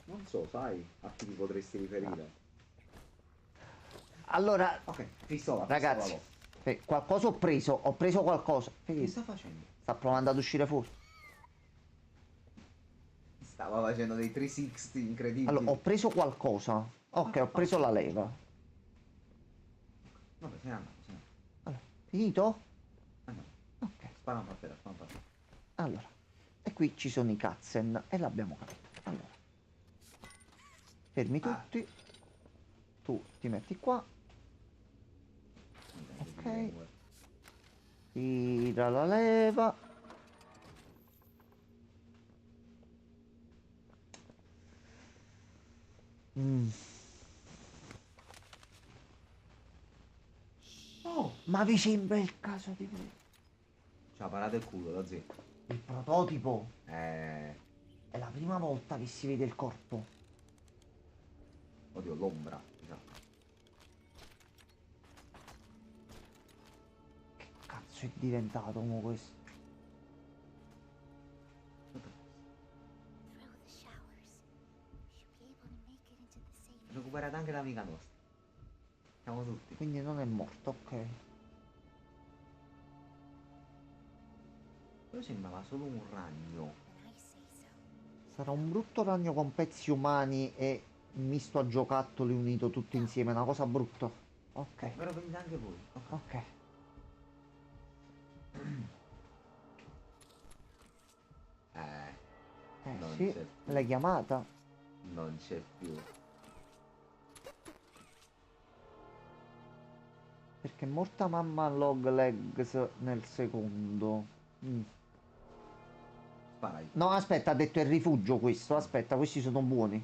non so, sai a chi ti potresti riferire. Allora, Ok, pistola, ragazzi, pistola, qualcosa ho preso qualcosa. che sta facendo? Sta provando ad uscire fuori. Stava facendo dei 360 incredibili. Allora, ho preso qualcosa. Ok, ho preso la leva. Vabbè, se ne andiamo, se ne andiamo. Allora, finito? Andiamo. Ok, Spara un partita, spara un partita. allora. E qui ci sono i cutscene e l'abbiamo capito. Allora. Fermi tutti. Tu ti metti qua. Ok. Tira la leva. Mm. Oh, Ma vi sembra il caso di vedere? c'ha parato il culo, lo zio. Il prototipo è la prima volta che si vede il corpo. Oddio, l'ombra, diciamo. Che cazzo è diventato mo questo? Through the showers. Should be able to make it into the safe. Recuperate anche l'amica nostra. Siamo tutti. Quindi non è morto, ok. Però sembrava solo un ragno. When I say so. Sarà un brutto ragno con pezzi umani e misto a giocattoli unito tutti insieme, una cosa brutta. Ok, Ve lo pensate anche voi. Ok. ok. Non Sì, c'è più. l'hai chiamata? Non c'è più. Perché è morta mamma Log Legs nel secondo. Mm. Sparai. No, aspetta, ha detto è rifugio questo. Aspetta, questi sono buoni.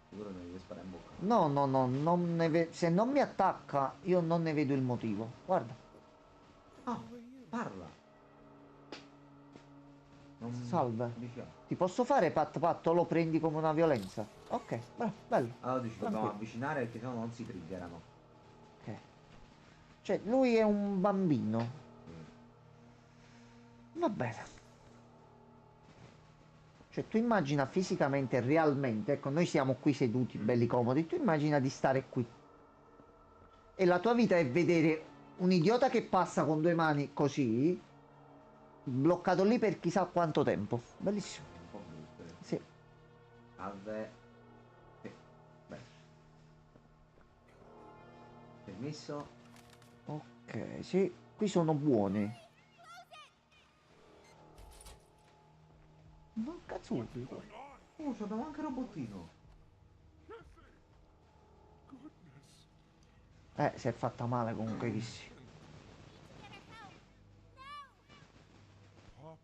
Sicuro non gli spara in bocca. No, no, no, se non mi attacca, io non ne vedo il motivo. Guarda, Ah, parla. Non salve. dici, Ti posso fare pat pat o lo prendi come una violenza? Ok, bello. allora dici, dobbiamo Tranquillo. avvicinare perché sennò non si triggerano. Ok. Cioè, lui è un bambino. Va bene. Cioè, tu immagina fisicamente, realmente, ecco, noi siamo qui seduti, belli comodi, tu immagina di stare qui. E la tua vita è vedere un idiota che passa con 2 mani così, bloccato lì per chissà quanto tempo. Bellissimo. Un po' brutte. Sì. Salve. Sì. Bene. Permesso? Ok, sì. Qui sono buoni. No, cazzo vuol dire? Oh, c'abbiamo anche il robottino. Si è fatta male comunque Kissi. Poppy.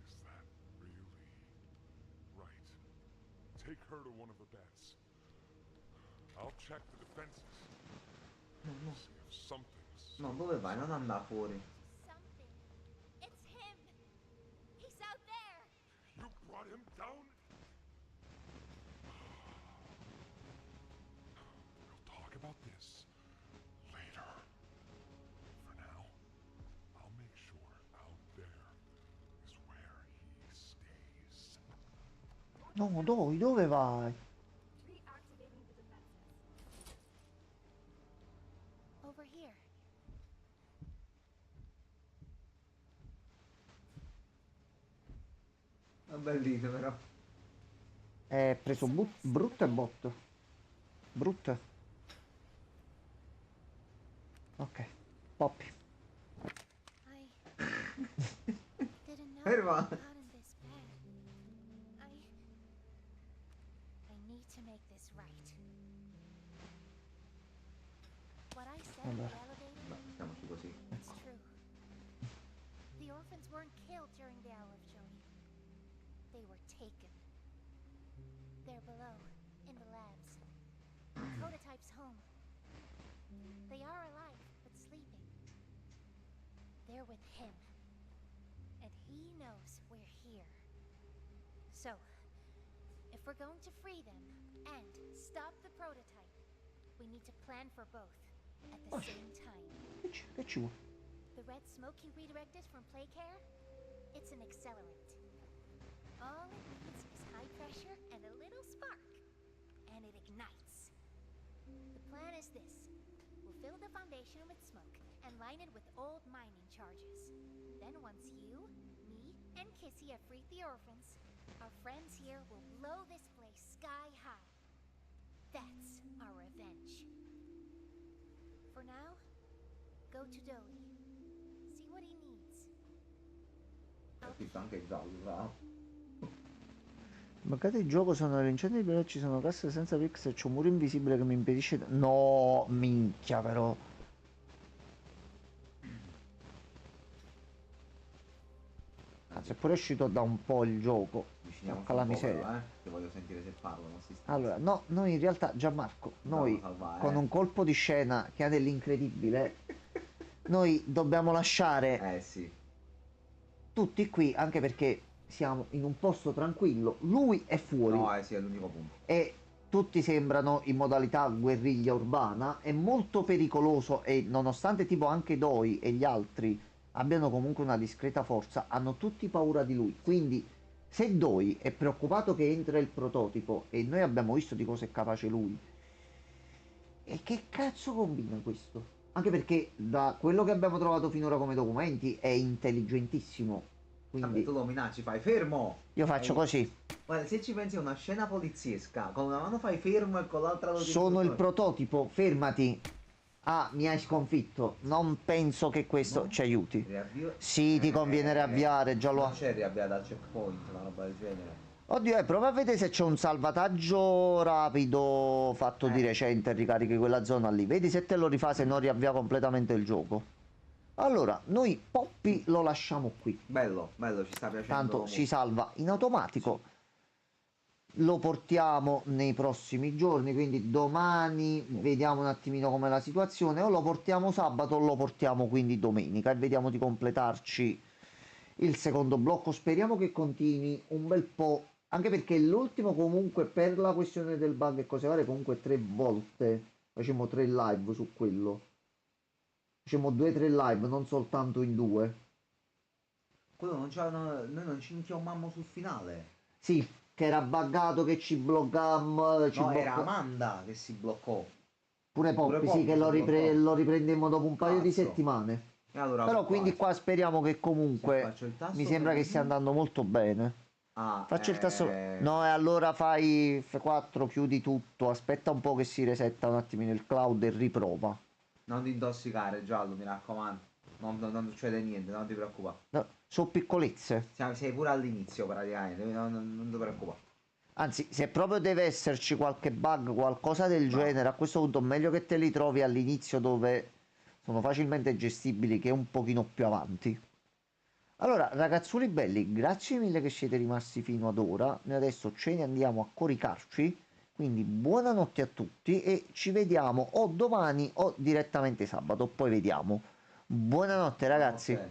Is that really right? Take her to one of the beds. I'll check the defenses. See if something's. No, dove vai? Non andare fuori. Something. It's him. He's out there. You brought him down? We'll talk about this later. For now, I'll make sure out there is where he stays. No, dove vai? Reactivating the defenses. Over here. bellino però. È preso brutto e botto. Brutto. Ok. Poppy. I didn't know Ferma. I got in this bad. I need to make this right. What I said in the Allora. elevator, Mettiamoci così. it's true. The orphans weren't killed during the Hour of Joey. They were taken. They're below, in the labs. Prototype's home. They are alive, but sleeping. They're with him. And he knows we're here. So, if we're going to free them and stop the prototype, we need to plan for both at the same time. Che ci vuole? The red smoke he redirected from Playcare? It's an accelerant. All it needs is high pressure and a little spark, and it ignites. The plan is this. We'll fill the foundation with smoke and line it with old mining charges. Then once you, me, and Kissy have freed the orphans, our friends here will blow this place sky high. That's our revenge. For now, go to Dolly. See what he needs. Ho scritto anche il gioco, però. Mancate il gioco sono le incendi però ci sono casse senza pix e c'è un muro invisibile che mi impedisce. No, minchia però. Anzi, è pure uscito da un po' il gioco. Viciniamo Porca la miseria. che voglio sentire se parlano. Allora, no, noi in realtà, Gianmarco, noi salvare, con un colpo di scena che ha dell'incredibile, noi dobbiamo lasciare sì. tutti qui, anche perché siamo in un posto tranquillo, lui è fuori No, sì, è l'unico punto. e tutti sembrano in modalità guerriglia urbana, è molto pericoloso e nonostante tipo anche Doi e gli altri abbiano comunque una discreta forza, hanno tutti paura di lui, quindi se Doi è preoccupato che entra il prototipo e noi abbiamo visto di cosa è capace lui, e che cazzo combina questo? Anche perché da quello che abbiamo trovato finora come documenti è intelligentissimo, Vabbè, quindi tu lo minacci, fai fermo! io faccio E- così. Guarda, se ci pensi a una scena poliziesca, con una mano fai fermo e con l'altra lo Sono il tieni prototipo, fermati. Ah, mi hai sconfitto. Non penso che questo No? ci aiuti. Riavvio- Sì, ti conviene riavviare, già lo Non ha. c'è riavviata al checkpoint, una roba del genere. Oddio, prova a vedere se c'è un salvataggio rapido fatto di recente, ricarichi quella zona lì. Vedi se te lo rifà, se non riavvia completamente il gioco. Allora, noi Poppy lo lasciamo qui. Bello, bello, ci sta piacendo. Tanto molto. si salva in automatico. Lo portiamo nei prossimi giorni, quindi domani vediamo un attimino com'è la situazione, o lo portiamo sabato o lo portiamo quindi domenica e vediamo di completarci il secondo blocco. Speriamo che continui un bel po', anche perché l'ultimo comunque per la questione del bug e cose varie comunque 3 volte facciamo 3 live su quello, facciamo 2-3 live, non soltanto in 2. Quello non c'era, noi non ci inchiomammo sul finale. Sì, che era buggato, che ci bloccammo, No, era Amanda che si bloccò. pure Poppy, Pure sì, Poppy che si bloccò. lo riprendemmo dopo un paio di Cazzo. settimane. E allora Però quindi qua speriamo che Se comunque faccio il tasto mi sembra che per- stia andando molto bene. Ah, Faccio il tasto. No, e allora fai F4, chiudi tutto, aspetta un po' che si resetta un attimino il cloud e riprova. Non ti intossicare, Giallo, mi raccomando. Non succede niente, non ti preoccupare. No, sono piccolezze. Sei pure all'inizio praticamente, non ti preoccupare. Anzi, se proprio deve esserci qualche bug, qualcosa del genere, a questo punto meglio che te li trovi all'inizio dove sono facilmente gestibili che un pochino più avanti. Allora, ragazzuli belli, grazie mille che siete rimasti fino ad ora. Noi adesso ce ne andiamo a coricarci. Quindi buonanotte a tutti e ci vediamo o domani o direttamente sabato, poi vediamo. Buonanotte ragazzi. Ok.